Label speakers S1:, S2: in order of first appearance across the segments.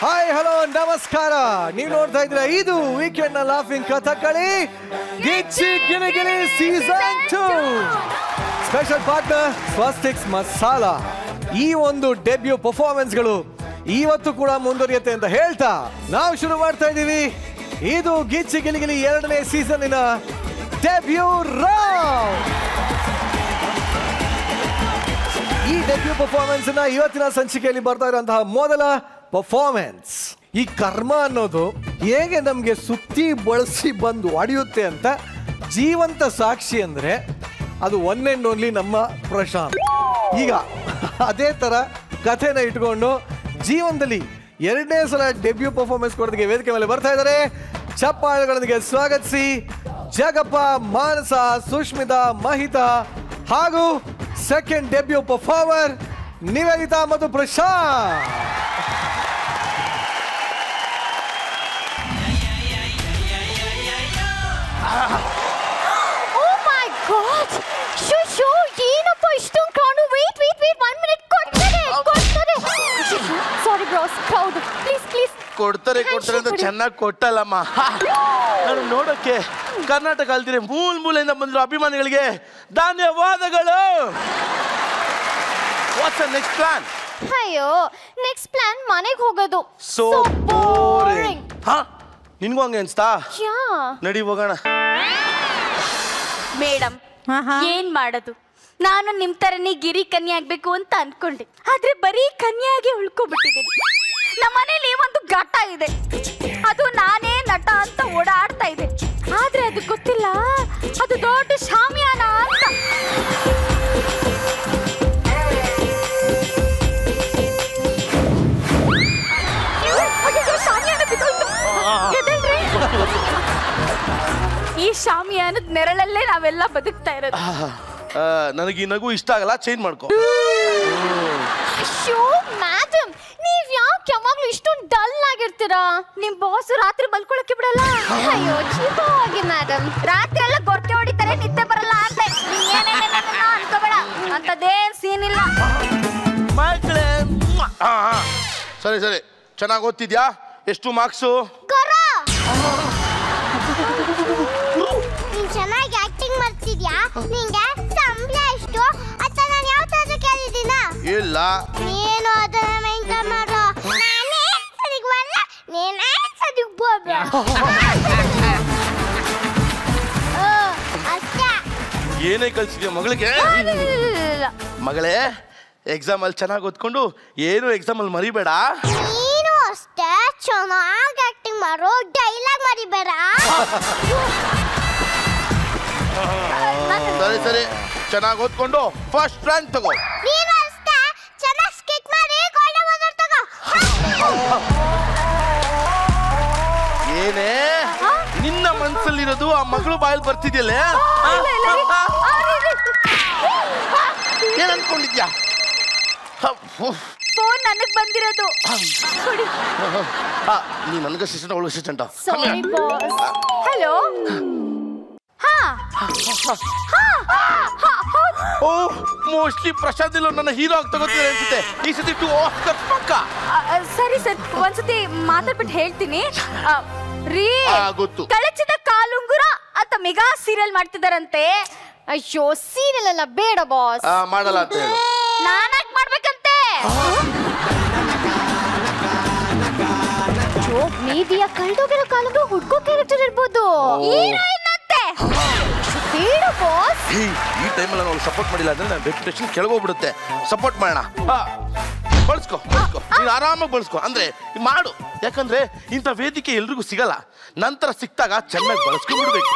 S1: Hi hello ನಮಸ್ಕಾರ. ನೀವು ನೋಡ್ತಾ ಇದ್ದೀರಾ ಇದು ವೀಕೆಂಡ್ ನ laughing Kathakali Gicchi Giligili season 2. Special partner Swastiks masala. ಈ ಒಂದು ಡೆಬ್ಯೂ ಪರ್ಫಾರ್ಮೆನ್ಸ್ಗಳು ಇವತ್ತು ಕೂಡ ಮುಂದುವರಿಯುತ್ತೆ ಅಂತ ಹೇಳ್ತಾ ನಾವು ಶುರು ಮಾಡ್ತಾ ಇದ್ದೀವಿ. ಇದು ಗಿಚ್ಚಿ ಗಿಲಿಗಿಲಿ 2ನೇ ಸೀಸನ್ನಿನ ಡೆಬ್ಯೂ ರೌಂಡ್. ಈ ಡೆಬ್ಯೂ ಪರ್ಫಾರ್ಮೆನ್ಸ್ ನ ಇವತ್ತಿನ ಸಂಚಿಕೆಯಲ್ಲಿ ಬರ್ತಾ ಇರುವಂತಹ ಮೊದಲ ಪರ್ಫಾರ್ಮೆನ್ಸ್. ಈ ಕರ್ಮ ಅನ್ನೋದು ಹೇಗೆ ನಮಗೆ ಸುತ್ತಿ ಬಳಸಿ ಬಂದು ಹೊಡೆಯುತ್ತೆ ಅಂತ ಜೀವಂತ ಸಾಕ್ಷಿ ಅಂದ್ರೆ ಅದು ಒನ್ ಅಂಡ್ ಓನ್ಲಿ ನಮ್ಮ ಪ್ರಶಾಂತ್. ಈಗ ಅದೇ ತರ ಕಥೆನ ಇಟ್ಕೊಂಡು ಜೀವನದಲ್ಲಿ 2ನೇ ಸಲ ಡೆಬ್ಯೂ ಪರ್ಫಾರ್ಮೆನ್ಸ್ ಕೊಡೋದಕ್ಕೆ ವೇದಿಕೆ ಮೇಲೆ ಬರ್ತಾ ಇದ್ದಾರೆ. ಚಪ್ಪಾಳೆಗಳೊಂದಿಗೆ ಸ್ವಾಗತಿಸಿ ಜಗಪ್ಪ, ಮಾನಸ, ಸುಷ್ಮಿತಾ, ಮಹಿತಾ ಹಾಗೂ ಸೆಕೆಂಡ್ ಡೆಬ್ಯೂ ಪರ್ಫಾರ್ಮರ್ ನಿವೇದಿತಾ ಮತ್ತು Prashanth.
S2: Oh my God! Show ಏನಪ್ಪ ಇಷ್ಟೊಂದು ಕ್ರೌಡ್? ವೇಟ್ 1 ಮಿನಿಟ್ ಕೊಡ್ತಾರೆ. ಸಾರಿ ಬ್ರೋಸ್, ಕ್ರೌಡ್ ಪ್ಲೀಸ್
S3: ಕೊಡ್ತಾರೆ ಅಂತ ಚೆನ್ನಾಗಿ ಕೊಟ್ಟಲ್ಲಮ್ಮ. ನಾನು ನೋಡೋಕೆ ಕರ್ನಾಟಕ ಅಲ್ದಿರೆ ಮೂಲೆಯಿಂದ ಬಂದಿರೋ ಅಭಿಮಾನಿಗಳಿಗೆ ಧನ್ಯವಾದಗಳು. What's the next plan?
S2: ಅಯ್ಯೋ, ನೆಕ್ಸ್ಟ್ ಪ್ಲಾನ್ ಮನೆಗೆ ಹೋಗೋದು.
S3: So boring. ನಿನ್ಗೂ ಹಂಗೆ ಅನ್ಸ್ತಾ? ನಡಿ ಹೋಗೋಣ.
S4: ಮೇಡಮ್, ಏನ್ ಮಾಡೋದು? ನಾನು ನಿಮ್ ತರನೇ ಗಿರಿ ಕನ್ಯೆ ಆಗ್ಬೇಕು ಅಂತ ಅನ್ಕೊಂಡೆ, ಆದ್ರೆ ಬರೀ ಕನ್ಯಾಗೆ ಉಳ್ಕೊಬಿಟ್ಟಿದ್ದೀನಿ. ನಮ್ಮ ಮನೇಲಿ ಒಂದು ಘಟ್ಟ ಇದೆ, ಅದು ನಾನೇ ನಟ ಅಂತ ಓಡಾಡ್ತಾ ಇದೆ. ಆದ್ರೆ ಅದು ಗೊತ್ತಿಲ್ಲ, ಅದು ದೊಡ್ಡ ಶಾಮಿಯಾನ ಅಂತ. ಈ ಶಾಮಿಯಾನದ ನೆರಳಲ್ಲೇ ನಾವೆಲ್ಲ ಬದುಕ್ತಾ ಇರೋದು.
S3: ನನಗೆ ಈ ನಗು ಇಷ್ಟ ಆಗಲ್ಲ, ಚೇಂಜ್ ಮಾಡ್ಕೋ.
S2: ಶೋ ಮೇಡಮ್, ನೀವ್ ಯಾಕೆ ಯಾವಾಗ್ಲೂ ಇಷ್ಟೊಂದು ಡಲ್ ಆಗಿರ್ತೀರಾ?
S4: ನಿಮ್ ಬಾಸ್ ರಾತ್ರಿ ಮಲ್ಕೊಳಕ್ಕೆ ಬಿಡಲ್ಲ.
S2: ಅಯ್ಯೋ ಚಿಕ್ಕವಾಗಿ ಮೇಡಮ್,
S4: ರಾತ್ರಿ ಎಲ್ಲ ಗೊರಕೆ ಹೊಡಿತಾರೆ, ನಿದ್ದೆ ಬರಲ್ಲ ಅಂತ ಅನ್ಕೋಬೇಡ. ಅಂತದೇನ್ ಸೀನ್ ಇಲ್ಲ.
S3: ಸರಿ ಚೆನ್ನಾಗಿ ಓದ್ತಿದ್ಯಾ? ಎಷ್ಟು ಮಾರ್ಕ್ಸು?
S2: ನೀನ್ ಚೆನ್ನಾಗಿ ಆಕ್ಟಿಂಗ್ ಮಾಡ್ತಿದ್ಯಾ? ನಿಂಗೆ ಸಂಬಳ ಎಷ್ಟು ಅಂತ ನಾನು ಯಾವ ತರ ಕೇಳಿದ್ದೀನ?
S3: ಇಲ್ಲ,
S2: ನೀನು ಅದನ್ನ ಮೇಂಟೈನ್ ಮಾಡು. ನಾನೇ ಸರಿಗ್ ಬರಲ್ಲ, ನೀನೇ ಸರಿಗ್ ಬೋಬ. ಅಷ್ಟೇ.
S3: ಏನೇ ಕಲ್ಸಿದ್ಯಾ ಮಗಳಿಗೆ? ಮಗಳೇ, ಎಕ್ಸಾಮ್ ಅಲ್ಲಿ ಚೆನ್ನಾಗಿ ಓದ್ಕೊಂಡು ಏನು ಎಕ್ಸಾಮ್ ಅಲ್ಲಿ ಮರಿಬೇಡ.
S2: ನೀನು ಅಷ್ಟೇ ಚೆನ್ನಾಗಿ ಆಕ್ಟಿಂಗ್ ಮಾಡು, ಡೈಲಾಗ್ ಮರಿಬೇಡ.
S3: ಸರಿ ಚೆನ್ನಾಗಿ ಓದ್ಕೊಂಡು ಫಸ್ಟ್ ರ್ಯಾಂಕ್ ತಗೋ.
S2: ನೀನು ಅಷ್ಟೇ ಚೆನ್ನಾಗಿ ಸ್ಕಿಟ್ ಮಾಡಿ ಗೋಲ್ಡನ್ ಮೆಡಲ್ ತಗೋ.
S3: ಏನೇ ನಿನ್ನ ಮನಸ್ಸಲ್ಲಿರೋದು ಆ ಮಗಳು ಬಾಯಲ್ಲಿ ಬರ್ತಿದ್ಯಲ್ಲ? ಏನ್ ಅನ್ಕೊಂಡಿದ್ಯಾ?
S4: ಫೋನ್ ನನಗ್ ಬಂದಿರೋದು.
S3: ನೀ ನನಗೆ ಅಸಿಸ್ಟೆಂಟ್, ಅವಳಿಗೆ ಅಸಿಸ್ಟೆಂಟ್.
S2: Sorry boss.
S4: ಹಲೋ.
S3: ಓ, ಮೋಸ್ಟ್ಲಿ ಪ್ರಶಾಂತ್ ಇಲ್ಲ ನನ್ನ ಹೀರೋ ಆಗಿ ತಗೋತಿದ್ದಾರೆ ಅನ್ಸುತ್ತೆ. ಈ ಸತಿ 2 ಆಸ್ಕರ್ ಪಕ್ಕ.
S4: ಸರಿ ಸರ್, ಒಂದ್ಸತಿ ಮಾತಾಡ್ಬಿಟ್ಟು ಹೇಳ್ತೀನಿ. ರೀ,
S3: ಗೊತ್ತು.
S4: ಕಳಚಿದ ಕಾಲುಂಗುರ ಅಂತ ಮೆಗಾ ಸೀರಿಯಲ್ ಮಾಡ್ತಿದಾರಂತೆ.
S2: ಅಯ್ಯೋ, ಸೀರಿಯಲ್ ಎಲ್ಲ ಬೇಡ ಬಾಸ್.
S3: ಮಾಡಲ್ಲ ಅಂತ ಹೇಳು.
S4: ನಾನಾಗ್ ಮಾಡ್ಬೇಕಂತೆ.
S2: ಮೀಡಿಯಾ ಕಳ್ದೋಗಿರೋ ಕಾಲಂಗೂ ಹುಡ್ಕೋ ಕ್ಯಾರೆಕ್ಟರ್ ಇರ್ಬೋದು.
S4: ಹೀರೋಯಿನ್ ಅಂತೆ.
S2: ಬೇಡ ಬಾಸ್.
S3: ಈ ಟೈಮಲ್ಲಿ ನಾವು ಸಪೋರ್ಟ್ ಮಾಡಿಲ್ಲ ಅಂದ್ರೆ ನನ್ನ ರೆಪ್ಯುಟೇಷನ್ ಕೆಳಗೋಗ್ಬಿಡುತ್ತೆ. ಸಪೋರ್ಟ್ ಮಾಡೋಣ. ಬಳಸ್ಕೊ, ನೀನು ಆರಾಮಾಗಿ ಬಳಸ್ಕೊ. ಅಂದ್ರೆ ಮಾಡು, ಯಾಕಂದ್ರೆ ಇಂಥ ವೇದಿಕೆ ಎಲ್ರಿಗೂ ಸಿಗಲ್ಲ. ನಂತರ ಸಿಕ್ತಾಗ ಚೆನ್ನಾಗಿ ಬಳಸ್ಕೊಂಡ್ಬಿಡ್ಬೇಕು.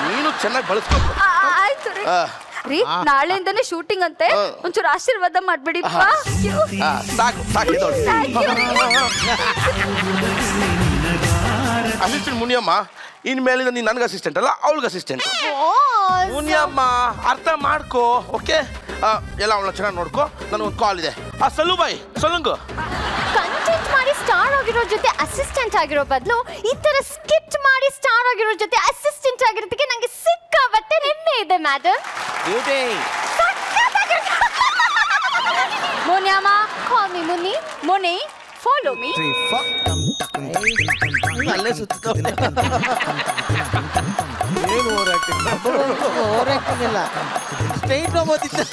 S3: ನೀನು ಚೆನ್ನಾಗಿ ಬಳಸ್ಕೊ.
S4: ಆಯ್ತು ರೀ, ನಾಳೆಯಿಂದನೇ ಶೂಟಿಂಗ್ ಅಂತೆ. ಒಂಚೂರು ಆಶೀರ್ವಾದ ಮಾಡ್ಬಿಡಿ.
S3: ಸಾಕು ಅಸಿಸ್ಟೆಂಟ್ ಮುನಿಯಮ್ಮ, ಇನ್ಮೇಲಿಂದ ನೀನು ನನಗೆ ಅಸಿಸ್ಟೆಂಟ್ ಅಲ್ಲ, ಅವಳಿಗೆ ಅಸಿಸ್ಟೆಂಟ್. ಮುನಿಯಮ್ಮ, ಅರ್ಥ ಮಾಡ್ಕೋ. ಓಕೆ, ಎಲ್ಲ ಅವಳನ್ನ ಚೆನ್ನಾಗಿ ನೋಡ್ಕೋ. ನನಗೊಂದು ಕಾಲ್ ಇದೆ. ಸಲ್ಲುಬಾಯಿ ಸೊಲ್ಲಂಗು.
S2: ಕಂಟೆಂಟ್ ಮಾಡಿ ಸ್ಟಾರ್ ಆಗಿರೋ ಜೊತೆ ಅಸಿಸ್ಟೆಂಟ್ ಆಗಿರೋ ಬದಲು ಈ ತರ ಸ್ಕಿಟ್ ಮಾಡಿ ಸ್ಟಾರ್ ಆಗಿರೋ ಜೊತೆ ಅಸಿಸ್ಟೆಂಟ್ ಆಗಿರೋದಕ್ಕೆ ನಂಗೆ ಸಿಕ್ಕಾಪಟ್ಟೆ ಹೆಮ್ಮೆ ಇದೆ ಮೇಡಮ್.
S4: ಮುನಿಯಮ್ಮ,
S2: ಕಾಲ್ ಮಿ ಮುನಿ.
S4: ಮುನಿ,
S2: ಫಾಲೋ ಮೀ.
S3: ಅಲ್ಲೇ ಸುತ್ತವ್ನೆ.
S1: ಏನು ಓವರ್ ಆಕ್ಟಿಂಗ್?
S5: ಓವರ್ ಆಕ್ಟಿಂಗ್ ಇಲ್ಲ, ಸ್ಟ್ರೈಟ್ ಹೋಗೋದಿತ್ತು.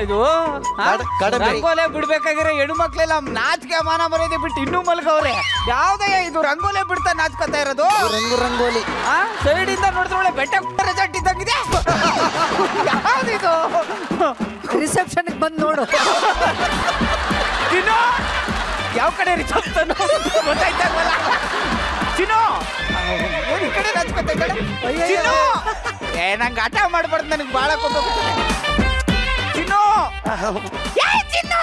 S6: ಇದು ರಂಗೋಲೆ ಬಿಡ್ಬೇಕಾಗಿರೋ ಹೆಣ್ಣು ಮಕ್ಳೆಲ್ಲ ನಾಚಿಕೆ ಮಾನ ಮರ್ಯಾದೆ ಬಿಟ್ಟು ಇನ್ನೂ ಮಲ್ಗವ್ರೆ. ಯಾವ್ದೇ ಇದು ರಂಗೋಲೆ ಬಿಡ್ತಾ ನಾಚ್ಕೊತಾ ಇರೋದು?
S5: ರಂಗೋಲಿ
S6: ಸೈಡ್ ಇಂದ ನೋಡಿದ್ರೆ ಒಳ್ಳೆ ಬೆಟ್ಟ ರೆಸಾರ್ಟ್ ಇದ್ದಂಗಿದೆ. ಯಾವ್ದಿದು?
S5: ರಿಸೆಪ್ಷನ್ ಬಂದು ನೋಡು.
S6: ಚಿನ್ನು ಯಾವ ಕಡೆ ರಿಸೆಪ್ಷನ್ ಗೊತ್ತಾಯ್ತಲ್ಲ? ಚಿನ್ನು ಈ ಕಡೆ ನಾಚ್ಕೊತಾ ಇದ್ದಾಳೆ. ಚಿನ್ನು ನಂಗೆ ಆಟ ಮಾಡ್ಬಾರ್ದು, ನನಗೆ ಬಾಳ ಕೊಟ್ಟೋಗ್ತದೆ. ಚಿನ್ನು ಚಿನ್ನು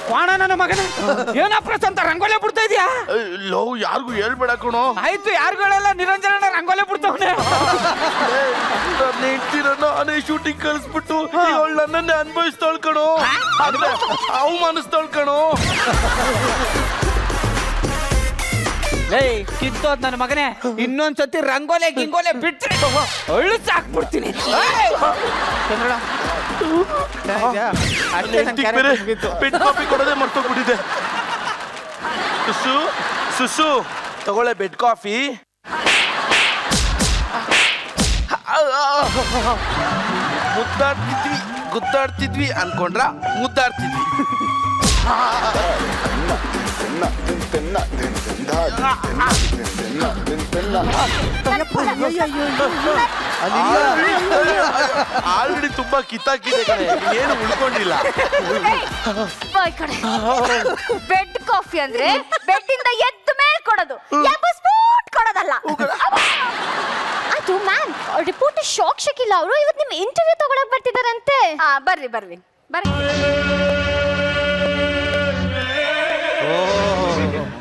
S6: ಕ್ವಾಣ ನನ್ನ ಮಗನ ಏನಪ್ರಸ್ ಅಂತ ರಂಗೋಲೆ ಬಿಡ್ತಾ ಇದೀಯಾ?
S3: ಲವ್ ಯಾರಿಗೂ ಹೇಳ್ಬೇಡ ಕಣೋ.
S6: ಆಯ್ತು ಯಾರುಗಳೆಲ್ಲ ನಿರಂಜನ ರಂಗೋಲೆ ಬಿಡ್ತಾವನೆ.
S3: ನನ್ನ ಹೆಂಡ್ತಿನ ನಾನೇ ಶೂಟಿಂಗ್ ಕಳಿಸ್ಬಿಟ್ಟು ಅವಳು ನನ್ನನ್ನೇ ಅನುಭವಿಸ್ತಾಳ್ ಕಣೋ, ಅವಮಾನಿಸ್ತಾಳ್ ಕಣೋ.
S6: ಕಿತ್ತೋದ್ ನನ್ನ ಮಗನೇ, ಇನ್ನೊಂದ್ಸತಿ ರಂಗೋಲೆ ಗಿಂಗೋಲೆ ಬಿಟ್ರೆ ಅಳ್ಳು ಸಾಕ್ಬಿಡ್ತೀನಿ.
S3: ಬೆಡ್ ಕಾಫಿ ಕೊಡೋದೇ ಮರ್ತೋಗ್ಬಿಟ್ಟಿದೆ. ಸುಸು ಸುಸು ತಗೊಳ್ಳೆ ಬೆಡ್ ಕಾಫಿ. ಮುದ್ದಾಡ್ತಿದ್ವಿ ಗುದ್ದಾಡ್ತಿದ್ವಿ ಅನ್ಕೊಂಡ್ರ ಮುದ್ದಾಡ್ತಿದ್ವಿ. ಆಲ್ರೆಡಿ ತುಂಬಾ ಕಿತ್ತಾಕಿದೆ ಕಣೆ, ಏನು ಉಳ್ಕೊಂಡಿಲ್ಲ.
S2: ಬೆಡ್ ಕಾಫಿ ಅಂದ್ರೆ ಬೆಡ್ ಇಂದ ಎದ್ದ ಮೇಲೆ ಕೊಡೋದು, ಎಬ್ಬಿಸ್ಬಿಟ್ಟು ಕೊಡೋದಲ್ಲ. ಅದು ಮ್ಯಾಮ್, ರಿಪೋರ್ಟರ್ ಶಾಕ್ ಶಕಿಲ್ಲ ಅವರು ಇವತ್ತು ನಿಮ್ಮ ಇಂಟರ್ವ್ಯೂ ತಗೊಳಕ್ ಬರ್ತಿದಾರಂತೆ.
S4: ಬರ್ರಿ ಬರ್ರಿ ಬರ್ರಿ.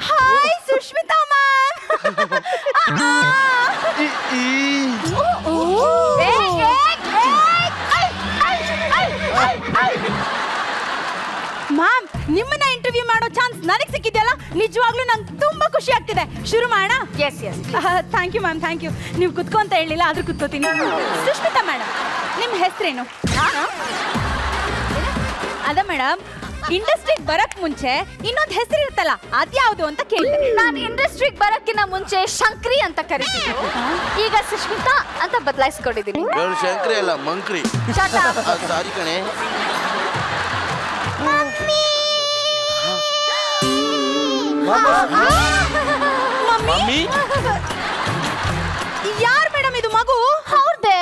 S2: Hi Sushmita ma'am.
S4: ಮ್ಯಾಮ್, ನಿಮ್ಮನ್ನ ಇಂಟರ್ವ್ಯೂ ಮಾಡೋ ಚಾನ್ಸ್ ನನಗೆ ಸಿಕ್ಕಿದೆಯಲ್ಲ, ನಿಜವಾಗ್ಲೂ ನಂಗೆ ತುಂಬಾ ಖುಷಿ ಆಗ್ತಿದೆ. ಶುರು ಮಾಡೋಣ? Yes yes. Thank you ma'am, thank you. ನೀವು ಕುತ್ಕೋ ಅಂತ ಹೇಳಿಲ್ಲ, ಆದ್ರೂ ಕುತ್ಕೋತೀನಿ. ಸುಷ್ಮಿತಾ ಮೇಡಮ್, ನಿಮ್ಮ ಹೆಸರೇನು? ಅದ ಮೇಡಮ್, ಇಂಡಸ್ಟ್ರಿಗೆ ಬರಕ್ ಮುಂಚೆ ಇನ್ನೊಂದು ಹೆಸರು ಇರುತ್ತಲ್ಲ, ಅದ್ಯಾವುದು ಅಂತ ಕೇಳಿದೆ.
S2: ನಾನು ಇಂಡಸ್ಟ್ರಿಗೆ ಬರಕ್ಕಿಂತ ಮುಂಚೆ ಶಂಕ್ರಿ ಅಂತ ಕರಿತಿದ್ರು, ಈಗ ಸುಷ್ಮಿತಾ ಅಂತ ಬದಲಾಯಿಸ್ಕೊಂಡಿದ್ದೀನಿ.
S3: ಶಂಕ್ರಿ ಅಲ್ಲ, ಮಂಕ್ರಿ. ಸಾರಿ ಕಣೆ. ಮಮ್ಮಿ
S4: ಯಾರು ಮೇಡಮ್ ಇದು ಮಗು?
S2: ಹೌದೇ?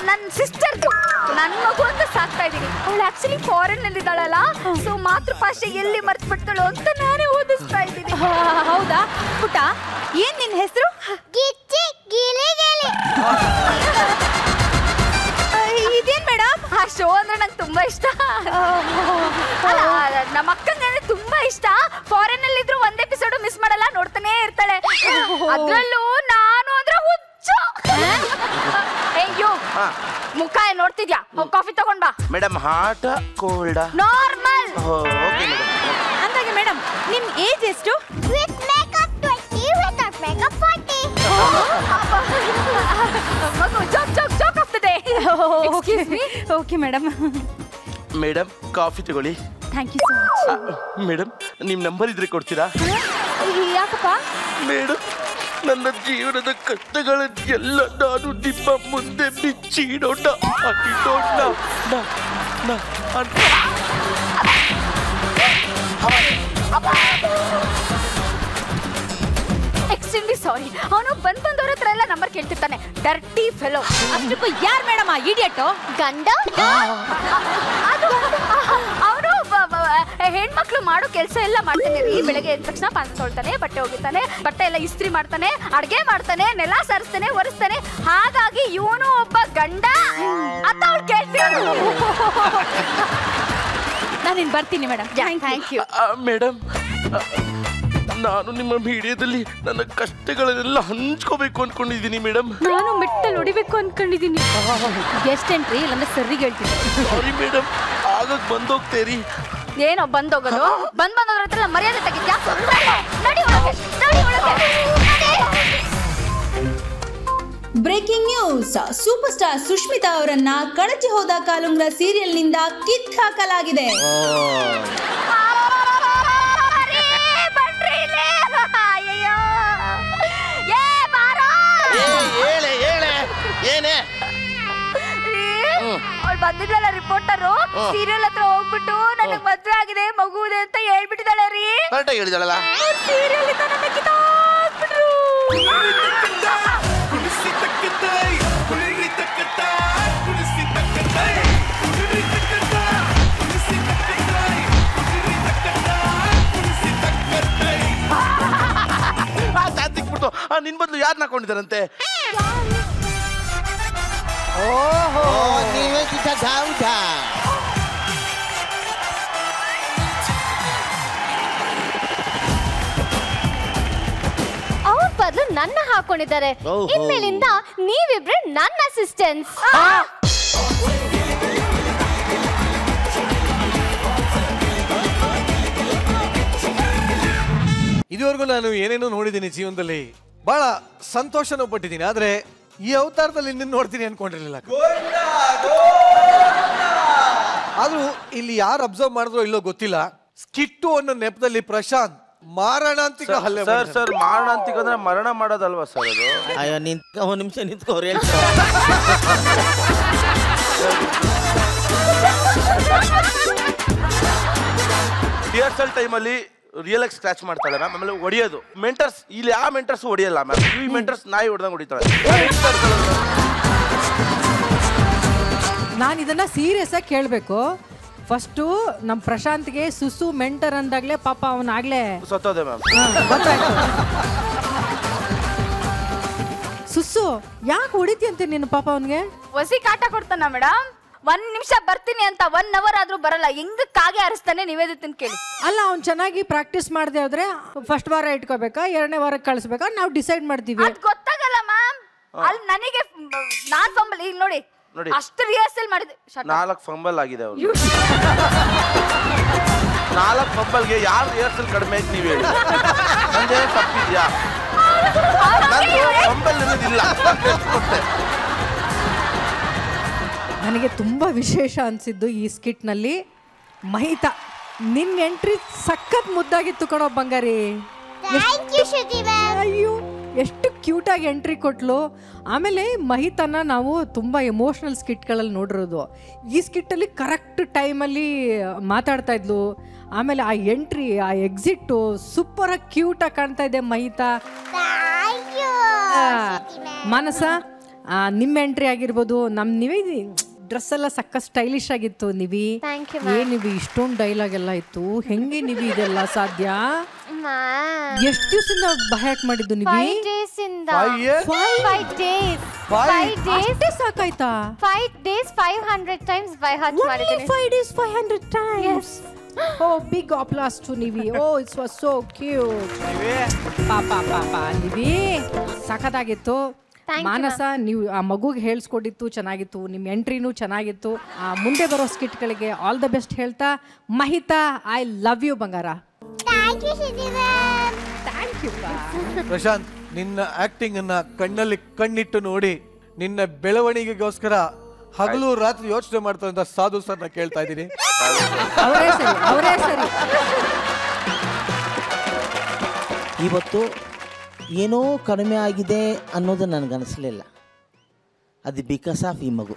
S2: ನನ್ನ ಸಿಸ್ಟರ್ದು. ನನ್ನ ಮಗು ಅಂತ ಸಾಕ್ತಾ ಇದ್ದೀನಿ. ಅವಳು ಆಕ್ಚುಲಿ ಫಾರಿನ್ ನಲ್ಲಿ ಇದ್ದಾಳಲ್ಲ, ಸೊ ಮಾತೃಭಾಷೆ ಎಲ್ಲಿ ಮರ್ತ್ಬಿಡ್ತಾಳೋ ಅಂತ ನಾನೇ ಓದಿಸ್ತಾ ಇದ್ದೀನಿ.
S4: ಹೌದಾ ಪುಟ್ಟ, ಏನ್ ನಿನ್ ಹೆಸರು? ಇದೇನ್ ಮೇಡಮ್?
S2: ಆ ಶೋ ಅಂದ್ರೆ ನಂಗೆ ತುಂಬಾ ಇಷ್ಟ. ನಮ್ಮ ಅಕ್ಕಂಗೆ ತುಂಬಾ ಇಷ್ಟ. ಫಾರಿನ್ ಅಲ್ಲಿ ಇದ್ರು ಒಂದ್ ಎಪಿಸೋಡ್ ಮಿಸ್ ಮಾಡಲ್ಲ, ನೋಡ್ತಾನೆ ಇರ್ತಾಳೆ. ಅದ್ರಲ್ಲೂ ನಾನು ಅಂದ್ರೆ ಹುಚ್ಚು. ಅಯ್ಯೋ, ಮುಖ ನೋಡ್ತಿದ್ಯಾ? ಕಾಫಿ ತಗೊಂಡ್ ಬಾ.
S3: Madam hot cold?
S2: Normal.
S3: Okay madam.
S4: ಅಂದಾಗೆ ಮೇಡಮ್, ನಿಮ್ ಏಜ್ ಎಷ್ಟು?
S2: With makeup 20, without makeup 40. ಮಗು joke of the day. Excuse me.
S4: Okay madam.
S3: Madam coffee ತಗೊಳ್ಳಿ.
S4: Thank you so much.
S3: Madam ನಿಮ್ ನಂಬರ್ ಇದ್ರೆ ಕೊಡ್ತೀರಾ?
S4: ಯಾಕಪ್ಪ?
S3: ಮೇಡಮ್, ನನ್ನ ಜೀವನದ ಕಷ್ಟಗಳನ್ನೆಲ್ಲ ನಾನು ನಿಮ್ಮ ಮುಂದೆ ಬಿಚ್ಚಿಡೋಣ.
S2: Extremely sorry. ಅವನು ಬಂದವರ ಹತ್ರ ಎಲ್ಲ ನಂಬರ್ ಕೇಳ್ತಿರ್ತಾನೆ. Dirty fellow.
S4: ಅಷ್ಟಕ್ಕೂ ಯಾರು ಮೇಡಮ್ ಆ ಇಡಿಯಟ್?
S2: ಗಂಡ. ಅದು ಅವನು ಹೆಣ್ಮಕ್ಳು ಮಾಡೋ ಕೆಲಸ ಎಲ್ಲ ಮಾಡ್ತಾನೆ ರೀ. ಬೆಳಗ್ಗೆ ಎದ್ದ ತಕ್ಷಣ ಪಾತ್ರೆ ತೊಳ್ತಾನೆ, ಬಟ್ಟೆ ಒಗಿತಾನೆ, ಬಟ್ಟೆ ಎಲ್ಲ ಇಸ್ತ್ರಿ ಮಾಡ್ತಾನೆ, ಅಡ್ಗೆ ಮಾಡ್ತಾನೆ, ನೆಲ ಸಾರಿಸ್ತಾನೆ, ಒರೆಸ್ತಾನೆ. ಹಾಗಾಗಿ ಇವನು ಒಬ್ಬ ಗಂಡ ಅಂತ ಅವ್ಳು ಕೇಳ್ತಿರೋದು.
S4: ನಾನಿನ್ ಬರ್ತೀನಿ ಮೇಡಮ್.
S2: Thank you.
S3: ಮೇಡಮ್, ನಾನು ನಿಮ್ಮ ಮೀಡಿಯಾದಲ್ಲಿ ನನ್ನ ಕಷ್ಟಗಳನ್ನೆಲ್ಲ ಹಂಚ್ಕೋಬೇಕು ಅನ್ಕೊಂಡಿದ್ದೀನಿ ಮೇಡಮ್.
S2: ನಾನು ಮೆಟ್ಟಲ್ಲಿ ಹೊಡಿಬೇಕು ಅನ್ಕೊಂಡಿದ್ದೀನಿ.
S4: ಗೆಸ್ಟ್ ಎಂಟ್ರಿ ಇಲ್ಲಾಂದ್ರೆ ಸರಿಗೆ ಹೇಳ್ತೀನಿ.
S3: ಸಾರಿ ಮೇಡಮ್, ಆಗಾಗ ಬಂದೋಗ್ತೇರಿ.
S2: ಏನೋ ಬಂದೋಗೋದು? ಬಂದೋದ್ರ ಹತ್ರ ಮರ್ಯಾದೆ ತೆಗಿದ್ಯಾ? ನಡಿ ಒಳಗೆ, ನಡಿ ಒಳಗೆ, ನಡಿ.
S7: Breaking news, super star Sushmita ಅವರನ್ನ ಕಳಚಿ ಹೋದ ಕಾಲುಂಗ್ರ ಸೀರಿಯಲ್ನಿಂದ ಕಿತ್ ಹಾಕಲಾಗಿದೆ.
S2: ಅವ್ಳು ಬಂದಿದ್ಲಲ್ಲ ರಿಪೋರ್ಟರು, ಸೀರಿಯಲ್ ಹತ್ರ ಹೋಗ್ಬಿಟ್ಟು ನನಗ್ ಮದ್ವೆ ಆಗಿದೆ ಮಗುವಿದೆ ಅಂತ ಹೇಳ್ಬಿಟ್ಟಿದ್ದಾಳೆ ರೀ.
S3: ಕರೆಕ್ಟಾಗಿ ಹೇಳಿದಾಳಲ್ಲ.
S2: ಸೀರಿಯಲ್ ಇಂದ ನನ್ನ ಕಿತ್ತಾಕ್ಬಿಟ್ರು.
S3: ಸಿಕ್ಬಿಟ್ಟು ನಿನ್ ಬದಲು ಯಾರನ್ನ ಹಾಕೊಂಡಿದ್ದಾರಂತೆ?
S5: ಓಹೋ ನಿವೇದಿತ ಗೌಡ.
S4: ಅವ್ರ ಬದಲು ನನ್ನ ಹಾಕೊಂಡಿದ್ದಾರೆ. ಇನ್ಮೇಲಿಂದ ನೀವಿಬ್ರೆ ನನ್ನ ಅಸಿಸ್ಟೆಂಟ್ಸ್.
S1: ಇದುವರೆಗೂ ನಾನು ಏನೇನೋ ನೋಡಿದ್ದೀನಿ ಜೀವನದಲ್ಲಿ, ಬಹಳ ಸಂತೋಷನೂ ಪಟ್ಟಿದ್ದೀನಿ. ಆದ್ರೆ ಈ ಅವತಾರದಲ್ಲಿ ನಿನ್ನ ನೋಡ್ತೀನಿ ಅನ್ಕೊಂಡಿರ್ಲಿಲ್ಲ. ಆದ್ರೂ ಇಲ್ಲಿ ಯಾರು ಅಬ್ಸರ್ವ್ ಮಾಡಿದ್ರೋ ಇಲ್ಲೋ ಗೊತ್ತಿಲ್ಲ, ಸ್ಕಿಟ್ಟು ಅನ್ನೋ ನೆಪದಲ್ಲಿ ಪ್ರಶಾಂತ್ ಮಾರಣಾಂತಿಕ ಹಲ್ಲೆ.
S3: ಸರ್ ಮಾರಣಾಂತಿಕ ಅಂದ್ರೆ ಮರಣ ಮಾಡೋದಲ್ವಾ ಸರ್ ಅದು?
S5: ಅಯ್ಯೋ ಒಂದು ನಿಮಿಷ ನಿಂತ್ಕೋರಿ ಹೇಳ್ತಾರೆ.
S3: ರಿಹರ್ಸಲ್ ಟೈಮಲ್ಲಿ ರಿಯಲ್ ಆಗಿ ಸ್ಕ್ರಾಚ್ ಮಾಡ್ತಾಳೆ ಮ್ಯಾಮ್. ಆಮೇಲೆ ಹೊಡಿಯೋದು ಮೆಂಟರ್ಸ್, ಇಲ್ಲಿ ಯಾವ ಮೆಂಟರ್ಸ್ ಹೊಡಿಯಲ್ಲ ಮ್ಯಾಮ್. ಈ ಮೆಂಟರ್ಸ್ ನಾಯಿ ಹೊಡೆದಂಗೆ ಹೊಡಿತಾಳೆ.
S8: ನಾನು ಇದನ್ನ ಸೀರಿಯಸ್ ಆಗಿ ಕೇಳಬೇಕು. ಫಸ್ಟು ನಮ್ಮ ಪ್ರಶಾಂತ್ಗೆ ಸುಸು ಮೆಂಟರ್ ಅಂದಾಗ್ಲೇ ಪಾಪ ಅವನಾಗ್ಲೇ
S3: ಸತ್ತೋದೆ ಮ್ಯಾಮ್.
S8: ಗೊತ್ತಾಯ್ತು. ಸುಸು ಯಾಕೆ ಹೊಡಿತೀಯಂತೆ ನಿನ್ನ ಪಾಪ ಅವನಿಗೆ?
S2: ಹೊಸಿ ಕಾಟ ಕೊಡ್ತಾನ ಮೇಡಮ್. 1 ನಿಮಿಷ ಬರ್ತೀನಿ ಅಂತ 1 ಅವರ್ ಆದ್ರೂ ಬರಲ್ಲ. ಹೆಂಗಕ್ಕಾಗೆ ಅರಿಸ್ತಾನೆ ನಿವೇದಿತನ್ ಕೇಳಿ.
S8: ಅಲ್ಲ, ಅವ್ನು ಚೆನ್ನಾಗಿ ಪ್ರಾಕ್ಟೀಸ್ ಮಾಡದೆ ಹೋದ್ರೆ ಫಸ್ಟ್ ವಾರ ಇಟ್ಕೋಬೇಕಾ 2ನೇ ವಾರಕ್ಕೆ ಕಳಿಸ್ಬೇಕಾ ನಾವು ಡಿಸೈಡ್ ಮಾಡ್ತೀವಿ.
S2: ಅದ್ ಗೊತ್ತಾಗಲ್ಲ ಮ್ಯಾಮ್. ಅಲ್ಲಿ ನನಗೆ ನಾನ್ ಫಂಬಲ್ ಈಗ ನೋಡಿ ಅಷ್ಟು ರಿಹರ್ಸಲ್ ಮಾಡಿದೆ.
S3: 4 ಫಂಬಲ್ ಆಗಿದೆ ಅವ್ರು. 4 ಫಂಬಲ್ಗೆ ಯಾರು ರಿಹರ್ಸಲ್ ಕಡಿಮೆ ಆಯ್ತು ನೀವು ಹೇಳಿ? ನಂದೇ ತಪ್ಪಿದ್ಯಾ? ನಂದು ಫಂಬಲ್ ಅನ್ನೋದಿಲ್ಲ.
S8: ನನಗೆ ತುಂಬ ವಿಶೇಷ ಅನಿಸಿದ್ದು ಈ ಸ್ಕಿಟ್ನಲ್ಲಿ ಮಹಿತಾ, ನಿನ್ನ ಎಂಟ್ರಿ ಸಖತ್ ಮುದ್ದಾಗಿತ್ತು ಕಣೋ ಬಂಗಾರಿ. ಅಯ್ಯೋ ಎಷ್ಟು ಕ್ಯೂಟಾಗಿ ಎಂಟ್ರಿ ಕೊಟ್ಲು. ಆಮೇಲೆ ಮಹಿತಾನ ನಾವು ತುಂಬ ಎಮೋಷ್ನಲ್ ಸ್ಕಿಟ್ಗಳಲ್ಲಿ ನೋಡಿರೋದು. ಈ ಸ್ಕಿಟ್ಟಲ್ಲಿ ಕರೆಕ್ಟ್ ಟೈಮಲ್ಲಿ ಮಾತಾಡ್ತಾ ಇದ್ಲು. ಆಮೇಲೆ ಆ ಎಂಟ್ರಿ, ಆ ಎಕ್ಸಿಟ್ಟು ಸೂಪರಾಗಿ ಕ್ಯೂಟಾಗಿ ಕಾಣ್ತಾ ಇದೆ ಮಹಿತಾ. ಮಾನಸ, ನಿಮ್ಮ ಎಂಟ್ರಿ ಆಗಿರ್ಬೋದು, ನೀವೇ ಡ್ರೆಸ್ ಎಲ್ಲ ಸಕ್ಕ ಸ್ಟೈಲಿಶ್ ಆಗಿತ್ತು. ನೀವು ಇಷ್ಟೊಂದು ಡೈಲಾಗ್ ಎಲ್ಲ ಇತ್ತು. ಹೆಂಗೆ ನೀವು ಇದೆಲ್ಲ ಸಾಧ್ಯ? ಎಷ್ಟು ದಿವಸದಿಂದ ಬಹ್ಯಾಕ್ ಮಾಡಿದ್ದು ನೀವು?
S4: 5 days
S8: ಸಾಕಾಯ್ತಾ?
S4: 5 days 500 times by heart ಮಾಡಿದ್ದೀನಿ.
S8: 5 days 500 times. Oh, big applause to Nivi. Oh, it was so cute. ಪಾಪ ನಿವಿ ಸಖತ್ತಾಗಿತ್ತು. ಮಾನಸ, ನೀವು ಆ ಮಗುಗೆ ಹೇಳಿಸ್ಕೊಟ್ಟಿತ್ತು ಚೆನ್ನಾಗಿತ್ತು. ನಿಮ್ಮ ಎಂಟ್ರಿನೂ ಚೆನ್ನಾಗಿತ್ತು. ಮುಂದೆ ಬರೋ ಸ್ಕಿಟ್ಗಳಿಗೆ ಆಲ್ ದ ಬೆಸ್ಟ್ ಹೇಳ್ತಾ, ಮಹಿತಾ ಐ ಲವ್ ಯು ಬಂಗಾರ. Thank you.
S1: ಪ್ರಶಾಂತ್, ನಿನ್ನ ಆಕ್ಟಿಂಗ್ ಅನ್ನ ಕಣ್ಣಲ್ಲಿ ಕಣ್ಣಿಟ್ಟು ನೋಡಿ ನಿನ್ನ ಬೆಳವಣಿಗೆಗೋಸ್ಕರ ಹಗಲು ರಾತ್ರಿ ಯೋಚನೆ ಮಾಡ್ತಾ ಸಾಧು ಸರ್ನ ಕೇಳ್ತಾ ಇದ್ದೀನಿ.
S8: ಅವರೇ ಸರಿ.
S5: ಇವತ್ತು ಏನೋ ಕಡಿಮೆ ಆಗಿದೆ ಅನ್ನೋದು ನನಗನ್ನಿಸ್ಲಿಲ್ಲ. ಅದು ಬಿಕಾಸ್ ಆಫ್ ಈ ಮಗು.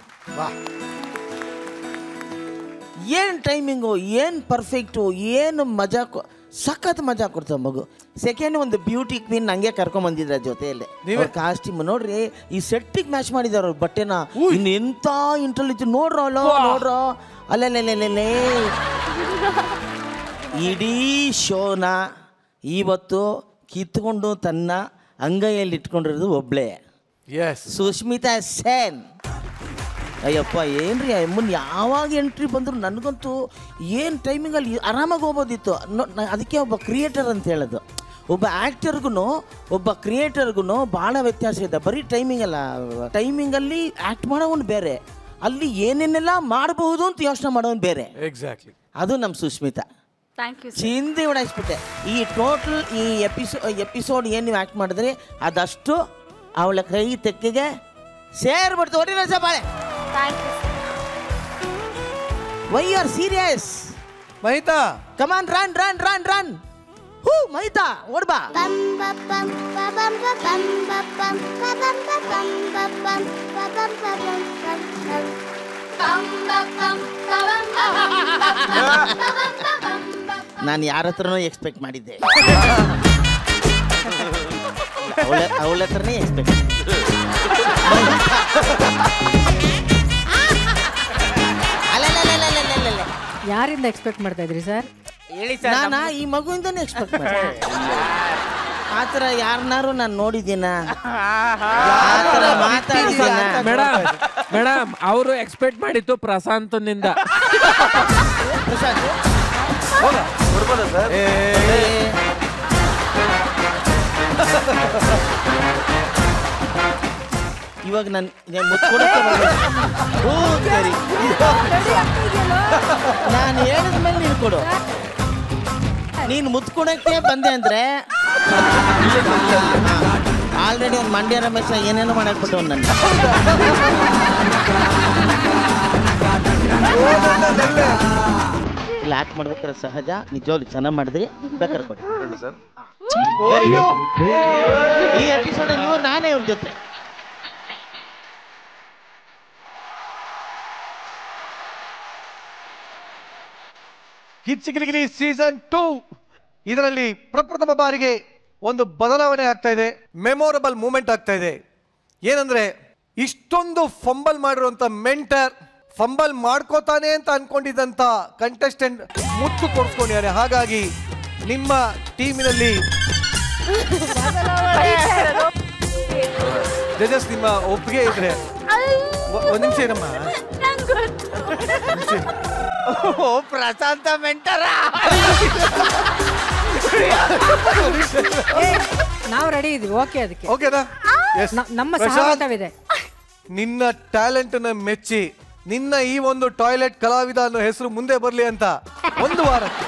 S5: ಏನು ಟೈಮಿಂಗು, ಏನು ಪರ್ಫೆಕ್ಟು, ಏನು ಮಜಾ, ಸಖತ್ ಮಜಾ ಕೊಡ್ತಾವೆ ಮಗು. ಸೆಕೆಂಡ್ ಒಂದು ಬ್ಯೂಟಿ ಕ್ವೀನ್ ನಂಗೆ ಕರ್ಕೊಂಬಂದಿದ್ರ ಜೊತೆಯಲ್ಲೇ. ಕಾಸ್ಟ್ಯೂಮ್ ನೋಡ್ರಿ, ಈ ಸೆಟ್ಟಿಗೆ ಮ್ಯಾಚ್ ಮಾಡಿದಾರ ಅವ್ರ ಬಟ್ಟೆನ. ಇನ್ನು ಎಂಥ ಇಂಟ್ರಲ್ ನೋಡ್ರೋ ಅಲ್ಲೇ ಇಡೀ ಶೋನ ಇವತ್ತು ಕಿತ್ಕೊಂಡು ತನ್ನ ಅಂಗೈಯಲ್ಲಿ ಇಟ್ಕೊಂಡಿರೋದು ಒಬ್ಳೆ ಸುಷ್ಮಿತಾ ಸೇನ್. ಅಯ್ಯಪ್ಪ ಏನ್ರಿ ಮುನ್ನ ಯಾವಾಗ ಎಂಟ್ರಿ ಬಂದ್ರು ನನಗಂತೂ ಏನು ಟೈಮಿಂಗಲ್ಲಿ ಆರಾಮಾಗಿ ಹೋಗ್ಬೋದಿತ್ತು. ಅದಕ್ಕೆ ಒಬ್ಬ ಕ್ರಿಯೇಟರ್ ಅಂತ ಹೇಳೋದು. ಒಬ್ಬ ಆ್ಯಕ್ಟರ್ಗೂ ಒಬ್ಬ ಕ್ರಿಯೇಟರ್ಗೂ ಭಾಳ ವ್ಯತ್ಯಾಸ ಇದೆ. ಬರೀ ಟೈಮಿಂಗಲ್ಲಿ ಆ್ಯಕ್ಟ್ ಮಾಡೋವನು ಬೇರೆ, ಅಲ್ಲಿ ಏನೇನೆಲ್ಲ ಮಾಡಬಹುದು ಅಂತ ಯೋಚನೆ ಮಾಡೋನು ಬೇರೆ.
S1: ಎಕ್ಸಾಕ್ಟ್ಲಿ,
S5: ಅದು ನಮ್ಮ ಸುಷ್ಮಿತಾ. ಚಿಂದಿ ಉಡಾಯಿಸ್ಬಿಟ್ಟೆ. ಈ ಟೋಟಲ್ ಈ ಎಪಿಸೋಡ್ ಏನು ನೀವು ಆ್ಯಕ್ಟ್ ಮಾಡಿದ್ರಿ ಅದಷ್ಟು ಅವಳ ಕೈ ತೆಕ್ಕೆಗೆ ಸೇರ್ಬಿಡ್ತು ಹೊಡಿರೋ ಚಪ್ಪಾಳೆ.
S4: Thank you.
S5: Why are serious?
S1: Mahita
S5: come on run run run run. ಹೂ ಮಹಿತಾ ಓಡ್ಬಾ. ನಾನು ಯಾರ ಹತ್ರನೂ ಎಕ್ಸ್ಪೆಕ್ಟ್ ಮಾಡಿದ್ದೆ, ಅವಳ ಹತ್ರನೇ ಎಕ್ಸ್ಪೆಕ್ಟ್.
S8: ಯಾರಿಂದ ಎಕ್ಸ್ಪೆಕ್ಟ್ ಮಾಡ್ತಾ ಇದ್ರಿ ಸರ್?
S6: ಹೇಳಿ ಸರ್.
S5: ನಾನಾ ಈ ಮಗುವಿಂದನೇ ಎಕ್ಸ್ಪೆಕ್ಟ್ ಮಾಡಿದೆ. ಆ ಥರ ಯಾರನ್ನಾರು ನಾನು ನೋಡಿದ್ದೀನ, ಮಾತಾಡಿದ್ದೀನ?
S9: ಮೇಡಮ್ ಅವರು ಎಕ್ಸ್ಪೆಕ್ಟ್ ಮಾಡಿತ್ತು ಪ್ರಶಾಂತನಿಂದ.
S3: ಕೊಡ್ಬೋದಾ ಸರ್?
S5: ಇವಾಗ ನಾನು ನಾನು ಹೇಳಿದ್ಮೇಲೆ ನೀನು ಕೊಡು. ನೀನು ಮುತ್ಕೊಡಕ್ಕೆ ಬಂದೆ ಅಂದ್ರೆ ಆಲ್ರೆಡಿ ಒಂದು ಮಂಡ್ಯ ರಮೇಶ ಏನೇನೋ ಮಾಡಾಕ್ಬಿಟ್ಟು ನನ್ನ. ಇಲ್ಲ ಆಕ್ಟ್ ಮಾಡ್ಬೇಕಾದ್ರೆ ಸಹಜ, ನಿಜವಾಗ್ಲು ಚೆನ್ನಾಗಿ ಮಾಡಿದ್ರಿ. ಬೇಕಾದ್ರೆ ಕೊಡಿ
S3: ಸರ್.
S5: ಈ ಎಪಿಸೋಡ್ ನೀವು ನಾನೇ ಇವ್ರ ಜೊತೆ.
S1: ಕಿಚ್ಚಕಿಲಿಗಿಲಿ ಸೀಸನ್ 2 ಇದರಲ್ಲಿ ಪ್ರಪ್ರಥಮ ಬಾರಿಗೆ ಒಂದು ಬದಲಾವಣೆ ಆಗ್ತಾ ಇದೆ, ಮೆಮೊರಬಲ್ ಮೂಮೆಂಟ್ ಆಗ್ತಾ ಇದೆ. ಏನಂದ್ರೆ ಇಷ್ಟೊಂದು ಫಂಬಲ್ ಮಾಡಿರುವಂತ ಮೆಂಟರ್ ಫಂಬಲ್ ಮಾಡ್ಕೋತಾನೆ ಅಂತ ಅನ್ಕೊಂಡಿದ್ದಂತ ಕಂಟೆಸ್ಟೆಂಟ್ ಮುತ್ತು ಕೊಡ್ಸ್ಕೊಂಡಿದ್ದಾರೆ. ಹಾಗಾಗಿ ನಿಮ್ಮ ಟೀಮಿನಲ್ಲಿ ಜಜಸ್ ನಿಮ್ಮ ಒಪ್ಪಿಗೆ ಇದ್ರೆ ಒಂದ್ ನಿಮಿಷ ಇರಮ್ಮ.
S6: ಓ ಪ್ರಶಾಂತ ಮೆಂಟರ.
S8: ನಾವು ರೆಡಿ ಇದೀವಿ. ಓಕೆ, ಅದಕ್ಕೆ
S1: ಓಕೆನಾ?
S8: ನಮ್ಮ ಸಹಮತವಿದೆ.
S1: ನಿನ್ನ ಟ್ಯಾಲೆಂಟ್ ನ ಮೆಚ್ಚಿ ನಿನ್ನ ಈ ಒಂದು ಟಾಯ್ಲೆಟ್ ಕಲಾವಿದ ಅನ್ನೋ ಹೆಸರು ಮುಂದೆ ಬರಲಿ ಅಂತ ಒಂದು ವಾರಕ್ಕೆ,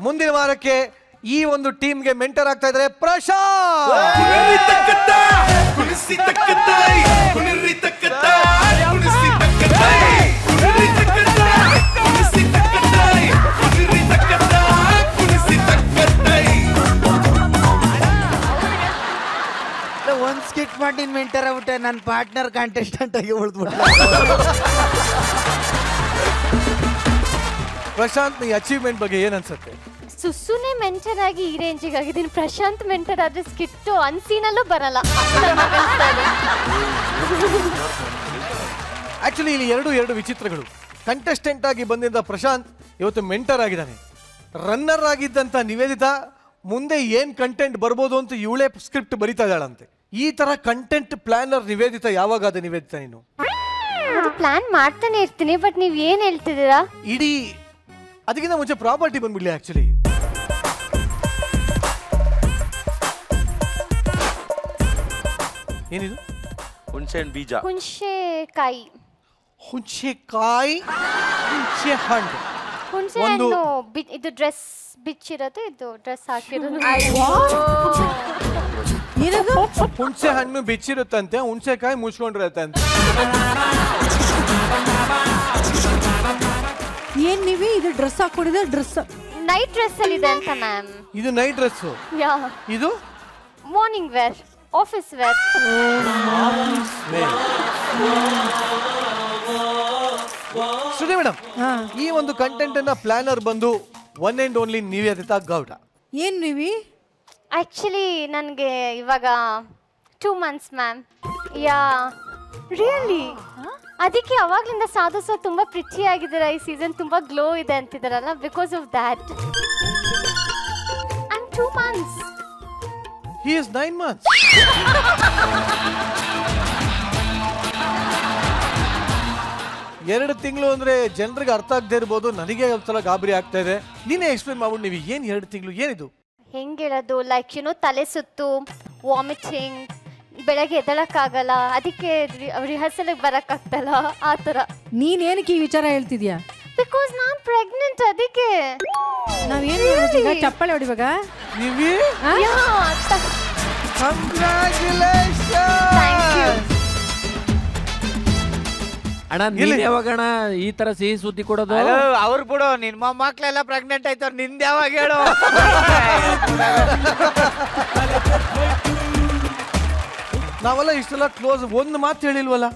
S1: ಮುಂದಿನ ವಾರಕ್ಕೆ ಈ ಒಂದು ಟೀಮ್ಗೆ ಮೆಂಟರ್ ಆಗ್ತಾ ಇದ್ದಾರೆ ಪ್ರಶಾಂತ್.
S6: ಒಂದ್ ಸ್ಕಿಟ್ ಮಾಡಿ ಮೆಂಟರ್ ಆಗ್ಬಿಟ್ಟೆ, ನನ್ನ ಪಾರ್ಟ್ನರ್ ಕಂಟೆಸ್ಟೆಂಟ್ ಆಗಿ ಉಳಿದ್ಬಿಟ್ಟೆ.
S1: ಪ್ರಶಾಂತ್ ಈ ಅಚೀವ್ಮೆಂಟ್ ಬಗ್ಗೆ ಏನ್ ಅನ್ಸುತ್ತೆ?
S4: ಸುಸುನೆ ಮೆಂಟರ್ ಆಗಿ ಈ ರೇಂಜಿಗೆ ಆಗಿದ್ದೀನಿ. ಪ್ರಶಾಂತ್ ಮೆಂಟರ್ ಆದ್ರೆ ಸ್ಕಿಟ್ಟು ಅನ್ಸೀನಲ್ಲೂ ಬರಲ್ಲ.
S1: ಆಕ್ಚುಲಿ ಇಲ್ಲಿ ಎರಡು ವಿಚಿತ್ರಗಳು. ಕಂಟೆಸ್ಟೆಂಟ್ ಆಗಿ ಬಂದಿದ್ದ ಪ್ರಶಾಂತ್ ಇವತ್ತು ಮೆಂಟರ್ ಆಗಿದ್ದಾನೆ. ರನ್ನರ್ ಆಗಿದ್ದಂತ ನಿವೇದಿತಾ ಮುಂದೆ ಏನ್ ಕಂಟೆಂಟ್ ಬರ್ಬೋದು ಅಂತ ಇವಳೇ ಸ್ಕ್ರಿಪ್ಟ್ ಬರಿತಾ ಇದ್ದಾಳಂತೆ. ಈ ತರ ಕಂಟೆಂಟ್ ಪ್ಲಾನರ್ ನಿವೇದಿತಾ ಯಾವಾಗಾದ ನಿವೇದಿತಾ ನೀನು?
S4: ಪ್ಲಾನ್ ಮಾಡ್ತಾನೆ ಇರ್ತೀನಿ, ಬಟ್ ನೀವ್ ಏನ್ ಹೇಳ್ತಿದ್ದೀರಾ?
S1: ಇಡೀ ಅದಕ್ಕಿಂತ ಮುಂಚೆ ಪ್ರಾಪರ್ಟಿ ಬಂದ್ಬಿಡ್ಲಿ. ಆಕ್ಚುಲಿ ಏನಿದು?
S3: ಹುಣಸೆ ಹಣ್ಣು ಬೀಜ.
S4: ಹುಣಸೆಕಾಯಿ.
S1: ಹುಣಸೆಕಾಯಿ, ಹುಣಸೆ ಹಣ್ಣು.
S4: ಹುಣಸೆ ಹಣ್ಣು ಇದು ಡ್ರೆಸ್ ಬಿಚ್ಚಿರೋದು, ಇದು ಡ್ರೆಸ್ ಹಾಕಿರೋದು.
S1: ಹುಣಸೆ ಹಣ್ಣು ಬಿಚ್ಚಿರುತ್ತಂತೆ, ಹುಣಸೆಕಾಯಿ ಮುಚ್ಕೊಂಡಿರತ್ತಂತೆ.
S8: ಏನ್ ನೀವೇ ಇದು ಡ್ರೆಸ್ ಹಾಕೊಂಡಿದ್ರೆ? ಡ್ರೆಸ್
S4: ನೈಟ್ ಡ್ರೆಸ್ ಅಲ್ಲಿ ಇದೆ ಅಂತ ಮ್ಯಾಮ್.
S1: ಇದು ನೈಟ್ ಡ್ರೆಸ್.
S4: ಯಾ.
S1: ಇದು
S4: morning wear, office wear.
S1: Sudhi madam, ಈ ಒಂದು ಕಂಟೆಂಟ್ ಅನ್ನ ಪ್ಲಾನರ್ ಬಂದು one and only Nivedita Gowda.
S8: ಏನ್ ನೀವಿ?
S4: ಆಕ್ಚುಲಿ ನನಗೆ ಇವಾಗ 2 months ಮ್ಯಾಮ್. ಯಾ ರಿಯಲಿ. ಅದಕ್ಕೆ ಅವಾಗ್ಲಿಂದ ಸಾಧು ಸರ್ ತುಂಬಾ ಪ್ರಿಚಿ ಆಗಿದ್ದೀರಾ, ಈ ಸೀಸನ್ ತುಂಬಾ ಗ್ಲೋ ಇದೆ ಅಂತಿದ್ದಾರಲ್ಲ, because of that. I am 2 months.
S1: He is 9 months. ಎರಡು ತಿಂಗಳು ಅಂದ್ರೆ ಜನರಿಗೆ ಅರ್ಥ ಆಗದೆ ಇರ್ಬೋದು, ನನಗೆ ಒಂದ್ಸಲ ಗಾಬರಿ ಆಗ್ತಾ ಇದೆ. ನೀನೇ ಎಕ್ಸ್ಪ್ಲೇನ್ ಮಾಡ್ಬಿಟ್ಟು ನೀವು ಏನ್ 2 ತಿಂಗಳು ಏನಿದು?
S4: ಹೆಂಗ್ ಹೇಳೋದು, ಲೈಕ್ ತಲೆ ಸುತ್ತು, ವಾಮಿಟಿಂಗ್, ಬೆಳಗ್ಗೆ ಎದ್ದಳಕ್ಕಾಗಲ್ಲ, ಅದಕ್ಕೆ ರಿಹರ್ಸಲ್ಗೆ ಬರಕ್ಕಾಗ್ತಲ್ಲ, ಆ ಥರ.
S8: ನೀನ್ ಏನಕ್ಕೆ ಈ ವಿಚಾರ ಹೇಳ್ತಿದ್ಯಾ?
S4: ಬಿಕಾಸ್ ನಾನ್ ಪ್ರೆಗ್ನೆಂಟ್, ಅದಕ್ಕೆ.
S8: ನಾವೇನು ಹೇಳ್ಬೇಕು ಈಗ? ಚಪ್ಪಾಳೆ ಹೊಡಿಬೇಕಾ?
S1: ನೀವೇ
S4: Congratulations. Thank you.
S9: ಅಣ್ಣ ನೀನ್ ಯಾವಾಗಣ ಈ ತರ ಸಿಹಿ ಸುದ್ದಿ ಕೊಡೋದು?
S6: ಅವ್ರು ಬಿಡು, ನಿನ್ ಮೊಮ್ಮಕ್ಳೆಲ್ಲ ಪ್ರೆಗ್ನೆಂಟ್ ಆಯ್ತವ್ರು, ನಿಂದ ಯಾವಾಗ ಹೇಳು?
S1: ನಾವೆಲ್ಲ ಇಷ್ಟೆಲ್ಲ ಕ್ಲೋಸ್, ಒಂದು ಮಾತು ಹೇಳಿಲ್ವಲ್ಲ?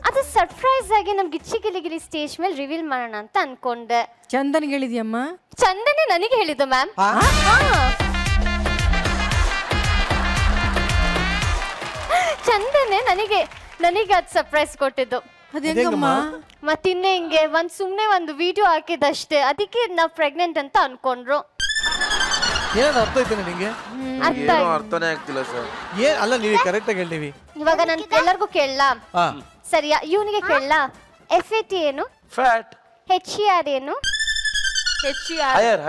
S4: ಅದು ಸರ್ಪ್ರೈಸ್ ಆಗಿ ನಮ್ ಗಿಚ್ಚಿ ಗಿಲಿಗಿಲಿ ಸ್ಟೇಜ್ ಮೇಲೆ ರಿವೀಲ್ ಮಾಡೋಣ ಅಂತ ಅನ್ಕೊಂಡೆ.
S8: ಚಂದನ್ ಹೇಳಿದ್ಯಮ್ಮ?
S4: ಚಂದನೆ ನನಗೆ ಹೇಳಿದ್ದು ಮ್ಯಾಮ್. ಚಂದನೆ ನನಗೆ ಅದು ಸರ್ಪ್ರೈಸ್ ಕೊಟ್ಟಿದ್ದು. ಮತ್ತಿನ್ನೆ ಹಿಂಗೆ ಸುಮ್ನೆ ಒಂದು ವಿಡಿಯೋ ಹಾಕಿದಷ್ಟೇ, ಅದಕ್ಕೆ ನಾವ್ ಪ್ರೆಗ್ನೆಂಟ್ ಅಂತ ಅನ್ಕೊಂಡ್ರು.
S1: ಏನಾದ್ರು ಅರ್ಥ ಐತೆ ನಿಮಗೆ?
S3: ಅರ್ಥನೇ ಆಗ್ತಿಲ್ಲ ಸರ್.
S1: ಅಲ್ಲ ನೀವು ಕರೆಕ್ಟ್ ಆಗಿ ಹೇಳಿವಿ.
S4: ಇವಾಗ ನಾನು ಎಲ್ಲರಿಗೂ ಕೇಳಲಾ? ಸರಿಯಾ? ಇವನಿಗೆ ಕೇಳಲಾ? FAT ಏನು?
S3: ಫ್ಯಾಟ್.
S4: HER ಏನು?
S3: Higher.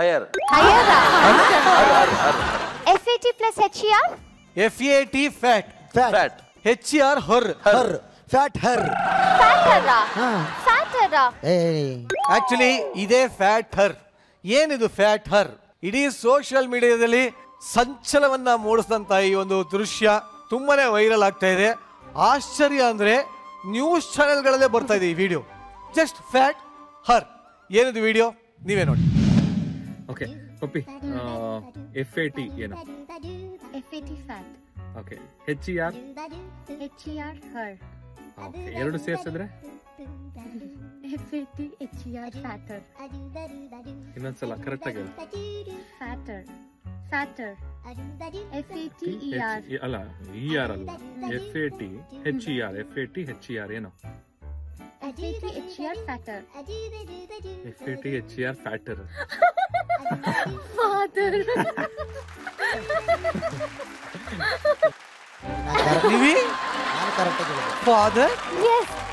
S4: FAT plus HER?
S1: FAT fat. HER ಹರ್. ಫ್ಯಾಟ್ ಹರ್. ಆಕ್ಚುಲಿ ಇದೇ ಫ್ಯಾಟ್ ಹರ್. ಏನಿದು ಫ್ಯಾಟ್ ಹರ್? ಇಡೀ ಸೋಷಿಯಲ್ ಮೀಡಿಯಾದಲ್ಲಿ ಸಂಚಲನವನ್ನ ಮೂಡಿಸಿದಂತ ಈ ಒಂದು ದೃಶ್ಯ ತುಂಬಾನೇ ವೈರಲ್ ಆಗ್ತಾ ಇದೆ. ಆಶ್ಚರ್ಯ ಅಂದ್ರೆ ನ್ಯೂಸ್ ಚಾನೆಲ್ಗಳಲ್ಲೇ ಬರ್ತಾ ಇದೆ ಈ ವಿಡಿಯೋ. ಜಸ್ಟ್ ಫ್ಯಾಟ್ ಹರ್. ಏನಿದು ವಿಡಿಯೋ ನೀವೇ ನೋಡಿ.
S10: ಓಕೆ ಪಪ್ಪಿ, FAT ಏನು?
S4: FAT fat.
S10: Okay. HER
S4: her.
S10: Okay, ಎರಡು ಸೇರಿಸಿದ್ರೆ
S4: FAT HER ಫ್ಯಾಟರ್.
S10: ಇನ್ನೊಂದ್ಸಲ ಕರೆಕ್ಟ್ ಆಗಿ ಹೇಳು.
S4: ಫ್ಯಾಟರ್. FAT
S10: ಅಲ್ಲ, ER ಅಲ್ಲ, FAT HER ಏನು?
S4: FAT HER fatter.
S10: FAT HER fatter.
S4: Father.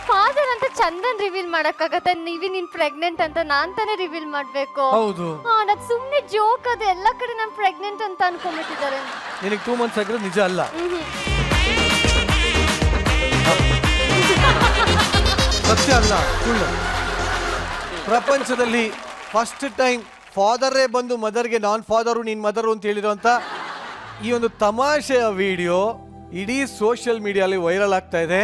S4: Father ಅಂತ ಚಂದನ್ ರಿವೀಲ್ ಮಾಡಕ್ಕಾಗತ್ತೆ? ನೀನ್ ಪ್ರೆಗ್ನೆಂಟ್ ಅಂತ ನಾನ್ ತಾನೇ ರಿವೀಲ್ ಮಾಡ್ಬೇಕು.
S1: ಹೌದು.
S4: ನಾನ್ ಸುಮ್ನೆ ಜೋಕ್, ಅದು ಎಲ್ಲ ಕಡೆ ನಾನ್ ಪ್ರೆಗ್ನೆಂಟ್ ಅಂತ ಅನ್ಕೊಂಡ್ಬಿಟ್ಟಿದ್ದಾರೆ.
S1: ನಿನಗೆ 2 months ಆಗಿರೋದು ನಿಜ ಅಲ್ಲ. ಸತ್ಯ ಅಲ್ಲ, ಸುಳ್ಳು. ಪ್ರಪಂಚದಲ್ಲಿ ಫಸ್ಟ್ ಟೈಮ್ ಫಾದರೇ ಬಂದು ಮದರ್ಗೆ ನಾನ್ ಫಾದರು ನೀನ್ ಮದರು ಅಂತ ಹೇಳಿರುವಂತ ಈ ಒಂದು ತಮಾಷೆಯ ವಿಡಿಯೋ ಇಡೀ ಸೋಷಿಯಲ್ ಮೀಡಿಯಾಲಿ ವೈರಲ್ ಆಗ್ತಾ ಇದೆ.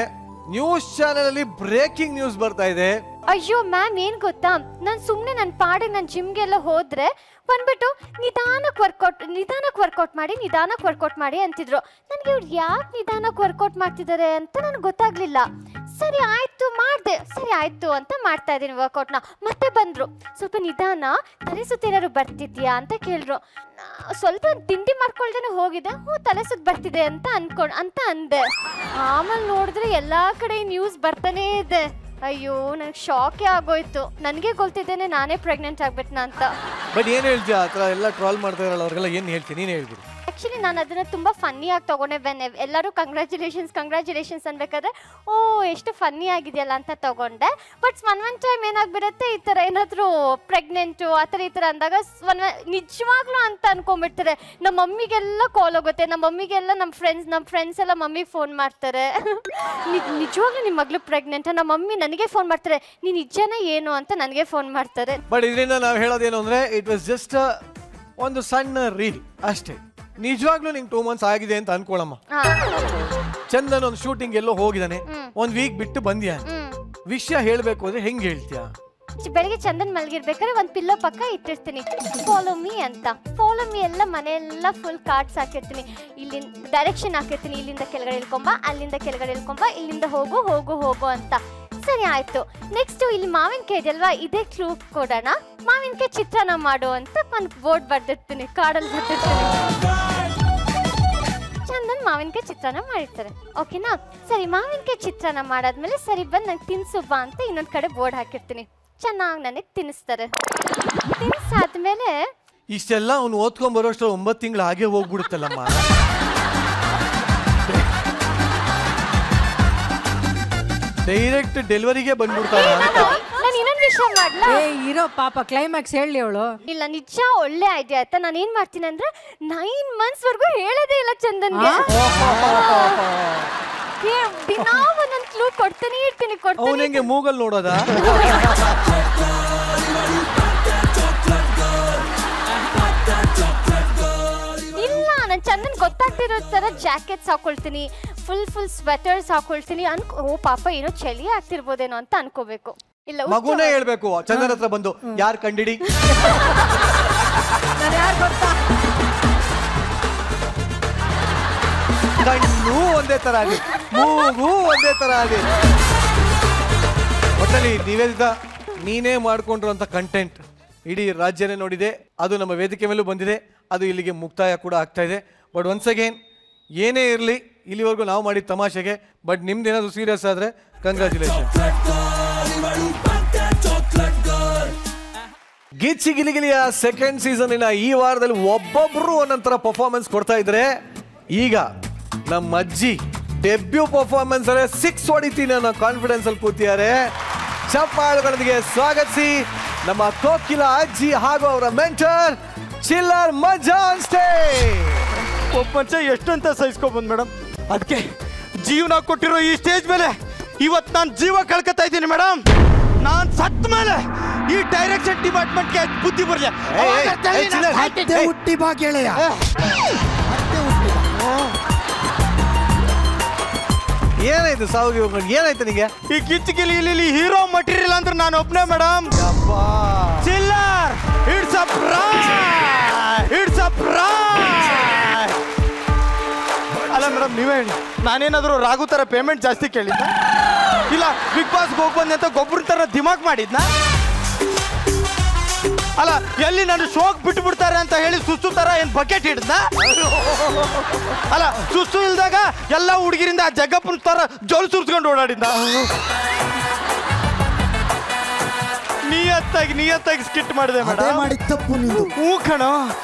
S1: ನ್ಯೂಸ್ ಚಾನೆಲ್ ಅಲ್ಲಿ ಬ್ರೇಕಿಂಗ್ ನ್ಯೂಸ್ ಬರ್ತಾ ಇದೆ.
S4: ಅಯ್ಯೋ ಮ್ಯಾಮ್, ಏನ್ ಗೊತ್ತಾ, ನಾನ್ ಸುಮ್ನೆ ನನ್ನ ಪಾಡಿಗೆ ನಾನು ಜಿಮ್ಗೆಲ್ಲ ಹೋದ್ರೆ ಬಂದ್ಬಿಟ್ಟು ನಿಧಾನಕ್ಕೆ ವರ್ಕೌಟ್ ಮಾಡಿ ಅಂತಿದ್ರು. ನನಗೆ ಇವ್ರು ಯಾಕೆ ನಿಧಾನಕ್ಕೆ ವರ್ಕೌಟ್ ಮಾಡ್ತಿದ್ದಾರೆ ಅಂತ ನನಗೆ ಗೊತ್ತಾಗ್ಲಿಲ್ಲ. ಸರಿ ಆಯ್ತು ಅಂತ ಮಾಡ್ತಾ ಇದ್ದೀನಿ ವರ್ಕೌಟ್ನ. ಮತ್ತೆ ಬಂದ್ರು, ಸ್ವಲ್ಪ ನಿಧಾನ, ತಲೆ ಸುತ್ತ ಏನಾದ್ರು ಬರ್ತಿದ್ಯಾ ಅಂತ ಕೇಳಿದ್ರು. ಸ್ವಲ್ಪ ತಿಂಡಿ ಮಾಡ್ಕೊಳ್ದೇನೆ ಹೋಗಿದೆ. ತಲೆ ಸುತ್ತ ಬರ್ತಿದೆ ಅಂತ ಅಂದೆ. ಆಮೇಲೆ ನೋಡಿದ್ರೆ ಎಲ್ಲಾ ಕಡೆ ನ್ಯೂಸ್ ಬರ್ತಾನೆ ಇದೆ. ಅಯ್ಯೋ, ನನಗೆ ಶಾಕೇ ಆಗೋಯ್ತು. ನನಗೆ ಗೊತ್ತಿದ್ದೇನೆ ನಾನೇ ಪ್ರೆಗ್ನೆಂಟ್ ಆಗ್ಬಿಟ್ನಾ ಅಂತ.
S1: ಬಟ್ ಏನ್ ಹೇಳ್ತೀಯ? ಆ ಥರ ಎಲ್ಲ ಟ್ರಾಲ್ ಮಾಡ್ತಾ ಇರಲ್ಲ ಅವ್ರಿಗೆಲ್ಲ ಏನು ಹೇಳ್ತೀನಿ, ನೀನು ಹೇಳ್ಬಿಡು.
S4: ಆ್ಯಕ್ಚುಲಿ ನಾನು ಅದನ್ನು ತುಂಬ ಫನ್ನಿಯಾಗಿ ತೊಗೊಂಡೆ. ಎಲ್ಲರೂ ಕಂಗ್ರ್ಯಾಚುಲೇಷನ್ಸ್ ಅನ್ಬೇಕಾದ್ರೆ ಎಷ್ಟು ಫನ್ನಿ ಆಗಿದೆಯಲ್ಲ ಅಂತ ತೊಗೊಂಡೆ. ಬಟ್ ಒನ್ ಟೈಮ್ ಏನಾಗ್ಬಿಡುತ್ತೆ, ಈ ಥರ ಏನಾದರೂ ಪ್ರೆಗ್ನೆಂಟು ಆ ಥರ ಅಂದಾಗ ನಿಜವಾಗ್ಲೂ ಅಂತ ಅನ್ಕೊಂಡ್ಬಿಡ್ತಾರೆ. ನಮ್ಮ ಮಮ್ಮಿಗೆಲ್ಲ ಕಾಲ್ ಹೋಗುತ್ತೆ. ನಮ್ಮ ಮಮ್ಮಿಗೆಲ್ಲ ನಮ್ಮ ಫ್ರೆಂಡ್ಸ್ ಎಲ್ಲ ಮಮ್ಮಿಗೆ ಫೋನ್ ಮಾಡ್ತಾರೆ. ನಿಜವಾಗ್ಲೂ ನಿಮ್ಮ ಮಗಳು ಪ್ರೆಗ್ನೆಂಟ್? ನಮ್ಮ ಮಮ್ಮಿ ನನಗೆ ಫೋನ್ ಮಾಡ್ತಾರೆ, ನೀನು ನಿಜನ ಏನು ಅಂತ ನನಗೆ ಫೋನ್ ಮಾಡ್ತಾರೆ.
S1: ಬಟ್ ಇದರಿಂದ ನಾವು ಹೇಳೋದೇನು ಅಂದರೆ, ಇಟ್ ವಾಸ್ ಜಸ್ಟ್ ಒಂದು ಸಣ್ಣ ರೀಲ್ ಅಷ್ಟೇ. ನಿಜವಾಗ್ಲೂ ನಿಂಗೆ 2 months ಆಗಿದೆ ಅಂತ ಅನ್ಕೊಳಮ್ಮ. ಚಂದನ್ ಒಂದು ಶೂಟಿಂಗ್ ಎಲ್ಲೋ ಹೋಗಿದ್ದಾನೆ, 1 week ಬಿಟ್ಟು ಬಂದ್ಯಾ. ವಿಷಯ ಹೇಳ್ಬೇಕು ಅಂದ್ರೆ ಹೆಂಗ್ ಹೇಳ್ತೀಯ?
S4: ಬೆಳಿಗ್ಗೆ ಚಂದನ್ ಮಲಗಿರ್ಬೇಕಾದ್ರೆ ಒಂದು ಪಿಲ್ಲೋ ಪಕ್ಕ ಇಟ್ಟಿರ್ತೀನಿ, ಫಾಲೋ ಮೀ ಅಂತ. ಫಾಲೋ ಮೀ ಎಲ್ಲ ಮನೆಯೆಲ್ಲ ಫುಲ್ ಕಾರ್ಡ್ಸ್ ಹಾಕಿರ್ತೀನಿ. ಇಲ್ಲಿ ಡೈರೆಕ್ಷನ್ ಹಾಕಿರ್ತೀನಿ, ಇಲ್ಲಿಂದ ಕೆಳಗಡೆ ಇಳ್ಕೊಂಬ, ಅಲ್ಲಿಂದ ಕೆಳಗಡೆ ಇಳ್ಕೊಂಬ, ಇಲ್ಲಿಂದ ಹೋಗು ಅಂತ. ಸರಿ ಆಯ್ತು. ನೆಕ್ಸ್ಟ್ ಇಲ್ಲಿ ಮಾವಿನಕಾಯಿ ಇದೆಯಲ್ವಾ, ಇದೇ ಕ್ಲೂ ಕೊಡೋಣ. ಮಾವಿನಕಾಯಿ ಚಿತ್ರಾನ್ನ ಮಾಡು ಅಂತ ಒಂದು ಬೋರ್ಡ್ ಬರ್ದಿರ್ತೀನಿ, ಕಾರ್ಡಲ್ಲಿ ಬರ್ದಿರ್ತೀನಿ. ಚಂದನ್ ಮಾವಿನಕಾಯಿ ಚಿತ್ರಾನ್ನ ಮಾಡಿರ್ತಾರೆ, ಓಕೆನಾ? ಸರಿ, ಮಾವಿನಕಾಯಿ ಚಿತ್ರಾನ್ನ ಮಾಡಾದ್ಮೇಲೆ ಸರಿ ಬಂದು ನಂಗೆ ತಿನ್ಸು ಬಾ ಅಂತ ಇನ್ನೊಂದು ಕಡೆ ಬೋರ್ಡ್ ಹಾಕಿರ್ತೀನಿ. ಚೆನ್ನಾಗಿ ನನಗೆ ತಿನ್ನಿಸ್ತಾರೆ. ತಿನ್ಸಾದ್ಮೇಲೆ
S1: ಇಷ್ಟೆಲ್ಲ ಅವ್ನು ಓದ್ಕೊಂಡ್ ಬರೋಷ್ಟು 9 ತಿಂಗಳು ಹಾಗೆ ಹೋಗ್ಬಿಡುತ್ತಲ್ಲಮ್ಮ. ಡೈರೆಕ್ಟ್ ಡೆಲಿವರಿಗೆ ಬಂದ್ಬಿಡ್ತಾರೆ.
S4: ನಾನು ಇನ್ನೊಂದು ವಿಷಯ ಮಾಡ್ಲಾ?
S8: ಇರೋ ಪಾಪ ಕ್ಲೈಮ್ಯಾಕ್ಸ್ ಹೇಳಿ ಅವಳು.
S4: ಇಲ್ಲ, ನಿಜ ಒಳ್ಳೆ ಐಡಿಯಾ ಆಯ್ತಾ. ನಾನು ಏನ್ ಮಾಡ್ತೀನಿ ಅಂದ್ರೆ 9 months ವರೆಗೂ ಹೇಳೋದೇ ಇಲ್ಲ ಚಂದನ್ಗೆ. ದಿನಾ ಒಂದೊಂದು ಕ್ಲೂ ಕೊಡ್ತಾನೆ ಇರ್ತೀನಿ.
S1: ಅವನಿಗೆ ಮೂಗಲ್ ನೋಡೋದಾ?
S4: ಇಲ್ಲ, ನಾನು ಚಂದನ್ ಗೊತ್ತಾಗ್ತಿರೋ ತರ ಜಾಕೆಟ್ಸ್ ಹಾಕೊಳ್ತೀನಿ, ಫುಲ್ ಸ್ವೆಟರ್ಸ್ ಹಾಕೊಳ್ತೀನಿ ಓ ಪಾಪ ಏನೋ ಚಳಿ ಆಗ್ತಿರ್ಬೋದೇನೋ ಅಂತ ಅನ್ಕೋಬೇಕು. ಇಲ್ಲ
S1: ಮಗುನೇ ಹೇಳ್ಬೇಕು ಚಂದನ ಹತ್ರ ಬಂದು ಯಾರು ಕಂಡಿಡಿ ಕಣ್ಣು ಒಂದೇ ತರ ಆಗಿ ಮೂಗು ಒಂದೇ ತರ ಆಗಿ. ಒಟ್ಟಲ್ಲಿ ನಿವೇದಿತ ನೀನೇ ಮಾಡ್ಕೊಂಡಿರುವಂತ ಕಂಟೆಂಟ್ ಇಡೀ ರಾಜ್ಯನೇ ನೋಡಿದೆ, ಅದು ನಮ್ಮ ವೇದಿಕೆ ಮೇಲೂ ಬಂದಿದೆ, ಅದು ಇಲ್ಲಿಗೆ ಮುಕ್ತಾಯ ಕೂಡ ಆಗ್ತಾ ಇದೆ. ಬಟ್ ಒನ್ಸ್ ಅಗೇನ್ ಏನೇ ಇರಲಿ ಇಲ್ಲಿವರೆಗೂ ನಾವು ಮಾಡಿದ ತಮಾಷೆಗೆ, ಬಟ್ ನಿಮ್ದೇನಾದ್ರು ಸೀರಿಯಸ್ ಆದ್ರೆ ಕಂಗ್ರ್ಯಾಚುಲೇಷನ್. ಗಿಚ್ಚಿ ಗಿಲಿಗಿಲಿಯ ಸೆಕೆಂಡ್ ಸೀಸನ್ ಈ ವಾರದಲ್ಲಿ ಒಬ್ಬೊಬ್ರು ಒಂದೊಂಥರ ಪರ್ಫಾರ್ಮೆನ್ಸ್ ಕೊಡ್ತಾ ಇದ್ರೆ, ಈಗ ನಮ್ಮ ಅಜ್ಜಿ ಡೆಬ್ಯೂ ಪರ್ಫಾರ್ಮೆನ್ಸ್ ಅಲ್ಲೇ 6 ಹೊಡಿತೀನಿ ಅನ್ನೋ ಕಾನ್ಫಿಡೆನ್ಸ್ ಅಲ್ಲಿ ಕೂತಿದ್ದಾರೆ. ಚಪ್ಪಾಳುಗಳೊಂದಿಗೆ ಸ್ವಾಗತಿಸಿ ನಮ್ಮ ಕೋಕಿಲ ಅಜ್ಜಿ ಹಾಗೂ ಅವರ ಮೆಂಟರ್ ಚಿಲ್ಲರ್ ಮಜಾನ್ ಸ್ಟೇಜ್.
S11: ಒಬ್ಬ ಮನುಷ್ಯ ಎಷ್ಟು ಅಂತ ಸಹಿಸ್ಕೊಬಂದ್ ಮೇಡಮ್, ಅದಕ್ಕೆ ಜೀವನ ಕೊಟ್ಟಿರೋ ಈ ಸ್ಟೇಜ್ ಮೇಲೆ ಇವತ್ತು ನಾನು ಜೀವ ಕಳ್ಕೊತಾ ಇದ್ದೀನಿ ಮೇಡಮ್. ನಾನು ಸತ್ತ ಮೇಲೆ ಈ ಡೈರೆಕ್ಷನ್ ಡಿಪಾರ್ಟ್ಮೆಂಟ್ಗೆ ಬುದ್ಧಿ ಬರಲಿ.
S12: ಹುಟ್ಟಿ ಬಾ ಗೆಳೆಯ,
S1: ಏನಾಯ್ತು ಸಾವು, ಏನಾಯ್ತು ನಿಮಗೆ?
S11: ಈ ಕಿಚ್ಚಕಿಲಿ ಇಲ್ಲಿ ಹೀರೋ ಮಟೀರಿಯಲ್ ಅಂದ್ರೆ ನಾನು ಒಬ್ಬನೇ ಮೇಡಮ್. ಚಿಲ್ಲರ್ ಇಟ್ಸ್ ಅ ಅಲ್ಲ ಮೇಡಮ್, ನೀವೇ ಹೇಳಿ, ನಾನೇನಾದರೂ ರಾಘು ಥರ ಪೇಮೆಂಟ್ ಜಾಸ್ತಿ ಕೇಳಿದ್ನ? ಇಲ್ಲ ಬಿಗ್ ಬಾಸ್ಗೆ ಹೋಗಿ ಬಂದೆ ಅಂತ ಗೊಬ್ಬರ ಥರ ದಿಮಾಕ್ ಮಾಡಿದ್ನ? ಅಲ್ಲ ಎಲ್ಲಿ ನಾನು ಶೋಕ್ ಬಿಟ್ಟು ಬಿಡ್ತಾರೆ ಅಂತ ಹೇಳಿ ಸುಸ್ತು ತರ ಏನ್ ಬಕೆಟ್ ಹಿಡ್ದ? ಅಲ್ಲ ಸುಸ್ತು ಇಲ್ದಾಗ ಎಲ್ಲ ಹುಡುಗಿರಿಂದ ಜಗ್ಗಪ್ಪನ ತರ ಜೋಲ್ ಸುರ್ಸ್ಕೊಂಡು ಓಡಾಡಿದ್ದ. ನಿಯತ್ತಾಗಿ ಸ್ಕಿಟ್ ಮಾಡಿದೆ ಮೇಡಮ್.
S12: ತಪ್ಪು ನಿಂದು.
S11: ಹೂ ಕಣೋ,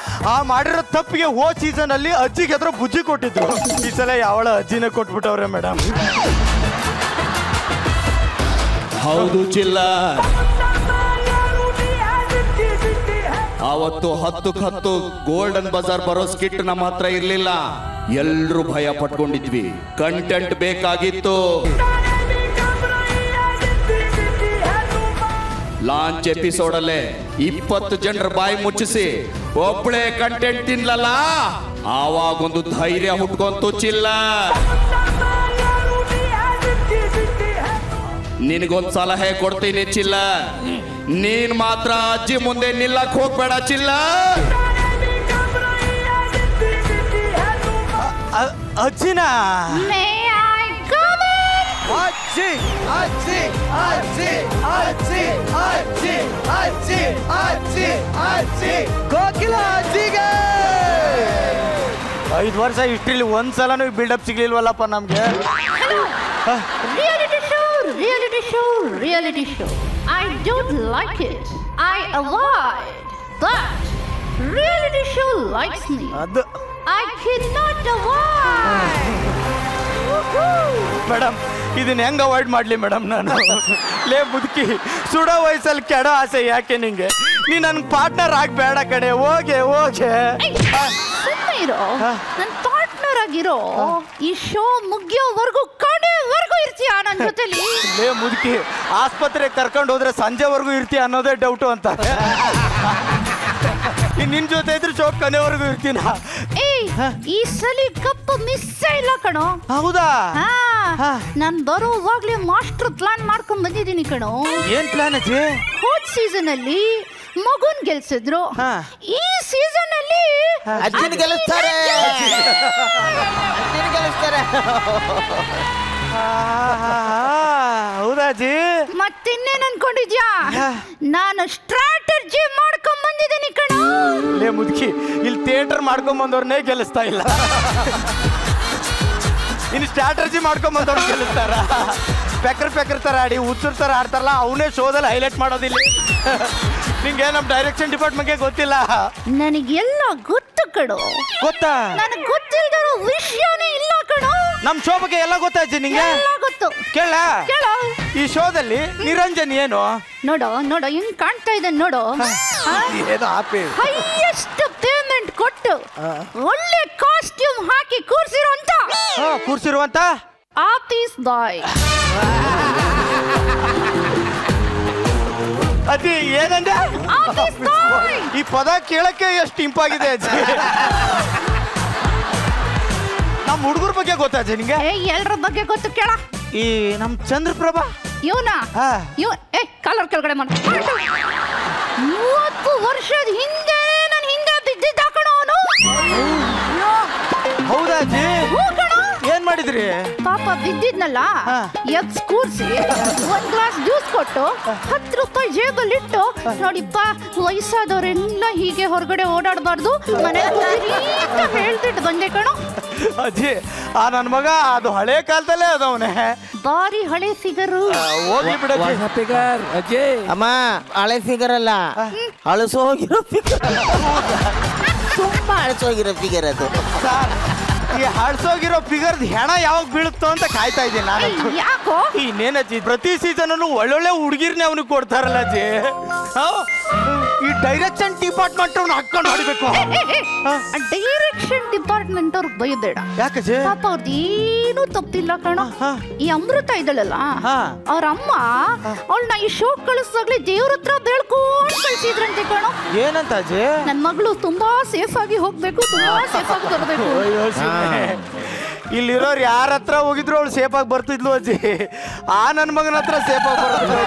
S11: ಆ ಮಾಡಿರೋ ತಪ್ಪಿಗೆ ಸೀಸನ್ ಅಲ್ಲಿ ಅಜ್ಜಿಗೆ ಹತ್ರ ಬುಜ್ಜಿ ಕೊಟ್ಟಿದ್ರು. ಈ ಸಲ ಯಾವಳ ಅಜ್ಜಿನ ಕೊಟ್ಬಿಟ್ಟವ್ರೆ ಮೇಡಮ್.
S13: ಹೌದು ಚಿಲ್ಲ, ಆವತ್ತು 10 ಗೋಲ್ಡನ್ ಬಜಾರ್ ಬರೋ ಸ್ಕಿಟ್ ನಮ್ಮ ಹತ್ರ ಇರ್ಲಿಲ್ಲ. ಎಲ್ರೂ ಭಯ ಪಟ್ಕೊಂಡಿದ್ವಿ, ಕಂಟೆಂಟ್ ಬೇಕಾಗಿತ್ತು. ಲಾಂಚ್ ಎಪಿಸೋಡ್ ಅಲ್ಲೇ 20 ಜನರ ಬಾಯಿ ಮುಚ್ಚಿಸಿ ಒಬ್ಬಳೆ ಕಂಟೆಂಟ್ ತಿನ್ಲಲ್ಲ, ಆವಾಗೊಂದು ಧೈರ್ಯ ಹುಟ್ಕೊಂತು ಚಿಲ್ಲ. ನಿನಗೊಂದು ಸಲಹೆ ಕೊಡ್ತೀನಿ ಚಿಲ್ಲ, ನೀನ್ ಮಾತ್ರ ಅಜ್ಜಿ ಮುಂದೆ ನಿಲ್ಲಕ್ ಹೋಗ್ಬೇಡ ಚಿಲ್ಲ.
S11: ಅಜ್ಜಿನ
S1: ಅಜ್ಜಿ ಅಜ್ಜಿ ಅಜ್ಜಿ ಅಜ್ಜಿ ಅಜ್ಜಿ ಅಜ್ಜಿ ಅಜ್ಜಿ ಅಜ್ಜಿ ಕೋಕಿಲ ಅಜ್ಜಿಗೆ
S11: 5 ವರ್ಷ ಹಿಸ್ಟ್ರಿಲಿ ಒಂದ್ಸಲನೂ ಬಿಲ್ಡಪ್ ಸಿಗ್ಲಿಲ್ವಲ್ಲಪ್ಪ ನಮ್ಗೆ.
S2: Reality show. I don't like it. I avoid. But reality show likes me. I cannot avoid.
S11: Madam ಇದನ್ನ ಹೆಂಗ್ ಅವಾಯ್ಡ್ ಮಾಡ್ಲಿ ಮೇಡಮ್ ನಾನು? ಲೇ ಮುದುಕಿ, ಸುಡೋ ವಯಸ್ಸಲ್ಲಿ ಕೆಡೋ ಆಸೆ ಯಾಕೆ ನಿಂಗೆ? ನೀ ನನ್ ಪಾರ್ಟ್ನರ್ ಆಗ್ಬೇಡ ಕಡೆ. ಹೋಗೆ
S2: ಇರೋ ನನ್ನ ಪಾರ್ಟ್ನರ್ ಆಗಿರೋ. ಈ ಶೋ ಮುಗಿಯೋವರೆಗೂ ಕಡೆವರೆಗೂ ಇರ್ತೀಯ ನನ್ನ ಜೊತೆಲಿ.
S11: ಲೇ ಮುದುಕಿ, ಆಸ್ಪತ್ರೆಗೆ ಕರ್ಕೊಂಡು ಹೋದ್ರೆ ಸಂಜೆವರೆಗೂ ಇರ್ತೀಯ ಅನ್ನೋದೇ ಡೌಟು ಅಂತ. ನಿನ್ ಜೊತೆ ಇದ್ರೆ ಶೋ ಕೊನೆವರೆಗೂ ಇರ್ತೀನ.
S2: ಈ ಸಲ ಕಪ್ಪು ಮಿಸ್ ಇಲ್ಲ ಕಣೋ.
S11: ಹೌದಾ?
S2: ನಾನ್ ಬರೋವಾಗ್ಲೇ ಮಾಸ್ಟರ್ ಪ್ಲಾನ್ ಮಾಡ್ಕೊಂಡ್ ಬಂದಿದ್ದೀನಿ ಕಣೋ.
S11: ಏನ್ ಪ್ಲಾನ್ ಅಜ್ಜಿ?
S2: ಹೋದ್ ಸೀಸನ್ ಅಲ್ಲಿ ಮಗುನ್ ಗೆಲ್ಸಿದ್ರು, ಈ ಸೀಸನ್ ಅಲ್ಲಿ
S5: ಅಜ್ಜಿನ ಗೆಲ್ಲಿಸ್ತಾರೆ.
S11: ಹೌದಾ ಅಜ್ಜಿ?
S2: ಮತ್ತಿನ್ನೇನ್ ಅನ್ಕೊಂಡಿದ್ಯಾ? ನಾನು ಸ್ಟ್ರಾಟಜಿ ಮಾಡ್ಕೊಂಡ್ ಬಂದಿದ್ದೀನಿ ಕಣೋ.
S11: ಲೇ ಮುದುಕಿ, ಇಲ್ಲಿ ಥಿಯೇಟರ್ ಮಾಡ್ಕೊಂಡ್ ಬಂದವ್ರನ್ನೇ ಗೆಲ್ಲಿಸ್ತಾ ಇಲ್ಲ, ಇನ್ನು ಸ್ಟ್ರಾಟಜಿ ಮಾಡ್ಕೊಂಡ್ ಬಂದವ್ರು ಗೆಲ್ಲಿಸ್ತಾರ. ಪೆಕ್ರ ತರ ಆಡಿ ಹುಚ್ಚರ್ ತರ ಆಡ್ತಾರಲ್ಲ, ಅವನೇ ಶೋದಲ್ಲಿ ಹೈಲೈಟ್ ಮಾಡೋದಿಲ್ಲ. ನಿಂಗೆ ನಮ್ ಡೈರೆಕ್ಷನ್ ಡಿಪಾರ್ಟ್ಮೆಂಟ್ಗೆ ಗೊತ್ತಿಲ್ಲ.
S2: ನನಗೆಲ್ಲ ಗೊತ್ತು ಕಣೋ.
S11: ಗೊತ್ತಾ?
S2: ನನಗೆ ಗೊತ್ತಿಲ್ಲದಿರೋ ವಿಷಯನೇ ಇಲ್ಲ ಕಣೋ.
S11: ನಮ್ ಶೋ ಬಗ್ಗೆ ಎಲ್ಲ ಗೊತ್ತಾಯ್ತು ನಿಂಗೆ?
S2: ಗೊತ್ತು.
S11: ಕೇಳ, ಈ ಶೋದಲ್ಲಿ ನಿರಂಜನ್ ಏನು?
S2: ನೋಡೋ ಹೆಂಗ್ ಕಾಣ್ತಾ ಇದೆ ನೋಡೋ. ಹೈಯೆಸ್ಟ್ ಪೇಮೆಂಟ್ ಕೊಟ್ಟು ಒಳ್ಳೆ ಕಾಸ್ಟ್ಯೂಮ್ ಹಾಕಿ ಕೂರ್ಸಿರುವಂತ ಆಫೀಸ್ ಬಾಯ್.
S11: ಅಜ್ಜಿ ಏನಂದ್ರೆ ಈ ಪದ ಕೇಳಕ್ಕೆ ಎಷ್ಟು ಇಂಪಾಗಿದೆ ಅಜ್ಜಿ. ನಮ್ಮ ಹುಡುಗರ ಬಗ್ಗೆ ಗೊತ್ತಾಜಿ ನಿಂಗೆ
S8: ಎಲ್ಲರ ಬಗ್ಗೆ ಗೊತ್ತು ಕೇಳ.
S11: ಈ ನಮ್ ಚಂದ್ರಪ್ರಭಾ
S8: ಇವನಾ ಕಾಲರ್ ಕೆಳಗಡೆ ಮಾಡ. 30 ವರ್ಷದ ಹಿಂದೆ ನಾನು ಹಿಂದೆ ಬಿದ್ದಿದ್ದ ಕಣೋ ಅವನು.
S11: ಹೌದಾ ಅಜ್ಜಿ? ಏನ್ ಮಾಡಿದ್ರಿ?
S8: ಪಾಪ ಬಿದ್ದಿದ್ನಲ್ಲ ಎದ್ದು ಕೂರ್ಸಿ ಒಂದ್ ಗ್ಲಾಸ್ ಜ್ಯೂಸ್ ಕೊಟ್ಟು 10 ರೂಪಾಯಿ ಜೇಬಲ್ಲಿ ಇಟ್ಟು, ನೋಡಿಪ್ಪ ವಯಸ್ಸಾದವರೆಲ್ಲ ಹೀಗೆ ಹೊರಗಡೆ ಓಡಾಡಬಾರ್ದು, ಮನೆ ಹೇಳ್ತಿಟ್ಟು ಬಂದೆ ಕಣೋ.
S11: ಅಜ್ಜಿ ಆ ನನ್ ಮಗ ಅದು ಹಳೆ ಕಾಲದಲ್ಲೇ ಅದವನೇ,
S8: ಬಾರಿ ಹಳೆ ಫಿಗರು.
S11: ಹೋಗಿ ಬಿಡಜ್ಜಿ.
S9: ಫಿಗರ್ ಅಜ್ಜಿ.
S5: ಅಮ್ಮ ಹಳೆ ಫಿಗರ್ ಅಲ್ಲ, ಅಳಸೋಗಿರೋ ಫಿಗರ್. ತುಂಬಾ ಅಳಸೋಗಿರೋ ಫಿಗರ್ ಅದು.
S11: ಈ ಹಳ್ಸೋಗಿರೋ ಫಿಗರ್ ಹೆಣ ಯಾವಾಗ ಬೀಳುತ್ತೋ ಅಂತ ಕಾಯ್ತಾ ಇದ್ದೀನಿ ನಾನು.
S8: ಯಾಕೋ
S11: ಇನ್ನೇನಜ್ಜಿ ಪ್ರತಿ ಸೀಸನ್ ಒಳ್ಳೊಳ್ಳೆ ಹುಡುಗಿರ್ನೇ ಅವನಿಗೆ ಕೊಡ್ತಾರಲ್ಲ ಅಜ್ಜಿ. ಈ ಡೈರೆಕ್ಷನ್ ಡಿಪಾರ್ಟ್ಮೆಂಟ್ ಅವ್ನು ಹಾಕೊಂಡು ಹೊಡಿಬೇಕು.
S8: ಡೈರೆಕ್ಷನ್ ಡಿಪಾರ್ಟ್ಮೆಂಟ್ ಅವ್ರಿಗೆ ಬೈಬೇಡ.
S11: ಯಾಕಜ್ಜಿ?
S8: ಪಾಪ ಅವ್ರದ್ದು ಏನು ತಪ್ಪಿಲ್ಲ ಕಣೋ. ಈ ಅಮೃತ ಇದಳಲ್ಲ, ಅವ್ರ ಅಮ್ಮ ಅವಳನ್ನ ಈ ಶೋ ಕಳಿಸ್ದಾಗ್ಲಿ ದೇವ್ರ ಹತ್ರ ಬೆಳ್ಕೊಂಡು ಕಳ್ಸಿದ್ರಂತೆ ಕಣೋ.
S11: ಏನಂತ ಅಜ್ಜಿ?
S8: ನನ್ ಮಗಳು ತುಂಬಾ ಸೇಫ್ ಆಗಿ ಹೋಗ್ಬೇಕು, ತುಂಬಾ ಸೇಫ್ ಆಗಿ ಬರಬೇಕು.
S11: ಇಲ್ಲಿರೋರು ಯಾರ ಹತ್ರ ಹೋಗಿದ್ರು ಅವಳು ಸೇಫ್ ಆಗಿ ಬರ್ತಿದ್ಲು ಅಜ್ಜಿ. ಆ ನನ್ನ ಮಗನ ಹತ್ರ ಸೇಫ್ ಆಗಿ ಬರ್ತಿದ್ಲು.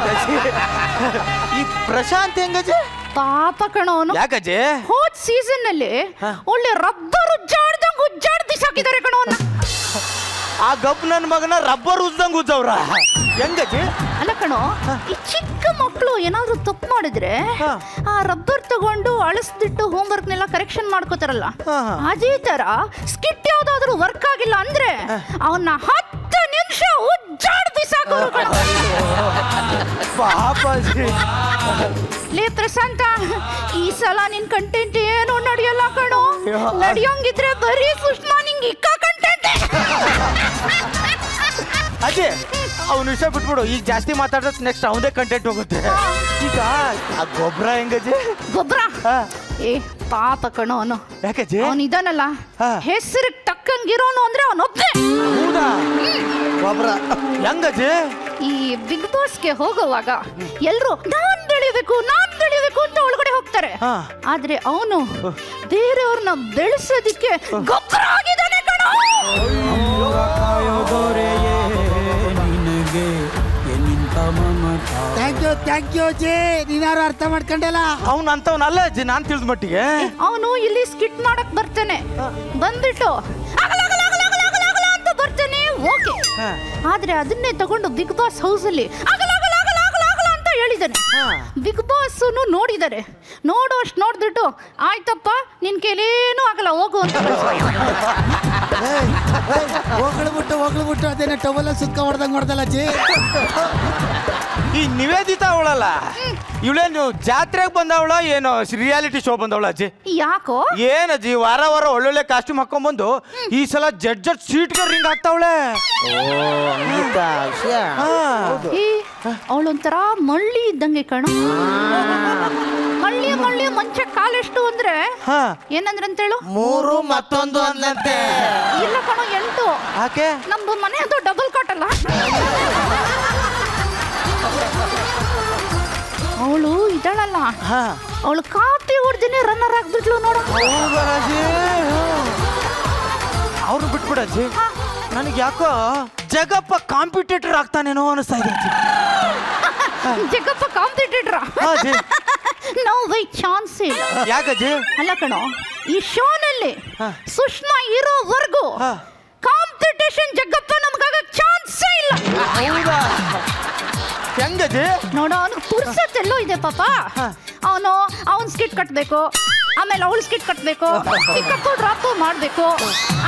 S11: ಈ ಪ್ರಶಾಂತ್ ಹೆಂಗಜ್ಜಿ?
S8: ಪಾಪ ಕಣೋ ಅವನು.
S11: ಯಾಕಜ್ಜಿ?
S8: ಹೋದ್ ಸೀಸನ್ ನಲ್ಲಿ ಒಳ್ಳೆ ರಬ್ಬರ್ ಉಜ್ಜಾಡ್ದಂಗ್ ಉಜ್ಜಾಡ್ ಬಿಸಾಕಿದ್ದಾರೆ ಕಣೋ ಅವನ್ನ.
S11: ಆ ಗಪ್ ನನ್ನ ಮಗನ ರಬ್ಬರ್ ಉಜ್ದಂಗ್ ಉಜ್ಜವ್ರ ಹೆಂಗಜ್ಜಿ?
S8: ಅಲ್ಲ ಕಣೋ, ಈ ಚಿಕ್ಕ ಮಕ್ಕಳು ಏನಾದ್ರು ತಪ್ಪು ಮಾಡಿದ್ರೆ ಆ ರಬ್ಬರ್ ತಗೊಂಡು ಅಳಿಸ್ಬಿಟ್ಟು ಹೋಮ್ವರ್ಕ್ನೆಲ್ಲ ಕರೆಕ್ಷನ್ ಮಾಡ್ಕೋತಾರಲ್ಲ, ಅದೇ ತರ ಸ್ಕಿಟ್ ಯಾವ್ದಾದ್ರು ವರ್ಕ್ ಆಗಿಲ್ಲ ಅಂದ್ರೆ ಅವನ್ನ 10 ನಿಮಿಷ ಉಜ್ಜಾಡ್ ಬಿಸಾಕೋರು ಕಣೋ. ಲೇ ಪ್ರಶಾಂತ, ಈ ಸಲ ನಿನ್ ಕಂಟೆಂಟ್ ಏನು ನಡೆಯಲ್ಲ ಕಣೋ. ನಡೆಯೋಂಗಿದ್ರೆ ಬರೀ ಸುಷ್ಮಾ ನಿಂಗೆ ಇಕ್ಕ ಕಂಟೆಂಟ್.
S11: ಅಜ್ಜಿ ಅವ್ನ ವಿಷಯ ಬಿಟ್ಬಿಡು, ಈಗ ಜಾಸ್ತಿ ಮಾತಾಡಿದ್ರೆ ನೆಕ್ಸ್ಟ್ ಅವನದೇ ಕಂಟೆಂಟ್ ಹೋಗುತ್ತೆ. ಈಗ ಆ ಗೊಬ್ಬರ ಹೆಂಗಜ್ಜಿ?
S8: ಗೊಬ್ಬರ ಏ ಪಾಪ ಕಣೋ ಅವನು.
S11: ಯಾಕಜ್ಜಿ?
S8: ಅವನು ಇದಾನಲ್ಲ ಹೆಸರಿಗೆ ತಕ್ಕಂಗಿರೋನು ಅಂದ್ರೆ ಅವನೊಬ್ಬನೇ.
S11: ಗೊಬ್ಬರ ಹೆಂಗಜ್ಜಿ?
S8: ಈ ಬಿಗ್ ಬಾಸ್ಗೆ ಹೋಗುವಾಗ ಎಲ್ರು ನಾನ್ ಬೆಳಿಬೇಕು ಅಂತ ಒಳಗಡೆ ಹೋಗ್ತಾರೆ. ಆದ್ರೆ ಅವನು ಬೇರೆಯವ್ರನ್ನ ಬೆಳೆಸೋದಿಕ್ಕೆ ಗೊಬ್ಬರ ಆಗಿದ್ದಾನೆ ಕಣೋ.
S12: ಥ್ಯಾಂಕ್ ಯು ಅಜ್ಜಿ, ನೀನಾರು ಅರ್ಥ ಮಾಡ್ಕೊಂಡಲ್ಲ.
S11: ಅವ್ನು ಅಂತವನಲ್ಲ ಅಜ್ಜಿ, ನಾನ್ ತಿಳಿದ ಮಟ್ಟಿಗೆ.
S8: ಅವನು ಇಲ್ಲಿ ಸ್ಕಿಟ್ ಮಾಡಕ್ ಬರ್ತಾನೆ, ಬಂದ್ಬಿಟ್ಟು ಅಂತ ಬರ್ತಾನೆ, ಓಕೆ. ಆದ್ರೆ ಅದನ್ನೇ ತಗೊಂಡು ಬಿಗ್ ಬಾಸ್ ಹೌಸ್ ಅಲ್ಲಿ ಅಂತ ಹೇಳಿದಾನೆ. ಬಿಗ್ ಬಾಸ್ ನೋಡಿದಾರೆ, ನೋಡೋಷ್ಟು ನೋಡ್ಬಿಟ್ಟು ಆಯ್ತಪ್ಪ ನಿನ್ ಕೈಲೇನು ಆಗಲ್ಲ ಹೋಗು ಅಂತ
S12: ಹೋಗ್ಬಿಟ್ಟು ಅದೇನೆ ಟವಲ್ ಸುತ್ತ ಹೊಡೆದಂಗ್ ಹೊಡೆದಲ್ಲ ಅಜ್ಜಿ.
S11: ಈ ನಿವೇದಿತಾ ಅವಳಲ್ಲ, ಇವಳೇನು ಜಾತ್ರೆಗೆ ಬಂದವಳ ಏನೋ ರಿಯಾಲಿಟಿ ಶೋ ಬಂದವಳ ಅಜ್ಜಿ?
S8: ಯಾಕೋ
S11: ಏನಜ್ಜಿ ವಾರ ಒಳ್ಳೊಳ್ಳೆ ಕಾಸ್ಟ್ಯೂಮ್ ಹಾಕೊಂಡ್ಬಂದು ಈ ಸಲ ಜಡ್ಜ್ ಸೀಟ್ಗೆ ರಿಂಗ್ ಹಾಕ್ತಾವಳೆ.
S8: ಅವಳೊಂಥರ ಮಳ್ಳಿ ಇದ್ದಂಗೆ ಕಣೋ. ಮಳ್ಳಿ ಮಂಚ ಕಾಲೆಷ್ಟು ಅಂದ್ರೆ ಏನಂದ್ರೆ ಅಂತೇಳು?
S5: 3 ಮತ್ತೊಂದು ಅಂದಂತೆ.
S8: ಇಲ್ಲ ಕಣೋ 8.
S11: ಯಾಕೆ?
S8: ನಮ್ದು ಮನೆ ಅದು ಡಬಲ್ ಕಾಟ್ ಅಲ್ಲ. ಅವಳು ಇದ್ದಾಳಲ್ಲ, ಅವಳು ಕಾಪಿ ಹೊಡ್ದಿನೇ ರನ್ನರ್ ಆಗ್ಬಿಟ್ಲು ನೋಡ.
S11: ಅವ್ರು ಬಿಟ್ಬಿಡಜ್ಜಿ, ನನಗೆ ಯಾಕೋ ಜಗಪ್ಪ ಕಾಂಪಿಟೇಟರ್ ಆಗ್ತಾನೇನೋ ಅನಿಸ್ತಾ ಇದೆ ಅಜ್ಜಿ.
S8: Jagappa competitor? Know why chance ಇಲ್ಲ.
S11: ಯಾಕಜ್ಜಿ?
S8: ಅಲ್ಲ ಕಣೋ, ಈ ಶೋನಲ್ಲಿ ಸುಷ್ಮಾ ಇರೋವರೆಗೂ ಕಾಂಪಿಟೇಷನ್ ಜಗಪ್ಪ ನಮ್ಗಾಗ ಚಾನ್ಸೇ ಇಲ್ಲ.
S11: ಹೆಂಗಜ್ಜಿ?
S8: ನೋಡೋ ಅವನು ಪುರ್ಸತ್ತೆಲ್ಲೋ ಇದೆ ಪಾಪ. ಅವನ್ ಸ್ಕಿಟ್ ಕಟ್ಬೇಕು, ಆಮೇಲೆ ಅವಳು ಸ್ಕಿಟ್ ಕಟ್ಬೇಕು, ಪಿಕಪ್ ಡ್ರಾಪ್ ಮಾಡ್ಬೇಕು,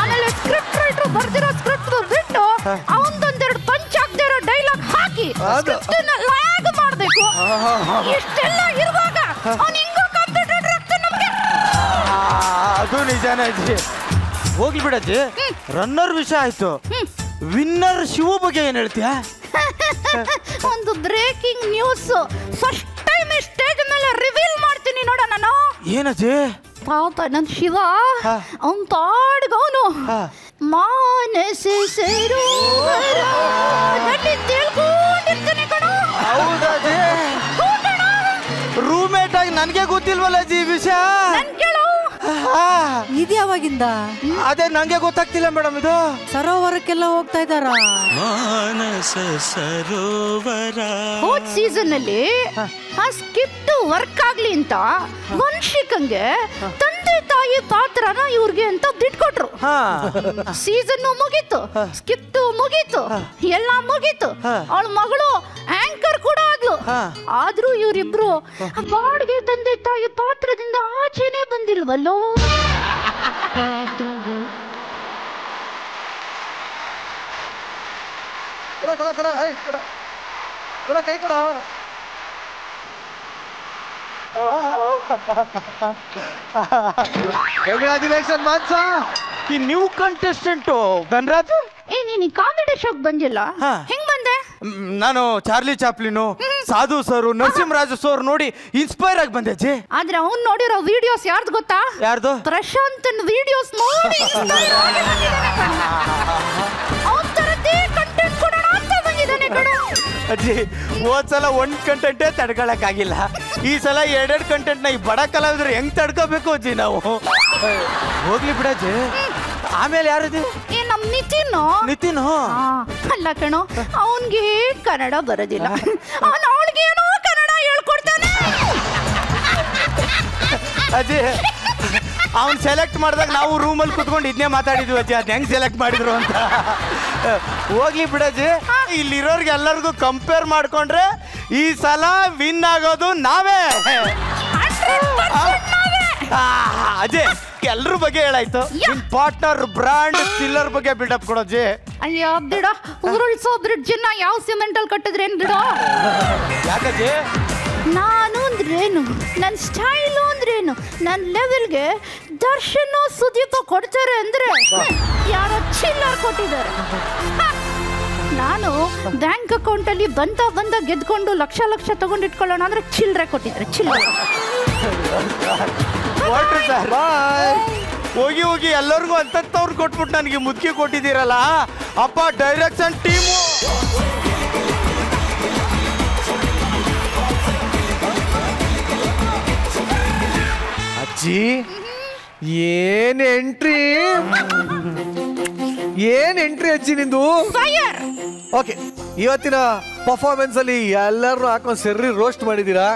S8: ಆಮೇಲೆ ಸ್ಕ್ರಿಪ್ಟ್ ರೈಟರ್ ಬರ್ದಿರೋ ಸ್ಕ್ರಿಪ್ಟ್ ಬಿಟ್ಟು ಅವನದೊಂದೆರಡು ಪಂಚ್ ಆಗದೆ ಇರೋ ಡೈಲಾಗ್ ಹಾಕಿ ಲ್ಯಾಗ್ ಮಾಡ್ಬೇಕು. ಇಷ್ಟೆಲ್ಲ ಇರುವಾಗ ಅವನು ಹಿಂಗೋ ಕಾಂಪಿಟೇಟರ್ ಆಗ್ತಾನೆ ನಮ್ಗೆ.
S11: ಅದು ನಿಜಾನೇ ಅಜ್ಜಿ. ಹೋಗ್ಲಿ ಬಿಡಜ್ಜಿ, ರನ್ನರ್ ವಿಷಯ ಆಯ್ತು. ವಿನ್ನರ್ ಶಿವ ಬಗ್ಗೆ ಏನ್ ಹೇಳ್ತೀಯಾ?
S8: ಒಂದು breaking news first time stage ಮೇಲೆ ರಿವೀಲ್ ಮಾಡ್ತೀನಿ ನೋಡ ನಾನು.
S11: ಏನಜ್ಜಿ?
S8: ಪಾಪ ನನ್ ಶಿವ ಅವನ್ ಪಾಡ್ಗವನು ಮಾನಸ ಸರೋವರ ತಿಳ್ಕೊಂಡಿರ್ತಾನೆ ಕಣೋ.
S11: ಹೌದಜ್ಜಿ? ರೂಮೇಟ್ ಆಗಿ ನನಗೆ ಗೊತ್ತಿಲ್ವಲ್ಲ ಅಜ್ಜಿ ಈ ವಿಷಯ.
S8: ನನ್ ಕೇಳು, ಇದು ಯಾವಾಗಿಂದ?
S11: ಅದೇ ನಂಗೆ ಗೊತ್ತಾಗ್ತಿಲ್ಲ ಮೇಡಮ್. ಇದು
S8: ಸರೋವರಕ್ಕೆಲ್ಲ ಹೋಗ್ತಾ ಇದ್ದಾರ?
S14: ಮಾನಸ ಸರೋವರ.
S2: ಹೋದ ಸೀಸನ್ ಅಲ್ಲಿ ಆ ಸ್ಕಿಪ್ಟ್ ವರ್ಕ್ ಆಗ್ಲಿ ಅಂತ ವಂಶಿಕಂಗೆ ತಂದೆ ತಾಯಿ ಪಾತ್ರನ ಇವ್ರಿಗೆ ಅಂತ ಬಿಟ್ಕೊಟ್ರು. ಸೀಸನ್ ಮುಗೀತು, ಸ್ಕಿಪ್ಟ್ ಮುಗೀತು, ಎಲ್ಲ ಮುಗೀತು. ಅವಳ ಮಗಳು ಆಂಕರ್ ಕೂಡ ಆದ್ಲು. ಆದ್ರೂ ಇವರಿಬ್ರು ಬಾಡ್ಗೆ ತಂದೆ ತಾಯಿ ಪಾತ್ರದಿಂದ ಆಚೆನೆ ಬಂದಿಲ್ವಲ್ಲೋ.
S11: ಕಂಗ್ರಾಚುಲೇಷನ್ ಮಾನ್ಸ, ಈ ನ್ಯೂ ಕಂಟೆಸ್ಟೆಂಟು ಧನರಾಜ್.
S2: ನೀನ್ ಕಾಮಿಡಿ ಶೋಕ್ ಬಂದಿಲ್ಲ, ಹೆಂಗ್ ಬಂದೆ?
S11: ನಾನು ಚಾರ್ಲಿ ಚಾಪ್ಲಿನು, ಸಾಧು ಸರ್, ನರಸಿಂಹರಾಜು ಸರ್ ನೋಡಿ ಇನ್ಸ್ಪೈರ್ ಆಗಿ ಬಂದೆ ಅಜ್ಜಿ.
S2: ಆದ್ರೆ ಅವ್ನ್ ನೋಡಿರೋ ವಿಡಿಯೋಸ್ ಯಾರ್ದು ಗೊತ್ತಾ?
S11: ಯಾರ್ದು?
S2: ಪ್ರಶಾಂತನ್ ವಿಡಿಯೋಸ್ ನೋಡಿ ಅವನ್ ತರದ್ದೇ ಕಂಟೆಂಟ್ ಕೊಡೋಣ ಅಂತ ಬಂದಿದ್ದಾನೆ ಕಣ.
S11: ಅಜ್ಜಿ ಹೋದ್ಸಲ ಒಂದ್ ಕಂಟೆಂಟೇ ತಡ್ಕೊಳಕ್ ಆಗಿಲ್ಲ, ಈ ಸಲ ಎರಡೆರಡು ಕಂಟೆಂಟ್ ನ ಈ ಬಡ ಕಲಾವಿದ್ರು ಹೆಂಗ್ ತಡ್ಕೋಬೇಕು ಅಜ್ಜಿ ನಾವು. ಹೋಗ್ಲಿ ಬಿಡಜ್ಜಿ. ಆಮೇಲೆ ಯಾರದು?
S2: ನಮ್ ನಿತಿನ್. ಅಲ್ಲ ಕಣೋ, ಅವನ್ಗೆ ಕನ್ನಡ ಬರೋದಿಲ್ಲ, ಅವಳಿಗೆ ಏನೋ ಕನ್ನಡ ಹೇಳ್ಕೊಡ್ತಾನೆ.
S11: ಅಜ್ಜಿ ಅವ್ನ್ ಸೆಲೆಕ್ಟ್ ಮಾಡಿದಾಗ ನಾವು ರೂಮಲ್ಲಿ ಕುತ್ಕೊಂಡು ಇದನ್ನೇ ಮಾತಾಡಿದ್ವಿ ಅಜ್ಜಿ, ಅದ್ ಹೆಂಗ್ ಸೆಲೆಕ್ಟ್ ಮಾಡಿದ್ರು ಅಂತ. ಹೋಗ್ಲಿ ಬಿಡಜ್ಜಿ, ಇಲ್ಲಿರೋರ್ಗೆ ಎಲ್ಲರಿಗೂ ಕಂಪೇರ್ ಮಾಡ್ಕೊಂಡ್ರೆ ಈ ಸಲ ವಿನ್ ಆಗೋದು ನಾವೇ. ಅಜ್ಜಿ ಎಲ್ರ ಬಗ್ಗೆ ಹೇಳಾಯ್ತು, ನಿನ್ ಪಾರ್ಟ್ನರ್ ಬ್ರಾಂಡ್ ಚಿಲ್ಲರ್ ಬಗ್ಗೆ ಬಿಲ್ಡಪ್ ಕೊಡೋಜ್ಜಿ.
S2: ಅಯ್ಯೋ ಬಿಡ, ಉರುಳ್ಸೋ ಬ್ರಿಡ್ಜ್ ನ ಯಾವ ಸಿಮೆಂಟ್ ಅಲ್ಲಿ ಕಟ್ಟಿದ್ರೇನ್ ಬಿಡ.
S11: ಯಾಕಜ್ಜಿ?
S2: ನಾನು ಅಂದ್ರೇನು, ನನ್ನ ಸ್ಟೈಲು ಅಂದ್ರೇನು, ನನ್ನ ಲೆವೆಲ್ಗೆ ದರ್ಶನ ಸುದೀಪ ಕೊಡ್ತಾರೆ ಅಂದ್ರೆ ಯಾರೋ ಚಿಲ್ಲರ್ ಕೊಟ್ಟಿದ್ದಾರೆ. ನಾನು ಬ್ಯಾಂಕ್ ಅಕೌಂಟ್ ಅಲ್ಲಿ ಬಂದ ಗೆದ್ಕೊಂಡು ಲಕ್ಷ ತಗೊಂಡಿಟ್ಕೊಳ್ಳೋಣ ಅಂದ್ರೆ ಚಿಲ್ಲರೆ ಕೊಟ್ಟಿದ್ದಾರೆ, ಚಿಲ್ಲರೆ.
S11: ಹೋಗಿ ಹೋಗಿ ಎಲ್ಲರಿಗೂ ಅಂತವ್ರು ಕೊಟ್ಬಿಟ್ಟು ನನಗೆ ಮುದ್ಕೆ ಕೊಟ್ಟಿದ್ದೀರಲ್ಲ ಅಪ್ಪ. ಡೈರೆಕ್ಷನ್ ಟೀಮು
S1: ಅಜ್ಜಿ, ಏನ್ ಎಂಟ್ರಿ ಅಜ್ಜಿ ನಿಂದು. ಓಕೆ, ಇವತ್ತಿನ ಪರ್ಫಾರ್ಮೆನ್ಸ್ ಅಲ್ಲಿ ಎಲ್ಲರೂ ಹಾಕೊಂಡು ಸೆರ್ರಿ ರೋಸ್ಟ್ ಮಾಡಿದೀರಾ.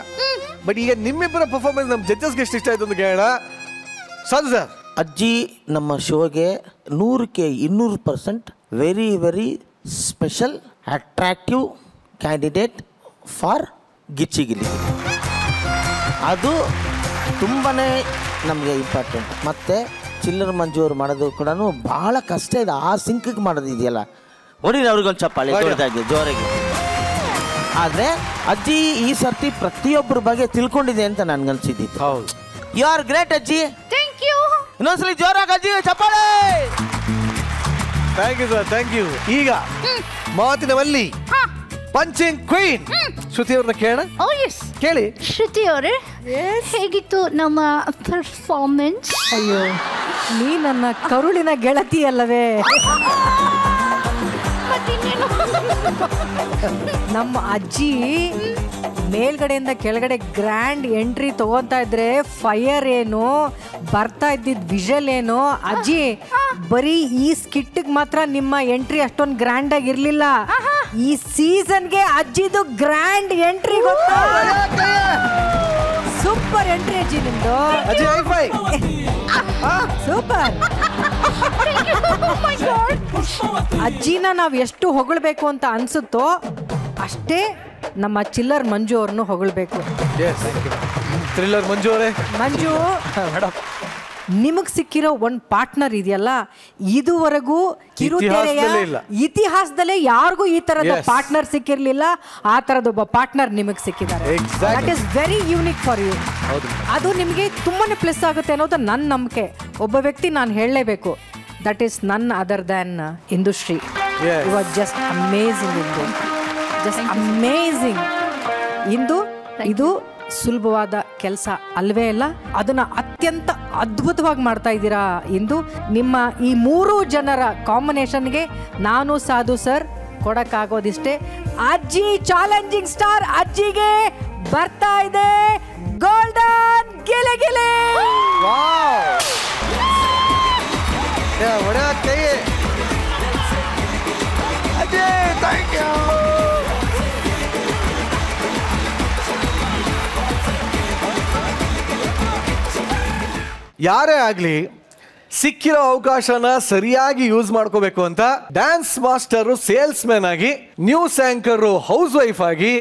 S1: ಬಟ್ ಈಗ ನಿಮ್ಮಿಬ್ಬರ ಪರ್ಫಾರ್ಮೆನ್ಸ್ ನಮ್ಮ ಜಡ್ಜಸ್ಗೆ ಎಷ್ಟು ಇಷ್ಟ ಆಯ್ತು ಅಂತ ಕೇಳೋಣ. ಸಾಧು ಸರ್.
S5: ಅಜ್ಜಿ, ನಮ್ಮ ಶೋಗೆ 100ಕ್ಕೆ 200% very very special attractive candidate for Gicchigili. ಅದು ತುಂಬಾ ನಮಗೆ ಇಂಪಾರ್ಟೆಂಟ್. ಮತ್ತು ಚಿಲ್ಲರ್ ಮಂಜು ಅವ್ರು ಮಾಡೋದು ಕೂಡ ಭಾಳ ಕಷ್ಟ ಇದೆ. ಆ ಸಿಂಕಿಗೆ ಮಾಡೋದು ಇದೆಯಲ್ಲ, ಹೊಡಿರಿ ಅವ್ರಿಗೊಂದು ಚಪ್ಪಾಳೆ ಜೋರಾಗಿ. ಆದರೆ ಅಜ್ಜಿ ಈ ಸರ್ತಿ ಪ್ರತಿಯೊಬ್ಬರ ಬಗ್ಗೆ ತಿಳ್ಕೊಂಡಿದೆ ಅಂತ ನನ್ಗನ್ಸಿದ್ದಿತ್ತು.
S1: ಹೌದು,
S5: ಯು ಆರ್ ಗ್ರೇಟ್ ಅಜ್ಜಿ.
S2: Thank you.
S5: ಇನ್ನೊಂದ್ಸಲಿ ಜೋರಾಗಿ ಅಜ್ಜಿ ಚಪ್ಪಾಳೆ.
S1: Thank you sir, thank you. ಈಗ ಮಾತಿನವಲ್ಲಿ ಪಂಚಿಂಗ್ ಕ್ವೀನ್ ಶ್ರುತಿ ಅವ್ರನ್ನ ಕೇಳೋಣ.
S2: ಓ ಎಸ್,
S1: ಕೇಳಿ
S2: ಶ್ರುತಿ ಅವರೇ, ಹೇಗಿತ್ತು ನಮ್ಮ ಪರ್ಫಾರ್ಮೆನ್ಸ್?
S8: ಅಯ್ಯೋ, ನೀ ನನ್ನ ಕರುಳಿನ ಗೆಳತಿ ಅಲ್ಲವೇ? ನಮ್ಮ ಅಜ್ಜಿ ಮೇಲ್ಗಡೆಯಿಂದ ಕೆಳಗಡೆ ಗ್ರ್ಯಾಂಡ್ ಎಂಟ್ರಿ ತಗೋತಾ ಇದ್ರೆ ಫೈರ್ ಏನು, ಬರ್ತಾ ಇದ್ದಿದ್ ವಿಷಲ್ ಏನು. ಅಜ್ಜಿ, ಬರೀ ಈ ಸ್ಕಿಟ್ಗೆ ಮಾತ್ರ ನಿಮ್ಮ ಎಂಟ್ರಿ ಅಷ್ಟೊಂದು ಗ್ರ್ಯಾಂಡ್ ಆಗಿರ್ಲಿಲ್ಲ. ಈ ಸೀಸನ್ಗೆ ಅಜ್ಜಿದು ಗ್ರ್ಯಾಂಡ್ ಎಂಟ್ರಿ ಗೊತ್ತಾ? ಸೂಪರ್ ಎಂಟ್ರಿ ಅಜ್ಜಿ ನಿಮ್ದು. ಸೂಪರ್. ಅಜ್ಜಿನ ನಾವು ಎಷ್ಟು ಹೊಗಳ್ಬೇಕು ಅಂತ ಅನ್ಸುತ್ತೋ ಅಷ್ಟೇ ನಮ್ಮ ಚಿಲ್ಲರ್ ಮಂಜು ಅವ್ರನ್ನು ಹೊಗಳ್ಬೇಕು.
S1: ಥ್ರಿಲ್ಲರ್ ಮಂಜು ಅವರೇ.
S8: ಮಂಜು ಮೇಡಮ್, ನಿಮಗ್ ಸಿಕ್ಕಿರೋ ಒಂದು ಪಾರ್ಟ್ನರ್ ಇದೆಯಲ್ಲ, ಇದುವರೆಗೂ ಕಿರುತೆರೆಯ ಇತಿಹಾಸದಲ್ಲೇ ಯಾರಿಗೂ ಈ ತರದ ಪಾರ್ಟ್ನರ್ ಸಿಕ್ಕಿರ್ಲಿಲ್ಲ. ಆ ತರದೊಬ್ಬ ಪಾರ್ಟ್ನರ್ ನಿಮಗ್ ಸಿಕ್ಕಿದ್ದಾರೆ. That is very unique for you. ಅದು ನಿಮಗೆ ತುಂಬಾನೇ ಪ್ಲಸ್ ಆಗುತ್ತೆ ಅನ್ನೋದು ನನ್ನ ನಂಬಿಕೆ. ಒಬ್ಬ ವ್ಯಕ್ತಿ ನಾನು ಹೇಳಲೇಬೇಕು, that is none other than Indushree. You are just amazing. Indu just amazing. ಇಂದು ಇದು ಸುಲಭವಾದ ಕೆಲಸ ಅಲ್ವೇ ಅಲ್ಲ, ಅದನ್ನ ಅತ್ಯಂತ ಅದ್ಭುತವಾಗಿ ಮಾಡ್ತಾ ಇದ್ದೀರಾ. ಇಂದು ನಿಮ್ಮ ಈ 3 ಜನರ ಕಾಂಬಿನೇಷನ್ಗೆ ನಾನು ಸಾಧು ಸರ್ ಕೊಡಕ್ಕಾಗೋದಿಷ್ಟೇ. ಅಜ್ಜಿ ಚಾಲೆಂಜಿಂಗ್ ಸ್ಟಾರ್ ಅಜ್ಜಿಗೆ ಬರ್ತಾ ಇದೆ ಗೋಲ್ಡನ್ ಗಿಲೆ ಗಿಲೆ.
S1: ಯಾರೇ ಆಗ್ಲಿ ಸಿಕ್ಕಿರೋ ಅವಕಾಶನ ಸರಿಯಾಗಿ ಯೂಸ್ ಮಾಡ್ಕೋಬೇಕು ಅಂತ ಡ್ಯಾನ್ಸ್ ಮಾಸ್ಟರ್, ಸೇಲ್ಸ್ ಮ್ಯಾನ್ ಆಗಿ, ನ್ಯೂಸ್ ಆಂಕರ್, ಹೌಸ್ ವೈಫ್ ಆಗಿ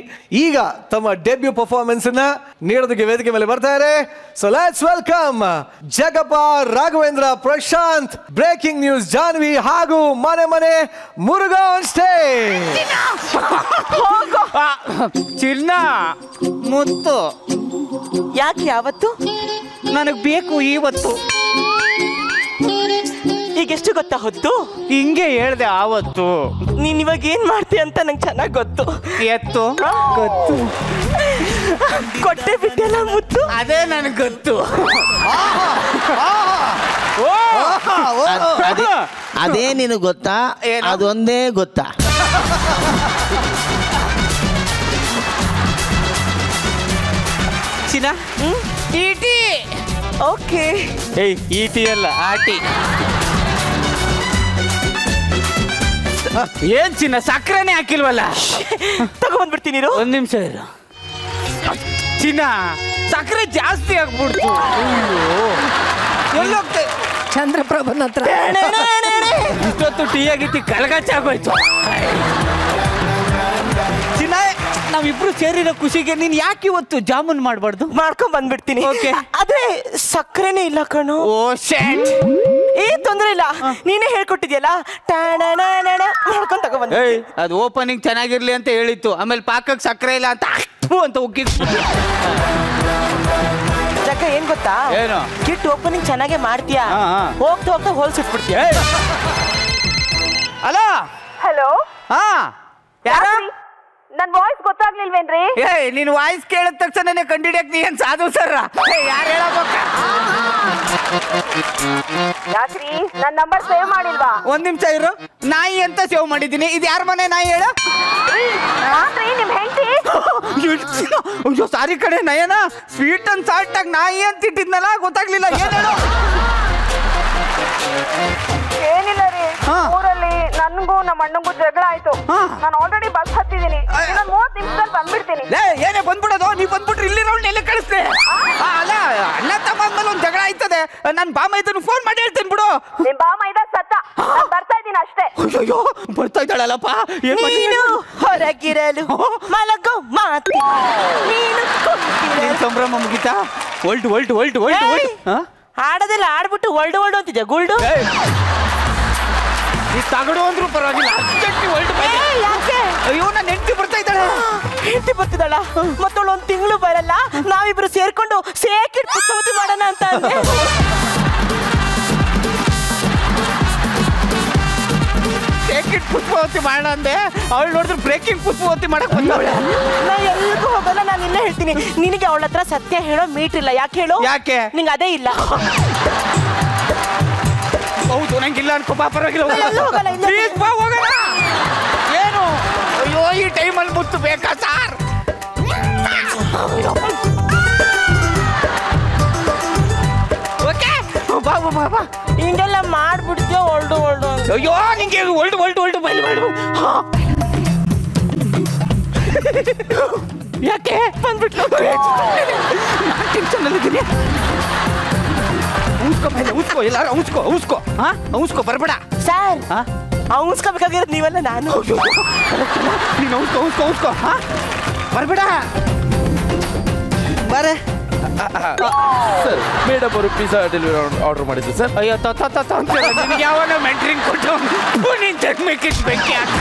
S1: ಈಗ ತಮ್ಮ ಡೆಬ್ಯೂ ಪರ್ಫಾರ್ಮೆನ್ಸ್ ಅನ್ನ ನೀಡೋದಕ್ಕೆ ವೇದಿಕೆ ಮೇಲೆ ಬರ್ತಾರೆ. So let's welcome Jagappa, Raghavendra, Prashanth, breaking news Janhvi ಹಾಗೂ ಮನೆ ಮನೆ ಮುರುಘಾ ಆನ್ ಸ್ಟೇಜ್.
S6: ಚಿನ್ನ ಮುತ್ತು
S15: ಯಾಕೆ ಯಾವತ್ತು
S6: ನನಗ್ ಬೇಕು ಇವತ್ತು.
S15: ಈಗ ಎಷ್ಟು ಗೊತ್ತಾ ಹೊತ್ತು?
S6: ಹಿಂಗೆ ಹೇಳ್ದೆ ಆವತ್ತು.
S15: ನೀನ್ ಇವಾಗ ಏನ್ ಮಾಡ್ತೀಯ ಅಂತ ನಂಗೆ ಚೆನ್ನಾಗಿ ಗೊತ್ತು.
S6: ಎತ್ತು ಗೊತ್ತು,
S15: ಕೊಟ್ಟೆ ಬಿಟ್ಟೆಲ್ಲ ಮುತ್ತು,
S6: ಅದೇ ನನಗೆ ಗೊತ್ತು.
S5: ಅದೇ ನಿನಗೆ ಗೊತ್ತಾ? ಅದೊಂದೇ ಗೊತ್ತಾ?
S6: ಚಿನ್ನ ಈಟಿ.
S15: ಓಕೆ.
S6: ಏಯ್ ಈಟಿ ಅಲ್ಲ, ಆಟಿ. ಏನ್ ಚಿನ್ನ ಸಕ್ಕರೆನೇ ಹಾಕಿಲ್ವಲ್ಲ?
S15: ತಗೊಂಡ್ಬಿಡ್ತೀನಿ.
S6: ಒಂದ್ ನಿಮಿಷ ಇರು. ಚಿನ್ನ ಸಕ್ಕರೆ ಜಾಸ್ತಿ ಆಗ್ಬಿಡ್ತು. ಎಲ್ಲೋಗ್ತೆ?
S8: ಚಂದ್ರಪ್ರಭನ ಹತ್ರ.
S6: ಇಷ್ಟೊತ್ತು ಟೀ ಆಗಿತ್ತು, ಕಲಗಚ್ಚಾಗೋಯ್ತು. ಚಿನ್ನ ನಾವಿಬ್ರು ಸೇರಿರೋ ಖುಷಿಗೆ ನೀನ್ ಯಾಕೆ ಇವತ್ತು ಜಾಮೂನ್ ಮಾಡ್ಬಾರ್ದು?
S15: ಮಾಡ್ಕೊಂಡ್ ಬಂದ್ಬಿಡ್ತೀನಿ.
S6: ಓಕೆ.
S15: ಆದ್ರೆ ಸಕ್ಕರೆನೇ ಇಲ್ಲ ಕಣೋ.
S6: ಓ ಶೇಟ್.
S15: ಏನ್ ತೊಂದ್ರೆ ಇಲ್ಲ, ನೀನೇ ಹೇಳ್ಕೊಟ್ಟಿದ್ಯಲ್ಲ, ಮಾಡ್ಕೊಂಡ್ ತಗೊಂಡ್.
S6: ಅದು ಓಪನಿಂಗ್ ಚೆನ್ನಾಗಿರ್ಲಿ ಅಂತ ಹೇಳಿತ್ತು, ಆಮೇಲೆ ಪಾಕಕ್ಕೆ ಸಕ್ಕರೆ ಇಲ್ಲ ಅಂತ ಅಂತ ಉಕ್ಕಿ.
S15: ಜಗ್ಗ ಏನ್ ಗೊತ್ತಾ,
S6: ಏನು
S15: ಕಿಟ್ ಓಪನಿಂಗ್ ಚೆನ್ನಾಗೆ ಮಾಡ್ತೀಯಾ, ಹೋಗ್ತಾ ಹೋಗ್ತಾ ಹೋಲ್ಸಿಟ್ಬಿಡ್ತೀಯ.
S6: Hello
S15: hello.
S6: ಹಾ ಯಾರ?
S15: ನನ್ ವಾಯ್ಸ್ ಗೊತ್ತಾಗ್ಲಿಲ್ವೇನ್ರಿ?
S6: ಏಯ್ ನಿನ್ ವಾಯ್ಸ್ ಕೇಳಿದ ತಕ್ಷಣನೇ ಕಂಡಿಡಿಯಕ್ ನೀ ಏನ್ ಸಾಧು ಸರ್? ಯಾರು ಹೇಳಬೇಕ?
S15: ಯಾಕ್ರಿ ನನ್ ನಂಬರ್ ಸೇವ್ ಮಾಡಿಲ್ವಾ?
S6: ಒಂದ್ ನಿಮಿಷ ಇರು. ನಾಯಿ ಅಂತ ಸೇವ್ ಮಾಡಿದ್ದೀನಿ. ಇದು ಯಾರ ಮನೆ ನಾಯಿ ಹೇಳ?
S15: ನಿಮ್ ಹೆಂಡತಿ.
S6: ಅಯ್ಯೋ ಸಾರಿ ಕಡೆ ನಯನ, ಸ್ವೀಟ್ ಅಂಡ್ ಸಾಲ್ಟ್ ಆಗಿ ನಾಯಿ ಅಂತ ಇಟ್ಟಿದ್ನಲ್ಲ, ಗೊತ್ತಾಗ್ಲಿಲ್ಲ. ಏನ್ ಹೇಳು?
S15: ಏನಿಲ್ಲ ರೀ, ಊರಲ್ಲಿ ನನ್ಗೂ ನಮ್ಮ ಅಣ್ಣಂಗೂ ಜಗಳ ಆಯ್ತು. ನಾನು ಆಲ್ರೆಡಿ ಬಸ್ ಹತ್ತಿದ್ದೀನಿ, 30 ನಿಮಿಷದಲ್ಲಿ ಬಂದ್ಬಿಡ್ತೀನಿ.
S6: ಏನೇ ಬಂದ್ಬಿಡೋದು? ನೀವ್ ಬಂದ್ಬಿಟ್ರೆ ಇಲ್ಲಿ ರೌಂಡ್ ಎಲ್ಲ ಕಳಿಸ್ತೆ. ಅಲ್ಲ ಅಣ್ಣ ತಮ್ಮ ಅಂದ್ಮೇಲೆ ಒಂದ್ ಜಗಳ ಆಯ್ತದೆ. ನನ್ ಬಾಮ ಇದನ್ನು ಫೋನ್ ಮಾಡಿ ಹೇಳ್ತೇನೆ ಬಿಡು.
S15: ನಿಮ್ ಬಾಮ ಇದ್ದ ಸತ್ತ, ಬರ್ತಾ ಇದ್ದೀನಿ ಅಷ್ಟೇ.
S6: ಅಯ್ಯೋ ಬರ್ತಾ ಇದ್ದಾಳಲ್ಲಪ್ಪ.
S15: ನೀನು ಹೊರಗಿರಲು ಮಲಗೋ ಮಾತಿ, ನೀನು
S6: ಸಂಭ್ರಮ ಮುಗಿತಾ? ಒಲ್ಟು ಒಲ್ಟು ಒಲ್ಟು ಒಲ್ಟು ಒಲ್ಟು
S15: ಆಡೋದೆಲ್ಲ ಆಡ್ಬಿಟ್ಟು ಒಲ್ಡು ಒಲ್ಡು ಅಂತಿದ್ಯಾ ಗುಲ್ಡು?
S6: ಈ ತಗಡು ಅಂದ್ರೂ ಪರವಾಗಿಲ್ಲ,
S15: ಯಾಕೆ?
S6: ಅಯ್ಯೋ ನನ್ನ ಹೆಂಡತಿ ಬರ್ತಾ ಇದ್ದಾಳೆ.
S15: ಹೆಂಡತಿ ಬರ್ತಿದ್ದಾಳ? ಮತ್ತವಳು ಒಂದ್ ತಿಂಗಳು ಬರಲ್ಲ, ನಾವಿಬ್ರು ಸೇರ್ಕೊಂಡು ಸೇಕಿಟ್ ಪುಷ್ಪವತಿ ಮಾಡೋಣ ಅಂತ ಅಂದೆ.
S6: ಸೇಕಿಟ್ ಪುಷ್ಪವತಿ ಮಾಡೋಣ ಅಂದೆ, ಅವಳು ನೋಡಿದ್ರೆ ಬ್ರೇಕಿಂಗ್ ಪುಷ್ಪವತಿ ಮಾಡಕ್ ಬಂದವಳೆ.
S15: ನಾ ಎಲ್ಲಿಗೂ ಹೋಗಲ್ಲ, ನಾನು ಇಲ್ಲೇ ಹೇಳ್ತೀನಿ. ನಿನಗೆ ಅವಳ ಹತ್ರ ಸತ್ಯ ಹೇಳೋ ಮೀಟ್ ಇಲ್ಲ. ಯಾಕೆ ಹೇಳು?
S6: ಯಾಕೆ?
S15: ನಿಂಗೆ ಅದೇ ಇಲ್ಲ.
S6: ಹೌದು, ನಂಗಿಲ್ಲ ಅನ್ಕೋ. ಬಾ ಪರವಾಗಿಲ್ಲ, ಪ್ಲೀಸ್ ಬಾ ಹೋಗೋಣ. ಏನು? ಅಯ್ಯೋ ಈ ಟೈಮಲ್ಲಿ ಮುತ್ತು ಬೇಕಾ ಸಾರ್? ಓಕೆ ಬಾ ಬಾ ಬಾ.
S15: ಹಿಂಗೆಲ್ಲ ಮಾಡ್ಬಿಡ್ತೀಯ ಒಲ್ಡು ಒಲ್ಡು.
S6: ಅಯ್ಯೋ ನಿಂಗೆ ಒಲ್ಡು ಒಲ್ಡು ಒಲ್ಡು ಬೈಲು ಮಾಡು. ಯಾಕೆ ಬಂದ್ಬಿಟ್ಲು? ಟೆನ್ಷನ್ ಅಲ್ಲಿದ್ದೀನಿ. ಉಸ್ಕೋ ಮೇಲೆ ಉಸ್ಕೋ, ಎಲ್ಲಾರು ಉಸ್ಕೋ ಉಸ್ಕೋ. ಹಾ ಉಸ್ಕೋ, ಬರ್ಬೇಡ
S15: ಸರ್. ಉಸ್ಕೋಬೇಕಾಗಿರೋದು ನೀವಲ್ಲ, ನಾನು.
S6: ನೀನು ಉಸ್ಕೋ ಉಸ್ಕೋ ಉಸ್ಕೋ. ಹಾ ಬರ್ಬೇಡ. ಬಾರೆ
S3: ಸರ್, ಮೇಡಮ್ ಅವರು ಪಿಜ್ಜಾ ಡೆಲಿವರಿ ಆರ್ಡರ್ ಮಾಡಿದ್ರು ಸರ್.
S6: ಅಯ್ಯೋ ನಿನಗೆ ಯಾವಾಗ ಮೆಂಟ್ರಿಂಗ್ ಕೊಟ್ಟು ನೀನು ಜಗ್ಮೇಕಿಟ್ ಬೆಂಕಿ ಹಾಕ.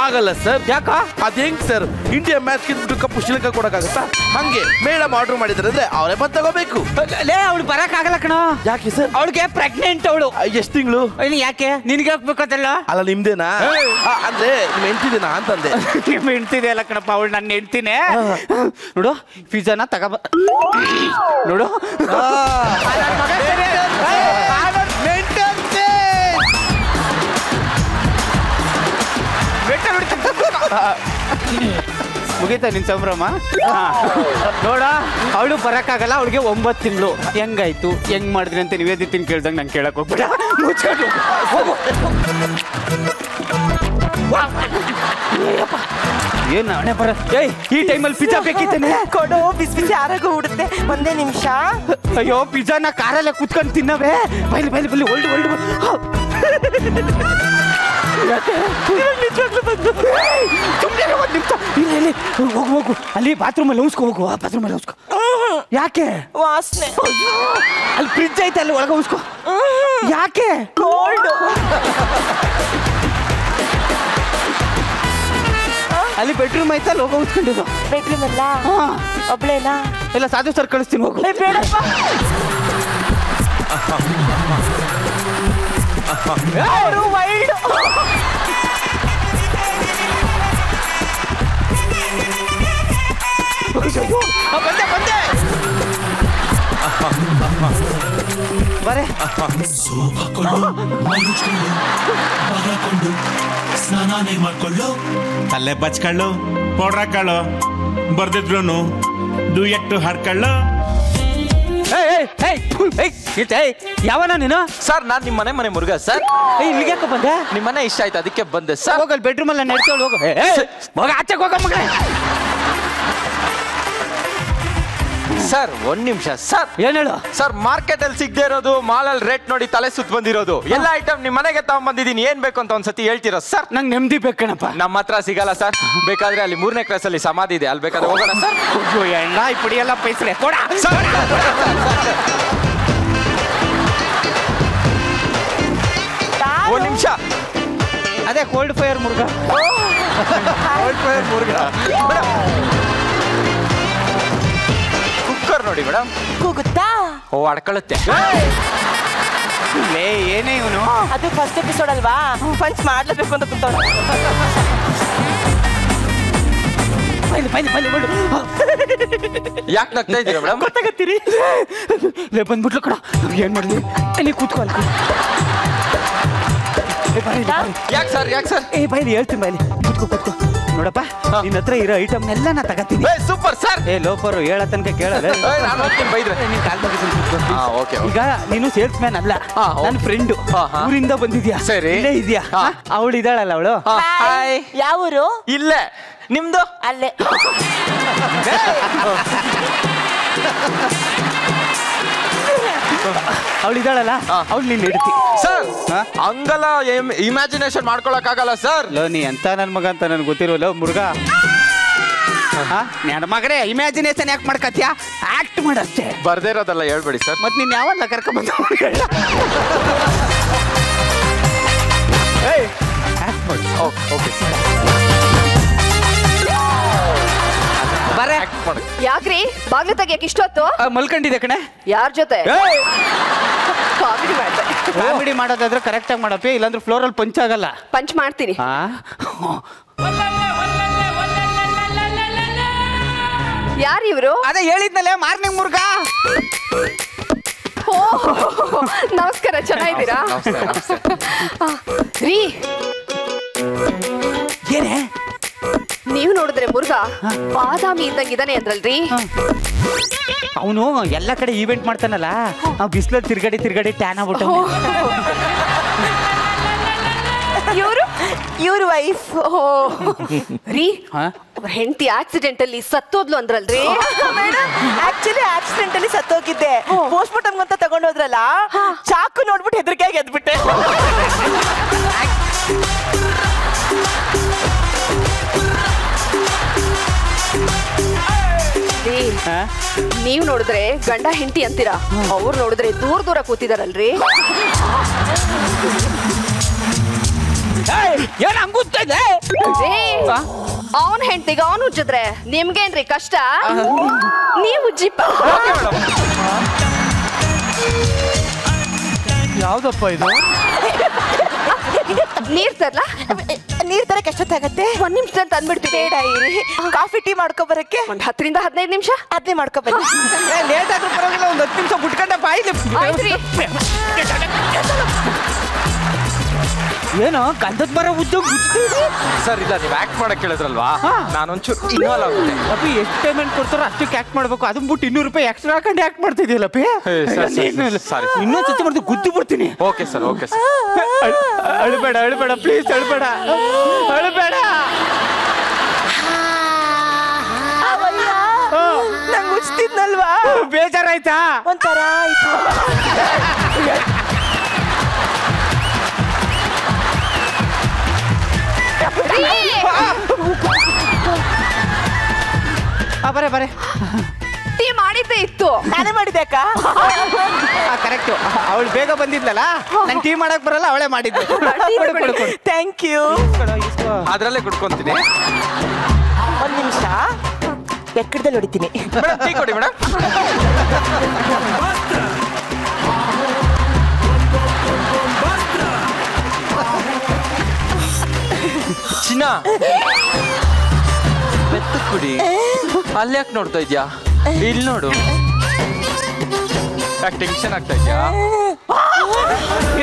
S3: ಆಗಲ್ಲ ಸರ್.
S6: ಯಾಕ?
S3: ಅದ್ ಹೆಂಗ್ ಸರ್? ಇಂಡಿಯಾ ಮ್ಯಾಚ್ ಗೆದ್ಬಿಟ್ಟು ಕಪ್ಪು ಶ್ರೀಲಂಕಾ ಕೊಡಕ್ಕಾಗತ್ತಾ? ಹಂಗೆ ಮೇಡಮ್ ಆರ್ಡರ್ ಮಾಡಿದ್ರೆ ಅಂದ್ರೆ ಅವರೇ ಬಂದ್ ತಗೋಬೇಕು.
S6: ಲೇ ಅವಳು ಬರಕ್ ಆಗಲ್ಲ ಕಣ.
S3: ಯಾಕೆ ಸರ್?
S6: ಅವಳಿಗೆ ಪ್ರೆಗ್ನೆಂಟ್. ಅವಳು
S3: ಎಷ್ಟು ತಿಂಗಳು?
S6: ಯಾಕೆ ನಿನ್ಗೆ ಹಾಕ್ಬೇಕಲ್ಲ?
S3: ಅಲ್ಲ ನಿಮ್ದೇನಾ? ಅಂದ್ರೆ ನಿಮ್ ಹೆಂಡ್ತಿದೇನಾ ಅಂತಂದೆ.
S6: ನಿಮ್ ಹೆಂಡ್ತಿದೆ ಅಲ್ಲ ಕಣಪ್ಪ, ಅವಳು ನನ್ನ ಹೆಂಡ್ತಿನೇ. ನೋಡು ಪಿಜ್ಜಾನ ತಗೋಬ. ನೋಡು ಮುಗೀತಾ ನಿನ್ ಸಂಭ್ರಮ? ನೋಡ ಅವಳು ಬರಕ್ಕಾಗಲ್ಲ, ಅವಳಿಗೆ 9 ತಿಂಗಳು. ಹೆಂಗಾಯ್ತು, ಹೆಂಗ್ ಮಾಡಿದ್ರಿ ಅಂತ ನಿವೇದಿತೀನಿ ಕೇಳ್ದಂಗೆ ನಂಗೆ ಕೇಳಕ್ ಹೋಗ್ಬೇಡ. ಮುಚ್ಕೊಂಡು ಏನ್ ಹಣೆ ಬರ ಈ ಟೈಮಲ್ಲಿ ಪಿಜ್ಜಾ ಬೇಕಿತ್ತೇನೆ
S16: ಕೊಡು ಬಿಸಿ ಬಿಸಿ ಆರಾಗ ಉಡುತ್ತೆ ಒಂದೇ ನಿಮಿಷ
S6: ಅಯ್ಯೋ ಪಿಜ್ಜಾನ ಕಾರಲ್ಲೇ ಕುತ್ಕೊಂಡು ತಿನ್ನವೇ ಬೈಲಿ ಬೈಲಿ ಬೈಲಿ ಒಳ್ಳೆ ಹೋಗು ಅಲ್ಲಿ ಬಾತ್ರೂಮಲ್ಲಿ ಉಸ್ಕೊ ಹೋಗು ಬಾತ್ರೂಮಲ್ಲಿ ಉಸ್ಕೊ ಯಾಕೆ
S16: ವಾಸನೆ
S6: ಅಲ್ಲಿ ಫ್ರಿಡ್ಜ್ ಐತೆ ಅಲ್ಲಿ ಒಳಗೆ ಉಸ್ಕೊ ಯಾಕೆ
S16: ಕೋಲ್ಡ್
S6: ಅಲ್ಲಿ ಬೆಡ್ರೂಮ್ ಐತೆ ಅಲ್ಲಿ ಹೋಗೋ ಉಸ್ಕೊಂಡಿದ್ದು
S16: ಬೆಡ್ರೂಮ್ ಅಲ್ಲ ಒಬ್ಳೇನಾ
S6: ಎಲ್ಲ ಸಾಧು ಸರ್ ಕಳಿಸ್ತೀನಿ ಹೋಗು
S16: ಬೇಡಪ್ಪ ಅವರು ವೈಲ್ಡ್
S6: ಬಂದೆ ಬಂದೆ ಬರೇ
S14: ಸ್ನಾನಾನೇ ಮಾಡ್ಕೊಳ್ಳು ತಲೆ ಬಚ್ಕೊಳ್ಳು ಪೌಡ್ರ್ ಹಾಕೊಳ್ಳು ಬರ್ದಿದ್ರು ಡುಯೆಟ್ಟು ಹಾಡ್ಕೊಳ್ಳು
S6: ಯಾವನ ನೀನು
S17: ಸರ್ ನಾನ್ ನಿಮ್ಮ ಮನೆ ಮುರುಘ ಸರ್
S6: ಇಲ್ಲಿಗೆ ಬಂದೆ
S17: ನಿಮ್ಮ ಮನೆ ಇಷ್ಟ ಆಯ್ತು ಅದಕ್ಕೆ ಬಂದೆ ಸರ್
S6: ಹೋಗಲ್ ಬೆಡ್ರೂಮ್ ಅಲ್ಲ ನಡ್ಕೊಂಡು ಹೋಗು ಹೋಗ ಆಚೆಗೆ ಹೋಗ ಮಗಳೇ
S17: ಸರ್ ಒಂದ್ ನಿಮಿಷ ಸರ್
S6: ಏನ್ ಹೇಳು
S17: ಸರ್ ಮಾರ್ಕೆಟ್ ಅಲ್ಲಿ ಸಿಗದೆ ಇರೋದು ಮಾಲ್ ಅಲ್ಲಿ ರೇಟ್ ನೋಡಿ ತಲೆ ಸುತ್ತ ಬಂದಿರೋದು ಎಲ್ಲ ಐಟಮ್ ನಿಮ್ ಮನೆಗೆ ತಗೊಂಡ್ಬಂದಿದ್ದೀನಿ ಏನ್ ಬೇಕು ಅಂತ ಒಂದ್ಸತಿ ಹೇಳ್ತೀರಾ ಸರ್
S6: ನಂಗೆ ನೆಮ್ಮದಿ ಬೇಕಣಪ್ಪ
S17: ನಮ್ಮ ಹತ್ರ ಸಿಗಲ್ಲ ಸರ್ ಬೇಕಾದ್ರೆ ಅಲ್ಲಿ 3ನೇ ಕ್ಲಾಸ್ ಅಲ್ಲಿ ಸಮಾಧಿ ಇದೆ ಅಲ್ಲಿ ಬೇಕಾದ್ರೆ ಹೋಗೋಣ ಸರ್
S6: ಎಣ್ಣ ಈ ಪುಡಿ ಎಲ್ಲ ಪೈಸಲೆ ಕೊಡ
S17: ಒಂದ್ ನಿಮಿಷ
S6: ಅದೇ ಕೋಲ್ಡ್ ಫೈರ್ ಮುರುಘ
S17: ಕುಕ್ಕರ್ ನೋಡಿ ಮೇಡಮ್
S16: ಕೂಗುತ್ತಾ
S17: ಓ ಅಡ್ಕೊಳ್ಳುತ್ತೆ
S6: ಏನೇ ಇವನು
S16: ಅದು ಫಸ್ಟ್ ಎಪಿಸೋಡ್ ಅಲ್ವಾ ಪಂಚ್ ಮಾಡ್ಲೇಬೇಕು ಅಂತ ಕುಂತ
S17: ಯಾಕೆ ನಗ್ತಾ ಇದ್ದೀರಾ ಮೇಡಮ್
S6: ಗೊತ್ತಾಗತ್ತೀರಿ ಲೇ ಬಂದ್ಬಿಟ್ಲು ಕಣ ಏನ್ ಮಾಡ್ಲಿ ಅಲ್ಲಿ ಕೂತ್ಕೊ
S17: ಯಾಕೆ ಸರ್ ಯಾಕೆ ಸರ್
S6: ಬೈಲಿ ಹೇಳ್ತೀನಿ ಬೈಲಿ ಕೂತ್ಕೊ ನೋಡಪ್ಪ ನಿನ್ನ ಹತ್ರ ಇರೋ ಐಟಮ್ ಎಲ್ಲ ನಾ ತಗತ್ತೀನಿ
S17: ಸೂಪರ್ ಸರ್
S6: ಲೋಪರು ಹೇಳ ತನಕ ಕೇಳಲ್ಲ
S17: ನಾನು ಹೋಗ್ತೀನಿ ಬೈದ್ರೆ
S6: ನೀನ್ ಕಾಲ್ ಬಗ್ಗೆ
S17: ಓಕೆ
S6: ಈಗ ನೀನು ಸೇಲ್ಸ್ ಮ್ಯಾನ್ ಅಲ್ಲ ನನ್ನ ಫ್ರೆಂಡ್ ಊರಿಂದ ಬಂದಿದ್ಯಾ
S17: ಸರಿ
S6: ಇಲ್ಲೇ ಇದೆಯಾ ಅವಳು ಇದ್ದಾಳಲ್ಲ ಅವಳು
S17: ಹಾಯ್
S16: ಯಾವ ಊರು
S17: ಇಲ್ಲೇ ನಿಮ್ದು
S16: ಅಲ್ಲೇ
S6: ಅವಳಿದ್ದಾಳಲ್ಲ ಅವಳು ನೀನ್ ಇಡ್ತಿ
S17: ಸರ್ ಹಂಗಲ್ಲ ಇಮ್ಯಾಜಿನೇಷನ್ ಮಾಡ್ಕೊಳಕ್ ಆಗಲ್ಲ ಸರ್
S6: ಲೋ ನೀ ಎಂತ ನನ್ ಮಗ ಅಂತ ನನ್ಗೆ ಗೊತ್ತಿರೋಲ್ಲ ಮುರುಘ ನನ್ನ ಮಗನೇ ಇಮ್ಯಾಜಿನೇಷನ್ ಯಾಕೆ ಮಾಡ್ಕತ್ಯಾ ಆಕ್ಟ್ ಮಾಡಷ್ಟೇ
S17: ಬರ್ದೇ ಇರೋದಲ್ಲ ಹೇಳ್ಬೇಡಿ ಸರ್
S6: ಮತ್ ನೀನ್ ಯಾವಲ್ಲ ಕರ್ಕೊಂಡ್ ಬರೇ
S15: ಯಾಕ್ರಿ ಬಾಗ್ಲು ತೆಗಿಯಕ್ ಇಷ್ಟೊತ್ತು
S6: ಮಲ್ಕೊಂಡಿದೆ ಕಣೆ
S15: ಯಾರ್ ಜೊತೆ ಕಾಮಿಡಿ ಮಾಡ್ದೆ
S6: ಕಾಮಿಡಿ ಮಾಡೋದಾದ್ರೆ ಕರೆಕ್ಟ್ ಆಗಿ ಮಾಡಪ್ಪಿ ಇಲ್ಲಾಂದ್ರೆ ಫ್ಲೋರಲ್ಲಿ ಪಂಚ್ ಆಗಲ್ಲ
S15: ಪಂಚ್ ಮಾಡ್ತೀನಿ ಯಾರು ಇವರು
S6: ಅದೇ ಹೇಳಿದ್ನಲ್ಲೇ ಮಾರ್ನಿಂಗ್ ಮುರುಘ
S15: ನಮಸ್ಕಾರ ಚೆನ್ನಾಗಿದ್ದೀರಾ ರೀ
S6: ಏನೇ
S15: ನೀವು ನೋಡಿದ್ರೆ ಮುರುಘ ಬಾದಾಮಿ ಇದ್ದಂಗಿದಾನೆ ಅಂದ್ರಲ್ರಿ
S6: ಅವನು ಎಲ್ಲ ಕಡೆ ಈವೆಂಟ್ ಮಾಡ್ತಾನಲ್ಲ ಆ ಬಿಸಿಲಲ್ಲಿ ತಿರ್ಗಡಿ ಟ್ಯಾನ್ ಆಗ್ಬಿಟ್ಟು
S15: ಇವ್ರ ವೈಫ್ ರೀ ಅವ್ರ ಹೆಂಡತಿ ಆಕ್ಸಿಡೆಂಟ್ ಅಲ್ಲಿ ಸತ್ತೋದ್ಲು ಅಂದ್ರಲ್ರಿ
S16: ಆಕ್ಚುಲಿ ಆಕ್ಸಿಡೆಂಟ್ ಅಲ್ಲಿ ಸತ್ತೋಗಿದ್ದೆ ಪೋಸ್ಟ್ ಮಾರ್ಟಮ್ ಅಂತ ತಗೊಂಡೋದ್ರಲ್ಲ ಚಾಕು ನೋಡ್ಬಿಟ್ಟು ಹೆದರಿಕೆಯಾಗಿ ಎದ್ಬಿಟ್ಟೆ
S15: ನೀವ್ ನೋಡಿದ್ರೆ ಗಂಡ ಹೆಂಡತಿ ಅಂತೀರಾ ಅವ್ರು ನೋಡಿದ್ರೆ ದೂರ ಕೂತಿದಾರಲ್ರಿ
S6: ಏನ್ ಹಂಗುತ್ತದೆ
S15: ಅವನ್ ಹೆಂಡತಿಗೆ ಅವನು ಉಜ್ಜಿದ್ರೆ ನಿಮ್ಗೇನ್ರಿ ಕಷ್ಟ ನೀವು ಉಜ್ಜಿಪ್ಪ
S1: ಯಾವ್ದಪ್ಪ ಇದು
S15: ನೀರ್ ತರ್ಲಾ
S16: ನೀರ್ ತರಕ್ಕೆ ಎಷ್ಟೊತ್ತಾಗತ್ತೆ
S15: 1 ನಿಮಿಷದಲ್ಲಿ ತಂದ್ಬಿಡ್ತೀವಿ
S16: ಬೇಡ ಇರಿ ಕಾಫಿ ಟೀ ಮಾಡ್ಕೊ ಬರಕ್ಕೆ
S15: ಒಂದ್ 10 ರಿಂದ 15 ನಿಮಿಷ
S16: ಅದೇ ಮಾಡ್ಕೊ ಬನ್ನಿ
S6: ಲೇಟ್ ಆದ್ರೂ ಪರವಾಗಿಲ್ಲ ಒಂದ್ 10 ನಿಮಿಷ ಬಿಟ್ಕೊಂಡ ಬಾಯಿಲಿ ಏನೋ ಗಂಧದ ಮರ ಉದ್ದ
S17: ಸರ್ ಇಲ್ಲ ನೀವು ಆಕ್ಟ್ ಮಾಡಕ್ ಕೇಳಿದ್ರಲ್ವಾ ನಾನೊಂಚೂರು ಇನ್ವಾಲ್ವ್ ಆಗುತ್ತೆ.
S6: ಅಪ್ಪಿ ಎಷ್ಟು ಪೇಮೆಂಟ್ ಕೊಡ್ತಾರೋ ಅಷ್ಟಕ್ಕೆ ಆಕ್ಟ್ ಮಾಡ್ಬೇಕು. ಅದನ್ನ ಬಿಟ್ಟು 200 ರೂಪಾಯಿ ಎಕ್ಸ್ಟ್ರಾ ಹಾಕೊಂಡು ಆಕ್ಟ್ ಮಾಡ್ತಿದ್ಯಲ್ಲಪ್ಪಿ.
S17: ಸಾರಿ
S6: ಇನ್ನೊಂದು ಸತಿ ಮಾಡ್ದು ಗುದ್ದು ಬಿಡ್ತೀನಿ.
S17: Okay sir okay sir.
S6: ಅಳಬೇಡ ಅಳಬೇಡ ಪ್ಲೀಸ್ ಅಳಬೇಡ ಅಳಬೇಡ.
S16: ನಂಗೆ ಉಚ್ತಿದ್ನಲ್ವಾ
S6: ಬೇಜಾರಾಯ್ತಾ?
S16: ಒಂಥರ ಆಯ್ತು.
S6: ಬರೇ ಬರೇ
S2: ಟೀ ಮಾಡಿದ್ದೆ ಇತ್ತು.
S16: ನಾನೇ ಮಾಡಿದ್ದೆ ಅಕ್ಕ.
S6: ಕರೆಕ್ಟು. ಅವಳು ಬೇಗ ಬಂದಿದ್ಲಲ್ಲ, ನಂಗೆ ಟೀ ಮಾಡಕ್ ಬರಲ್ಲ, ಅವಳೇ ಮಾಡಿದ್ದೆ.
S16: Thank you.
S17: ಅದ್ರಲ್ಲೇ ಕುಡ್ಕೊಂತೀನಿ.
S16: ಒಂದ್ ನಿಮಿಷ ಎಕ್ಕಡದಲ್ಲಿ ಹೊಡಿತೀನಿ.
S17: ಮೇಡಮ್ ಟೀ ಕೊಡಿ ಮೇಡಮ್. ಚಿನ್ನ ಬೆತ್ತು ಕುಡಿ. ಅಲ್ಲಿ ಯಾಕೆ ನೋಡ್ತಾ ಇದ್ಯಾ? ಇಲ್ಲಿ ನೋಡು. ಯಾಕೆ ಟೆನ್ಷನ್ ಆಗ್ತಾ ಇದ್ಯಾ?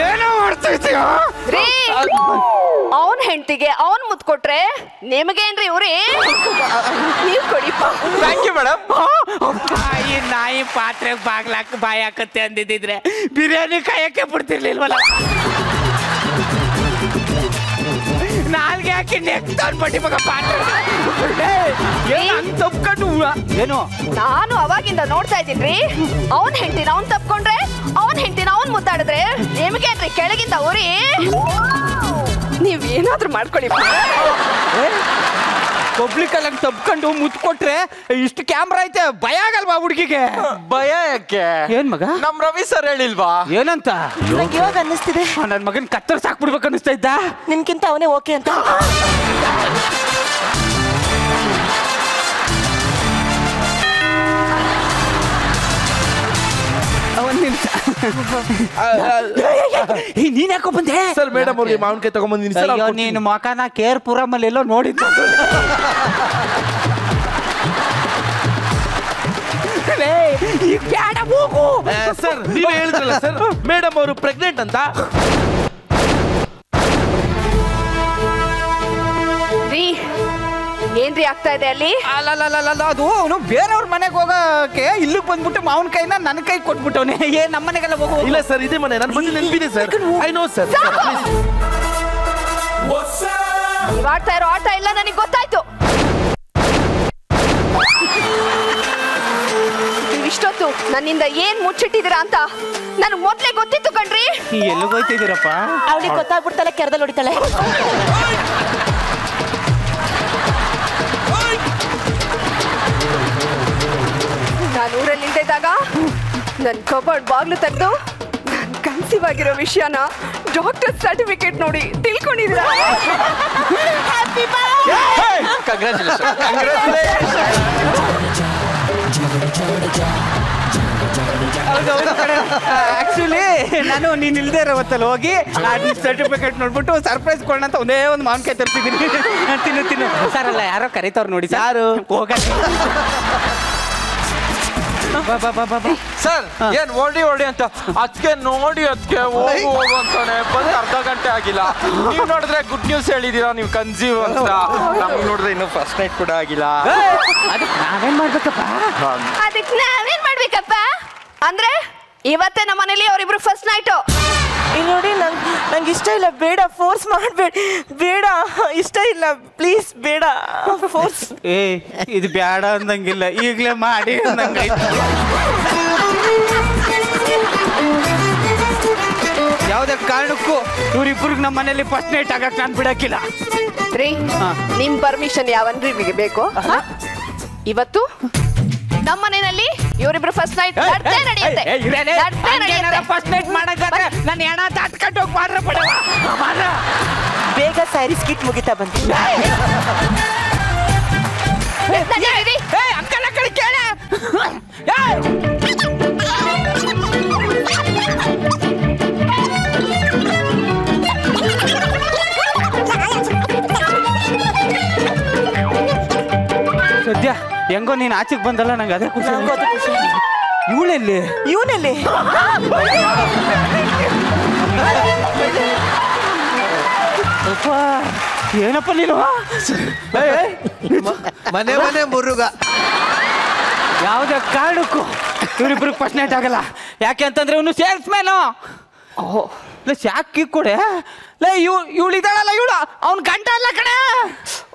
S6: ಏನೋ ಮಾಡ್ತಾ ಇದ್ಯಾ?
S2: ಅವನ್ ಹೆಂಡತಿಗೆ ಅವನ್ ಮುತ್ ಕೊಟ್ರೆ ನಿಮಗೇನ್ರಿ ಇವ್ರಿ? ನೀವ್ ಕೊಡಿಪ್ಪ.
S17: Thank you madam.
S6: ಈ ನಾಯಿ ಪಾತ್ರೆ ಬಾಗ್ಲಾಕ ಬಾಯಿ ಹಾಕತ್ತೆ ಅಂದಿದ್ರೆ ಬಿರಿಯಾನಿ ಕಾಯಕ್ಕೆ ಬಿಡ್ತಿರ್ಲಿಲ್ವಲ್ಲ. ನಾಲ್ಗೆ ಹಾಕಿ ನೆಕ್ಸ್ಟ್ ಬಡ್ಡಿ ಮಗ ಪಾತ್ರೆ ತಪ್ಕೊಂಡು ಏನು
S2: ನಾನು ಅವಾಗಿಂದ ನೋಡ್ತಾ ಇದ್ದೀನ್ರಿ. ಅವನ್ ಹೆಂಡತಿನ ಅವನ್ ತಪ್ಕೊಂಡ್ರೆ ಅವನ್ ಹೆಂಡತಿನ ಅವನ್ ಮುದ್ದಾಡಿದ್ರೆ ನಿಮಗೇನ್ರಿ ಕೆಳಗಿಂದ ಅವ್ರಿ? ನೀವ್ ಏನಾದ್ರೂ ಮಾಡ್ಕೊಳ್ಳಿ.
S6: ಪಬ್ಲಿಕ್ ಅಲ್ಲಿ ತಪ್ಕೊಂಡು ಮುತ್ಕೊಟ್ರೆ ಇಷ್ಟು ಕ್ಯಾಮ್ರಾ ಐತೆ, ಭಯ ಆಗಲ್ವಾ ಹುಡುಗಿಗೆ?
S17: ಭಯ ಯಾಕೆ?
S6: ಏನ್ ಮಗ?
S17: ನಮ್ ರವಿ ಸರ್ ಹೇಳಿಲ್ವಾ?
S6: ಏನಂತ?
S16: ನಂಗೆ ಇವಾಗ ಅನ್ನಿಸ್ತಿದೆ
S6: ನನ್ ಮಗನ್ ಕತ್ತರ್ ಸಾಕ್ಬಿಡ್ಬೇಕು ಅನ್ನಿಸ್ತಾ ಇದ್ದ.
S16: ನಿನ್ಕಿಂತ ಅವನೇ ಓಕೆ ಅಂತ.
S6: ಒಂದ್ ನಿಮಿಷ. ನೀನ್ ಯಾಕೋ ಬಂದೆ?
S3: ಸರ್ ಮೇಡಮ್ ಅವ್ರಿಗೆ ಮಾವಿನಕಾಯಿ ತಗೊಂಡ್ಬಂದಿನಿ ಸರ್.
S6: ಅಯ್ಯೋ ನೀನು ಮಕನ ಕೇರ್ ಪುರಮಲ್ಲಿ ಎಲ್ಲೋ ನೋಡಿದ್ದು. ಈಗ ಬೇಡ ಹೋಗು.
S3: ಸರ್ ನೀವೇ ಹೇಳಿದ್ರಲ್ಲ ಸರ್ ಮೇಡಮ್ ಅವರು ಪ್ರೆಗ್ನೆಂಟ್ ಅಂತ.
S2: ಏನ್ರಿ ಆಗ್ತಾ ಇದೆ ಅಲ್ಲಿ?
S6: ಅಲ್ಲ ಅದು ಅವನು ಬೇರೆಯವ್ರ ಮನೆಗೆ ಹೋಗಕ್ಕೆ ಇಲ್ಲಿಗೆ ಬಂದ್ಬಿಟ್ಟು ಮಾವಿನಕಾಯಿನ ನನ್ನ ಕೈ ಕೊಟ್ಬಿಟ್ಟವನೆ. ಏನ್ ನಮ್ಮ ಮನೆಗೆಲ್ಲ ಹೋಗು.
S3: ಇಲ್ಲ ಸರ್ ಇದೇ ಮನೆ, ನಾನು ಬಂದು ನೆನಪಿದೆ ಸರ್. I know sir.
S2: ನೀವ್ ಆಡ್ತಾ ಇರೋ ಆಟ ಇಲ್ಲ ನನಗೆ ಗೊತ್ತಾಯ್ತು. ನೀವಿಷ್ಟೊತ್ತು ನನ್ನಿಂದ ಏನ್ ಮುಚ್ಚಿಟ್ಟಿದ್ದೀರಾ ಅಂತ ನನಗೆ ಮೊದ್ಲೇ ಗೊತ್ತಿತ್ತು ಕಣ್ರಿ.
S6: ಎಲ್ಲಿಗೆ ಹೋಯ್ತಿದ್ದೀರಪ್ಪ?
S16: ಅವಳಿಗೆ ಗೊತ್ತಾಗ್ಬಿಡ್ತಾಳೆ, ಕೆರದಲ್ಲಿ ಹೊಡಿತಾಳೆ.
S2: ನಾನು ಊರಲ್ಲಿ ನಿಂತಿದ್ದಾಗ ನನ್ನ ಕಬರ್ಡ್ ಬಾಗ್ಲು ತೆಗೆದು ನಾನು ಕನ್ಸೀವ್ ಆಗಿರೋ ವಿಷಯನ ಡಾಕ್ಟರ್ ಸರ್ಟಿಫಿಕೇಟ್ ನೋಡಿ ತಿಳ್ಕೊಂಡಿದ್ದೀರಾ?
S6: ಆಕ್ಚುಲಿ ನಾನು ನೀನ್ ಇಲ್ದೇ ಇರೋ ಹೊತ್ತಲ್ಲಿ ಹೋಗಿ ಸರ್ಟಿಫಿಕೇಟ್ ನೋಡ್ಬಿಟ್ಟು ಸರ್ಪ್ರೈಸ್ ಕೊಡೋಣ ಅಂತ ಒಂದೇ ಒಂದು ಮಾವಿನಕಾಯಿ ತರ್ತಿದ್ದೀನಿ. ತಿನ್ನು ಸರ್. ಅಲ್ಲ ಯಾರೋ ಕರೀತವ್ರು ನೋಡಿ ಸರ್. ಹೋಗ
S17: ಸರ್ ಏನ್ ಓಡಿ ಅಂತ ಅದಕ್ಕೆ ನೋಡಿ ಅದಕ್ಕೆ ಹೋಗು ಅಂತಾನೆ ಬಂದು ಅರ್ಧ ಗಂಟೆ ಆಗಿಲ್ಲ. ನೀವ್ ನೋಡಿದ್ರೆ ಗುಡ್ ನ್ಯೂಸ್ ಹೇಳಿದೀರಾ ನೀವು ಕನ್ಸೀವ್ ಅಂತ. ನಮ್ಗೆ ನೋಡಿದ್ರೆ ಇನ್ನು ಫಸ್ಟ್ ನೈಟ್ ಕೂಡ ಆಗಿಲ್ಲ.
S6: ಅದಕ್ಕೆ ನಾವೇನ್ ಮಾಡ್ಬೇಕಪ್ಪ?
S2: ಅಂದ್ರೆ ಇವತ್ತೇ ನಮ್ಮ ಮನೇಲಿ ಅವರಿಬ್ರು ಫಸ್ಟ್ ನೈಟ್.
S16: ಇಲ್ಲಿ ನೋಡಿ ನಂಗೆ ಇಷ್ಟ ಇಲ್ಲ. ಬೇಡ, ಫೋರ್ಸ್ ಮಾಡಬೇಡ. ಬೇಡ, ಇಷ್ಟ ಇಲ್ಲ, ಪ್ಲೀಸ್ ಬೇಡ ಫೋರ್ಸ್.
S6: ಇದು ಬೇಡ ಅಂದಂಗಿಲ್ಲ, ಈಗಲೇ ಮಾಡಿ ಅಂದಂಗೈತೆ. ಯಾವುದೇ ಕಾರಣಕ್ಕೂ ಇವ್ರಿಬ್ರಿಗೆ ನಮ್ಮ ಮನೇಲಿ ಫಸ್ಟ್ ನೈಟ್ ಆಗಕ್ಕೆ ನಾನು ಬಿಡಕ್ಕಿಲ್ಲ.
S2: ನಿಮ್ ಪರ್ಮಿಷನ್ ಯಾವನ್ರಿ ನಿಮಗೆ ಬೇಕು? ಇವತ್ತು ನಮ್ಮ ಮನೆಯಲ್ಲಿ ಇವರಿಬ್ರು ಫಸ್ಟ್ ನೈಟ್ ನಡೆಯುತ್ತೆ.
S6: ಫಸ್ಟ್ ನೈಟ್ ಮಾಡಕ್ಕಾದ್ರೆ ನಾನು ಹೆಣ ದಾಟ್ಕೊಂಡು ಹೋಗಿ ಮಾಡ್ರ ಪಡವ.
S16: ಬೇಗ ಸ್ಯಾರಿ ಸ್ಕಿಟ್ ಮುಗಿತಾ ಬಂತು.
S6: ಅಕ್ಕನ ಕಡೆ ಕೇಳ. ಸದ್ಯ ಹೆಂಗೋ ನೀನ್ ಆಚೆಗೆ ಬಂದಲ್ಲ, ನಂಗೆ ಅದೇ ಖುಷಿ. ಇವಳೆಲ್ಲಿ? ಏನಪ್ಪ ನೀನು
S1: ಮನೆ ಮನೆ ಮುರುಗ
S6: ಯಾವುದೇ ಕಾರಣಕ್ಕೂ ಇವ್ರಿಬ್ರಿಗೆ ಫಸ್ಟ್ ನೈಟ್ ಆಗಲ್ಲ. ಯಾಕೆ ಅಂತಂದ್ರೆ ಇವನು ಸೇಲ್ಸ್ ಮ್ಯಾನು. ಓಹೋ ಯಾಕೆ ಕೊಡೆ ಲೇ ಇವಳು ಇದ್ದಾಳಲ್ಲ ಇವಳು ಅವ್ನ ಗಂಟ ಅಲ್ಲ ಕಣೆ.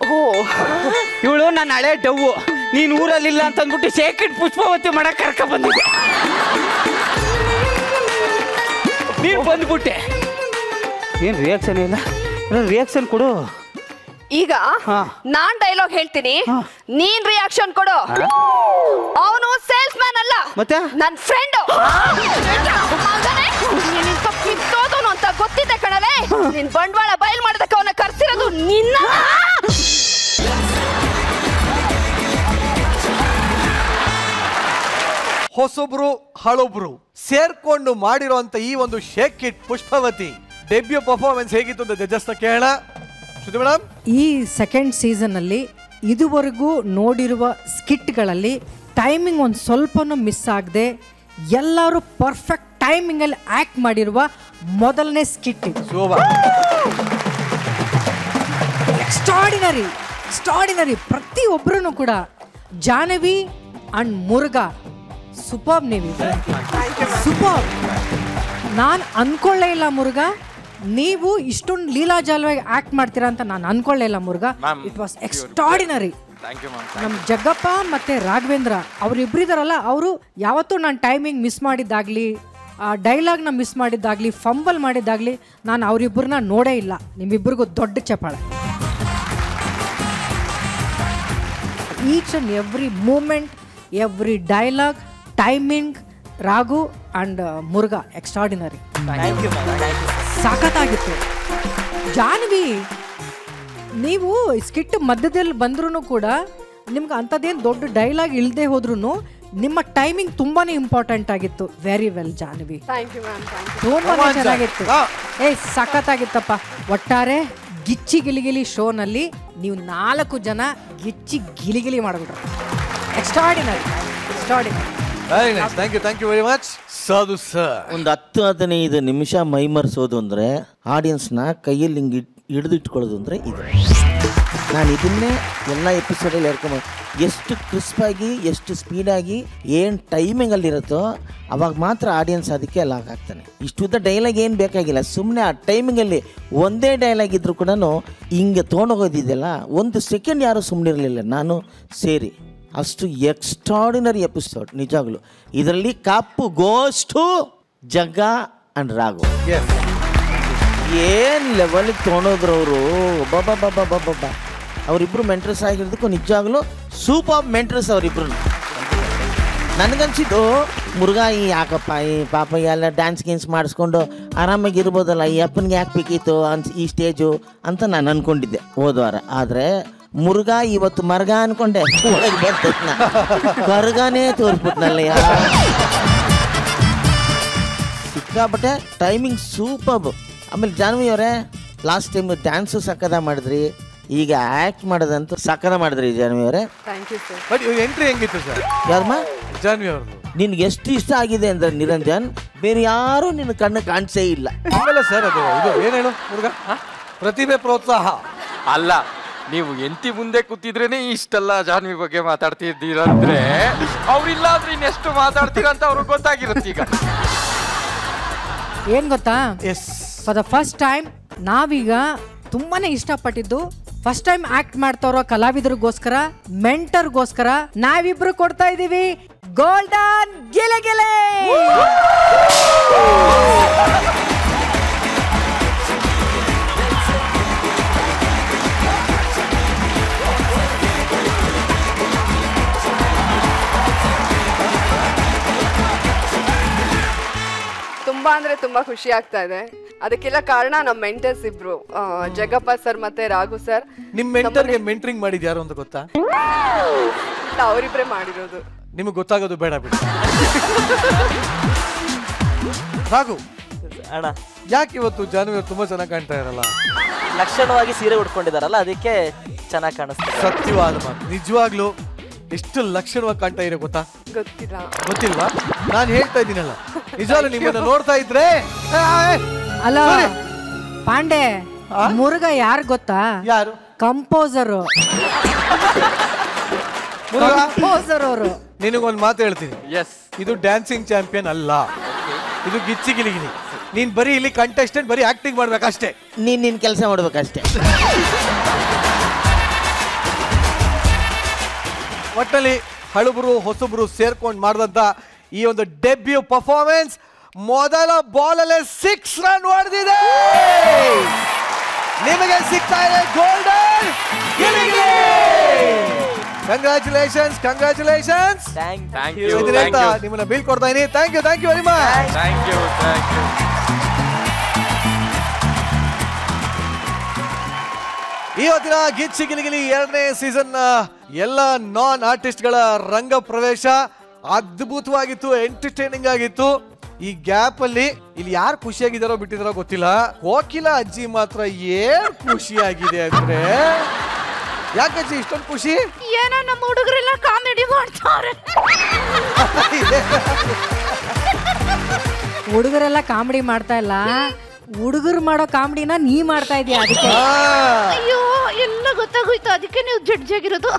S6: ಓ ಇವಳು ನನ್ನ ಹಳೆ ಡವ್ವು. ನೀನು ಊರಲ್ಲಿಲ್ಲ ಅಂತ ಅಂದ್ಬಿಟ್ಟು ಶೇಕಿಟ್ ಪುಷ್ಪವತಿ ಮಾಡಕ್ ಕರ್ಕ ಬಂದಿದ್ದೆ. ನೀನು ಬಂದ್ಬಿಟ್ಟೆ. ಏನು ರಿಯಾಕ್ಷನ್ ಇಲ್ಲ, ರಿಯಾಕ್ಷನ್ ಕೊಡು.
S15: ಈಗ ನಾನ್ ಡೈಲಾಗ್ ಹೇಳ್ತೀನಿ, ನೀನ್ ರಿಯಾಕ್ಷನ್ ಕೊಡು. ಅವನು ಸೇಲ್ಸ್ ಮ್ಯಾನ್ ಅಲ್ಲ,
S6: ಮತ್ತೆ
S15: ನನ್ ಫ್ರೆಂಡ್. ಕಿತ್ತೋದನು ಅಂತ ಗೊತ್ತಿದೆ ಕಣಲೆ. ನಿನ್ ಬಂಡವಾಳ ಬಯಲ್ ಮಾಡೋದಕ್ಕೆ ಅವನ ಕರ್ಸಿರೋದು ನಿನ್ನ.
S1: ಹೊಸೊಬ್ರು ಹಳೊಬ್ರು ಸೇರ್ಕೊಂಡು ಮಾಡಿರುವಂತ ಈ ಒಂದು shake it Pushpavati debut performance ಹೇಗಿತ್ತು ಅಂತ ಜಡ್ಜಸ್ ಕೇಳೋಣ. ಶ್ರುತಿ ಮೇಡಮ್,
S8: ಈ ಸೆಕೆಂಡ್ ಸೀಸನ್ ಅಲ್ಲಿ ಇದುವರೆಗೂ ನೋಡಿರುವ ಸ್ಕಿಟ್ಗಳಲ್ಲಿ ಟೈಮಿಂಗ್ ಒಂದು ಸ್ವಲ್ಪನೂ ಮಿಸ್ ಆಗದೆ ಎಲ್ಲರೂ ಪರ್ಫೆಕ್ಟ್ ಟೈಮಿಂಗ್ ಅಲ್ಲಿ ಆಕ್ಟ್ ಮಾಡಿರುವ ಮೊದಲನೇ ಸ್ಕಿಟ್ ಇದು. ಎಕ್ಸ್ಟ್ರಾಡಿನರಿ ಪ್ರತಿಯೊಬ್ಬರೂ ಕೂಡ. Jahnavi and Murugha super. ನೀವು ಸೂಪರ್. ನಾನು ಅನ್ಕೊಳ್ಳೇ ಇಲ್ಲ ಮುರುಘಾ ನೀವು ಇಷ್ಟೊಂದು ಲೀಲಾಜಾಲವಾಗಿ ಆಕ್ಟ್ ಮಾಡ್ತೀರಾ ಅಂತ ನಾನು ಅನ್ಕೊಳ್ಳೇ ಇಲ್ಲ ಮುರುಘಾ. It was extraordinary. ನಮ್ಮ ಜಗ್ಗಪ್ಪ ಮತ್ತೆ ರಾಘವೇಂದ್ರ ಅವರಿಬ್ಬರಿದಾರಲ್ಲ, ಅವರು ಯಾವತ್ತೂ ನಾನು ಟೈಮಿಂಗ್ ಮಿಸ್ ಮಾಡಿದ್ದಾಗಲಿ, ಆ ಡೈಲಾಗ್ನ ಮಿಸ್ ಮಾಡಿದ್ದಾಗಲಿ, ಫಂಬಲ್ ಮಾಡಿದ್ದಾಗಲಿ ನಾನು ಅವರಿಬ್ಬರನ್ನ ನೋಡೇ ಇಲ್ಲ. ನಿಮ್ಮಿಬ್ಬರಿಗೂ ದೊಡ್ಡ ಚಪ್ಪಾಳೆ. Each and every moment, every dialogue, timing, Raghu and Murugha extraordinary. ಸಾಕತ್ತಾಗಿತ್ತು. ಜಾಹ್ನವಿ ನೀವು ಸ್ಕಿಟ್ ಮಧ್ಯದಲ್ಲಿ ಬಂದ್ರೂ ಕೂಡ ನಿಮ್ಗೆ ಅಂಥದ್ದೇನು ದೊಡ್ಡ ಡೈಲಾಗ್ ಇಲ್ಲದೆ ಹೋದ್ರೂ ನಿಮ್ಮ ಟೈಮಿಂಗ್ ತುಂಬಾನೇ ಇಂಪಾರ್ಟೆಂಟ್ ಆಗಿತ್ತು. ವೆರಿ ವೆಲ್ ಜಾಹ್ನವಿ, ತುಂಬಾ ಚೆನ್ನಾಗಿತ್ತು. ಸಖತ್ತಾಗಿತ್ತಪ್ಪ. ಒಟ್ಟಾರೆ ಗಿಚ್ಚಿ ಗಿಲಿಗಿಲಿ ಶೋನಲ್ಲಿ ನೀವು 4 ಜನ ಗಿಚ್ಚಿ ಗಿಲಿಗಿಲಿ ಮಾಡಿಬಿಟ್ರು. Extraordinary.
S1: Thank you very much Sadhu sir.
S5: ಒಂದು 10-15 ನಿಮಿಷ ಮೈಮರ್ಸೋದು ಅಂದರೆ ಆಡಿಯನ್ಸ್ನ ಕೈಯಲ್ಲಿ ಹಿಂಗೆ ಹಿಡಿದಿಟ್ಕೊಳ್ಳೋದು ಅಂದರೆ ಇದು. ನಾನು ಇದನ್ನೇ ಎಲ್ಲ ಎಪಿಸೋಡಲ್ಲಿ ಹೇಳ್ಕೊಂಡು ಎಷ್ಟು ಕ್ರಿಸ್ಪಾಗಿ ಎಷ್ಟು ಸ್ಪೀಡಾಗಿ ಏನು ಟೈಮಿಂಗಲ್ಲಿರುತ್ತೋ ಅವಾಗ ಮಾತ್ರ ಆಡಿಯನ್ಸ್ ಅದಕ್ಕೆ ಲಾಕ್ ಆಗ್ತಾನೆ. ಇಷ್ಟುದ್ದ ಡೈಲಾಗ್ ಏನು ಬೇಕಾಗಿಲ್ಲ, ಸುಮ್ಮನೆ ಆ ಟೈಮಿಂಗಲ್ಲಿ ಒಂದೇ ಡೈಲಾಗ್ ಇದ್ರೂ ಕೂಡ ಹಿಂಗೆ ತೊಗೊಂಡೋಗೋದಿದೆಯಲ್ಲ, 1 ಸೆಕೆಂಡ್ ಯಾರೂ ಸುಮ್ಮನೆ ಇರಲಿಲ್ಲ, ನಾನು ಸೇರಿ. ಅಷ್ಟು ಎಕ್ಸ್ಟ್ರಾಡಿನರಿ ಎಪಿಸೋಡ್ ನಿಜವಾಗ್ಲು. ಇದರಲ್ಲಿ ಕಪ್ಪು ಗೋಸ್ಟು ಜಗ್ಗ ಅಂಡ್ ರಾಘು ಏನು ಲೆವೆಲ್ಗೆ ತೊಗೊಂಡೋದ್ರು ಅವರು. ಒಬ್ಬ ಅವರಿಬ್ರು ಮೆಂಟ್ರಸ್ ಆಗಿರೋದಕ್ಕೂ ನಿಜವಾಗ್ಲೂ ಸೂಪರ್ ಮೆಂಟ್ರಸ್ ಅವರಿಬ್ರು. ನನಗನ್ಸಿದ್ದು ಮುರುಘಾ ಈ ಯಾಕಪ್ಪ ಈ ಪಾಪ ಎಲ್ಲ ಡ್ಯಾನ್ಸ್ ಗೀನ್ಸ್ ಮಾಡಿಸ್ಕೊಂಡು ಆರಾಮಾಗಿ ಇರ್ಬೋದಲ್ಲ, ಈ ಅಪ್ಪನಿಗೆ ಯಾಕೆ ಬೇಕಿತ್ತು ಈ ಸ್ಟೇಜು ಅಂತ ನಾನು ಅಂದ್ಕೊಂಡಿದ್ದೆ ಹೋದ್ವಾರ. ಆದರೆ ಮುರುಘಾ ಇವತ್ತು ಮರ್ಗ ಅನ್ಕೊಂಡೆ, ಒಳಗೆ ಬರ್ತೈತ್ನ ಕರ್ಗಾನೇ ತೋರಿಸ್ಬಿಟ್ನಲ್ಲ. ಸಿಕ್ಕಾಪಟ್ಟೆ ಟೈಮಿಂಗ್ ಸೂಪರ್. ಆಮೇಲೆ ಜಾಹ್ನವಿ ಅವರೇ ಲಾಸ್ಟ್ ಟೈಮ್ ಡ್ಯಾನ್ಸು ಸಕ್ಕದ ಮಾಡಿದ್ರಿ, ಈಗ ಆ್ಯಕ್ಟ್ ಮಾಡೋದಂತೂ ಸಕ್ಕದ ಮಾಡಿದ್ರಿ ಜಾಹ್ನವಿ ಅವರೇ.
S1: ಎಂಟ್ರಿ ಹೆಂಗಿತ್ತು ಸರ್?
S5: ಯಾರಮ್ಮ?
S1: ಜಾಹ್ನವಿ ಅವ್ರದ್ದು.
S5: ನಿನ್ಗೆ ಎಷ್ಟು ಇಷ್ಟ ಆಗಿದೆ ಅಂದ್ರೆ ನಿರಂಜನ್, ಬೇರೆ ಯಾರು ನಿನ್ನ ಕಣ್ಣು ಕಾಣಿಸೇ ಇಲ್ಲ.
S1: ಆಮೇಲೆ ಸರ್ ಅದು ಇದು ಏನು ಹೇಳು ಮುರುಘಾ, ಪ್ರತಿಭೆ ಪ್ರೋತ್ಸಾಹ
S17: ಅಲ್ಲ. ನೀವು ಎಂತಿ ಮುಂದೆ ಕೂತಿದ್ರೇನೆ ಇಷ್ಟೆಲ್ಲ ಜಾಹ್ನವಿ ಬಗ್ಗೆ ಮಾತಾಡ್ತಿದ್ದೀರಂದ್ರೆ ಅವ್ರಿಲ್ಲ ಅಂದ್ರೆ ಇನ್ನೆಷ್ಟು ಮಾತಾಡ್ತೀರ ಅಂತ ಅವ್ರಿಗೆ ಗೊತ್ತಾಗಿರುತ್ತೆ. ಈಗ
S8: ಏನ್ ಗೊತ್ತಾ, ಫಾರ್ ದ ಫಸ್ಟ್ ಟೈಮ್ ನಾವೀಗ ತುಂಬಾನೇ ಇಷ್ಟಪಟ್ಟಿದ್ದು, ಫಸ್ಟ್ ಟೈಮ್ ಆಕ್ಟ್ ಮಾಡ್ತಾರೋ ಕಲಾವಿದರಿಗೋಸ್ಕರ, ಮೆಂಟರ್ಗೋಸ್ಕರ ನಾವಿಬ್ರು ಕೊಡ್ತಾ ಇದೀವಿ ಗೋಲ್ಡನ್ ಗೆಲೆ ಗೆಲೆ.
S15: ತುಂಬಾ ಅಂದ್ರೆ ತುಂಬಾ ಖುಷಿ ಆಗ್ತಾ ಇದೆ. ಅದಕ್ಕೆಲ್ಲ ಕಾರಣ ನಮ್ಮ ಮೆಂಟರ್ಸ್ ಇಬ್ರು, ಜಗಪ್ಪ ಸರ್ ಮತ್ತೆ ರಾಘು ಸರ್.
S1: ನಿಮ್ ಮೆಂಟರ್ಗೆ ಮೆಂಟರಿಂಗ್ ಮಾಡಿದ್ ಯಾರು ಅಂತ ಗೊತ್ತಾ?
S15: ಅವರಿಬ್ರೆ ಮಾಡಿರೋದು.
S1: ನಿಮಗೆ ಗೊತ್ತಾಗೋದು ಬೇಡ ಬಿಡಿ. ರಾಘು
S18: ಅಣ್ಣ,
S1: ಯಾಕೆ ಇವತ್ತು ಜಾಹ್ನವಿ ಅವರು ತುಂಬಾ ಚೆನ್ನಾಗಿ ಕಾಣ್ತಾ ಇರಲ್ಲ?
S18: ಲಕ್ಷಣವಾಗಿ ಸೀರೆ ಉಟ್ಕೊಂಡಿದಾರಲ್ಲ, ಅದಕ್ಕೆ ಚೆನ್ನಾಗಿ ಕಾಣಿಸ್ತಾರೆ.
S1: ಸತ್ಯವಾದ ಮಾತು. ನಿಜವಾಗ್ಲೂ ಎಷ್ಟು ಲಕ್ಷಣವಾಗಿ ಕಾಣ್ತಾ ಇರೋ ಗೊತ್ತಾ? ಗೊತ್ತಿಲ್ವಾ? ನಾನು ಹೇಳ್ತಾ ಇದ್ದೀನಲ್ಲ, ನಿಜವಾಗ್ಲೂ ನಿಮ್ಮನ್ನ ನೋಡ್ತಾ ಇದ್ರೆ.
S8: ಅಲ್ಲ ಪಾಂಡೆ, ಮುರುಘ ಯಾರು ಗೊತ್ತಾ?
S1: ಯಾರು?
S8: ಕಂಪೋಸರು. ಕಂಪೋಸರ್ ಅವರು.
S1: ನಿನಗೊಂದು ಮಾತು ಹೇಳ್ತೀನಿ. ಇದು ಡ್ಯಾನ್ಸಿಂಗ್ ಚಾಂಪಿಯನ್ ಅಲ್ಲ, ಇದು ಗಿಚ್ಚಿ ಗಿಲಿಗಿಲಿ. ನೀನ್ ಬರೀ ಇಲ್ಲಿ ಕಂಟೆಸ್ಟೆಂಟ್, ಬರೀ ಆಕ್ಟಿಂಗ್ ಮಾಡ್ಬೇಕಷ್ಟೇ.
S5: ನಿನ್ ಕೆಲಸ ಮಾಡ್ಬೇಕಷ್ಟೇ.
S1: ಒಟ್ಟಲ್ಲಿ ಹಳುಬರು ಹೊಸಬ್ರು ಸೇರ್ಕೊಂಡು ಮಾಡಿದಂತ ಈ ಒಂದು ಡೆಬ್ಯೂ ಪರ್ಫಾರ್ಮೆನ್ಸ್ ಮೊದಲ ಬಾಲಲ್ಲೇ 6 ರನ್ ಹೊಡೆದಿದೆ. ನಿಮಗೆ ಸಿಗ್ತಾ ಇದೆ ಗೋಲ್ಡನ್ ಗಿಲಿಗಿಲಿ. Congratulations, congratulations. ನಿಮ್ಮನ್ನ ಬೀಳ್ ಕೊಡ್ತಾ ಇದೀನಿ. Thank you very much.
S17: Thank you.
S1: ಇವತ್ತಿನ ಗಿಚ್ಚಿ ಗಿಲಿಗಿಲಿ 2ನೇ ಸೀಸನ್ ಎಲ್ಲ ನಾನ್ ಆರ್ಟಿಸ್ಟ್ಗಳ ರಂಗ ಪ್ರವೇಶ ಅದ್ಭುತವಾಗಿತ್ತು, ಎಂಟರ್ಟೈನಿಂಗ್ ಆಗಿತ್ತು. ಈ ಗ್ಯಾಪ್ ಅಲ್ಲಿ ಇಲ್ಲಿ ಯಾರು ಖುಷಿಯಾಗಿದ್ದಾರೋ ಬಿಟ್ಟಿದಾರೋ ಗೊತ್ತಿಲ್ಲ, ಕೋಕಿಲ ಅಜ್ಜಿ ಮಾತ್ರ ಏನ್ ಖುಷಿಯಾಗಿದೆ ಅಂದ್ರೆ. ಯಾಕಜ್ಜಿ ಇಷ್ಟೊಂದು ಖುಷಿ?
S2: ಏನೋ ನಮ್ಮ ಹುಡುಗರೆಲ್ಲ ಕಾಮಿಡಿ ಮಾಡ್ತಾರೆ.
S8: ಹುಡುಗರೆಲ್ಲ ಕಾಮಿಡಿ ಮಾಡ್ತಾ ಇಲ್ಲ, ಹುಡುಗರು ಮಾಡೋ ಕಾಮಿಡಿನ ನೀ ಮಾಡ್ತಾ ಇದೀಯ. ಅದಕ್ಕೆ
S2: ಅಯ್ಯೋ ಎಲ್ಲ ಗೊತ್ತಾಗೋಯ್ತು, ಅದಕ್ಕೆ ನೀವು ಜಡ್ಜ್ ಆಗಿರೋದು.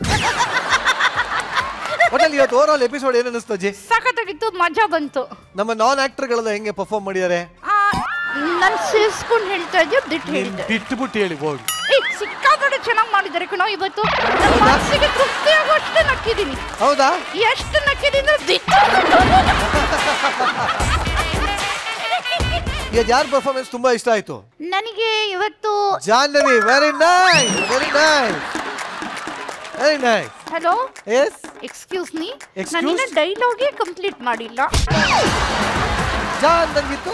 S1: ಒಟ್ಟಲ್ಲಿ ಇವತ್ತು ಓವರ್ ಆಲ್ ಎಪಿಸೋಡ್ ಏನ್ ಅನಿಸ್ತು ಅಜ್ಜಿ?
S2: ಸಖತ್ತಾಗಿತ್ತು, ಮಜಾ ಬಂತು.
S1: ನಮ್ಮ ನಾನ್ ಆಕ್ಟರ್ ಗಳೆಲ್ಲ ಹೆಂಗೆ ಪರ್ಫಾರ್ಮ್ ಮಾಡಿದ್ದಾರೆ?
S2: ನಾನು ಸೇರಿಸ್ಕೊಂಡು ಹೇಳ್ತಾ ಇದ್ದೆ,
S1: ಬಿಟ್ಟು ಹೇಳಿ ಹೋಗಿ.
S2: ಸಿಕ್ಕಾಪಟ್ಟೆ ಚೆನ್ನಾಗಿ ಮಾಡಿದ್ದಾರೆ ಕಣೋ ಇವತ್ತು. ಮನಸ್ಸಿಗೆ ತೃಪ್ತಿ ಆಗೋಷ್ಟು ನಕ್ಕಿದ್ದೀನಿ.
S1: ಹೌದಾ?
S2: ಎಷ್ಟು ನಕ್ಕಿದ್ದೀನಿ
S1: ಯಾರ ಪರ್ಫಾರ್ಮೆನ್ಸ್ ತುಂಬಾ ಇಷ್ಟ ಆಯ್ತು?
S2: ನನಗೆ ಇವತ್ತು
S1: Jahnavi. Very nice, very nice, very nice.
S2: Hello,
S1: yes,
S2: excuse me, ನಾನು ಡೈಲಾಗೇ ಕಂಪ್ಲೀಟ್ ಮಾಡಿಲ್ಲ.
S1: ಜಾಹ್ನವಿತ್ತು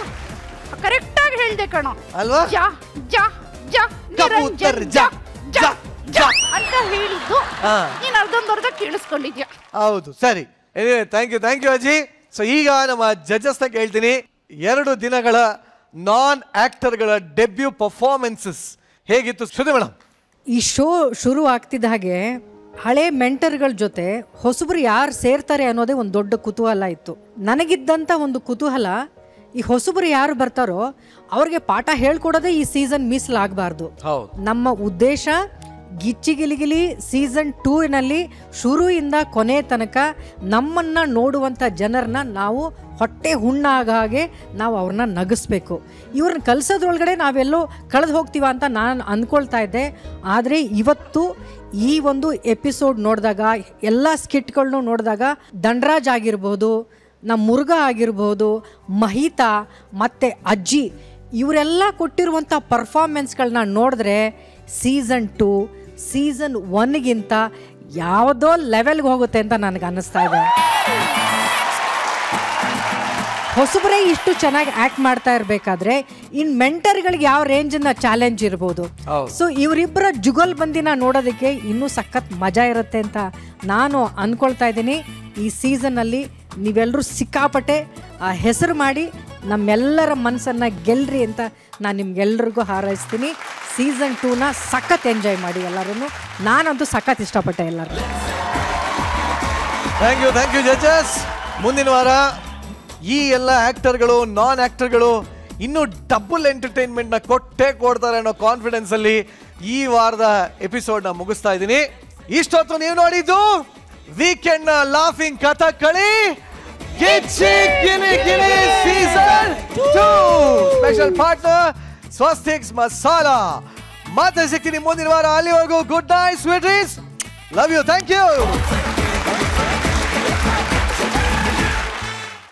S2: ಕರೆಕ್ಟ್ ಆಗಿ ಹೇಳ್ದೆ ಕಣೋ
S1: ಅಲ್ವಾ?
S2: ಜಾ ಜಾ ಜಾ
S1: ಕಬೂತರ್ ಜಾ ಜಾ ಜಾ
S2: ಅಂತ ಹೇಳಿದ್ದು ನೀನು ಅರ್ಧಂಬರ್ಧ ಕೇಳಿಸ್ಕೊಂಡಿದ್ಯಾ.
S1: ಹೌದು, ಸರಿ. ಥ್ಯಾಂಕ್ ಯು ಅಜ್ಜಿ. ಸೊ ಈಗ ನಮ್ಮ ಜಡ್ಜಸ್ನ ಕೇಳ್ತೀನಿ, 2 ದಿನಗಳ ನಾನ್ ಆಕ್ಟರ್ಗಳ ಡೆಬ್ಯೂ ಪರ್ಫಾರ್ಮೆನ್ಸಸ್ ಹೇಗಿತ್ತು? ಶ್ರುತಿ ಮೇಡಮ್.
S8: ಈ ಶೋ ಶುರು ಆಗ್ತಿದ್ದ ಹಾಗೆ ಹಳೆ ಮೆಂಟರ್ಗಳ ಜೊತೆ ಹೊಸಬ್ರು ಯಾರು ಸೇರ್ತಾರೆ ಅನ್ನೋದೇ ಒಂದು ದೊಡ್ಡ ಕುತೂಹಲ ಇತ್ತು. ನನಗಿದ್ದಂಥ ಒಂದು ಕುತೂಹಲ, ಈ ಹೊಸಬ್ರು ಯಾರು ಬರ್ತಾರೋ ಅವ್ರಿಗೆ ಪಾಠ ಹೇಳ್ಕೊಡೋದೇ ಈ ಸೀಸನ್ ಮೀಸಲಾಗಬಾರ್ದು. ನಮ್ಮ ಉದ್ದೇಶ ಗಿಚ್ಚಿ ಗಿಲಿಗಿಲಿ ಸೀಸನ್ 2ನಲ್ಲಿ ಶುರುವಿಂದ ಕೊನೆ ತನಕ ನಮ್ಮನ್ನ ನೋಡುವಂಥ ಜನರನ್ನ ನಾವು ಹೊಟ್ಟೆ ಹುಣ್ಣಾಗ ಹಾಗೆ ನಾವು ಅವ್ರನ್ನ ನಗಿಸ್ಬೇಕು. ಇವ್ರನ್ನ ಕಲಿಸೋದ್ರೊಳಗಡೆ ನಾವೆಲ್ಲೋ ಕಳೆದು ಹೋಗ್ತೀವ ಅಂತ ನಾನು ಅಂದ್ಕೊಳ್ತಾ ಇದ್ದೆ. ಆದರೆ ಇವತ್ತು ಈ ಒಂದು ಎಪಿಸೋಡ್ ನೋಡಿದಾಗ, ಎಲ್ಲ ಸ್ಕಿಟ್ಗಳನ್ನೂ ನೋಡಿದಾಗ, ದಂಡರಾಜ್ ಆಗಿರ್ಬೋದು, ನಮ್ಮ ಮುರುಘ ಆಗಿರ್ಬೋದು, ಮಹಿತಾ ಮತ್ತು ಅಜ್ಜಿ ಇವರೆಲ್ಲ ಕೊಟ್ಟಿರುವಂಥ ಪರ್ಫಾರ್ಮೆನ್ಸ್ಗಳನ್ನ ನೋಡಿದ್ರೆ ಸೀಸನ್ 2 ಸೀಸನ್ 1ಗಿಂತ ಯಾವುದೋ ಲೆವೆಲ್ಗೆ ಹೋಗುತ್ತೆ ಅಂತ ನನಗೆ ಅನ್ನಿಸ್ತಾ ಇದೆ. ಹೊಸಬರೇ ಇಷ್ಟು ಚೆನ್ನಾಗಿ ಆ್ಯಕ್ಟ್ ಮಾಡ್ತಾ ಇರಬೇಕಾದ್ರೆ ಇನ್ನು ಮೆಂಟರ್ಗಳಿಗೆ ಯಾವ ರೇಂಜಿನ ಚಾಲೆಂಜ್ ಇರ್ಬೋದು. ಸೊ ಇವರಿಬ್ಬರ ಜುಗಲ್ ಬಂದಿನ ನೋಡೋದಕ್ಕೆ ಇನ್ನೂ ಸಖತ್ ಮಜಾ ಇರುತ್ತೆ ಅಂತ ನಾನು ಅಂದ್ಕೊಳ್ತಾ ಇದ್ದೀನಿ. ಈ ಸೀಸನ್ನಲ್ಲಿ ನೀವೆಲ್ಲರೂ ಸಿಕ್ಕಾಪಟ್ಟೆ ಹೆಸರು ಮಾಡಿ ನಮ್ಮೆಲ್ಲರ ಮನಸ್ಸನ್ನು ಗೆಲ್ರಿ ಅಂತ ನಾನು ನಿಮ್ಗೆಲ್ರಿಗೂ ಹಾರೈಸ್ತೀನಿ. ಸೀಸನ್ 2ನ ಸಖತ್ ಎಂಜಾಯ್ ಮಾಡಿ ಎಲ್ಲರೂ. ನಾನಂತೂ ಸಖತ್ ಇಷ್ಟಪಟ್ಟೆ ಎಲ್ಲರೂ.
S1: Thank you judges. ಮುಂದಿನ ವಾರ ಈ ಎಲ್ಲ ಆಕ್ಟರ್ಗಳು, ನಾನ್ ಆಕ್ಟರ್ಗಳು ಇನ್ನೂ ಡಬಲ್ ಎಂಟರ್ಟೈನ್ಮೆಂಟ್ನ ಕೊಡ್ತಾರೆ ಅನ್ನೋ ಕಾನ್ಫಿಡೆನ್ಸ್ ಅಲ್ಲಿ ಈ ವಾರದ ಎಪಿಸೋಡ್ನ ಮುಗಿಸ್ತಾ ಇದ್ದೀನಿ. ಇಷ್ಟೊತ್ತು ನೀವು ನೋಡಿದ್ದು ವೀಕೆಂಡ್ ನ laughing Kathakali Gicchi Giligili season 2 special partner Swastiks Masala. ಮತ್ತೆ ಸಿಗ್ತೀನಿ ಮುಂದಿನ ವಾರ. ಅಲ್ಲಿವರೆಗೂ good night sweet dreams. Love you. Thank you.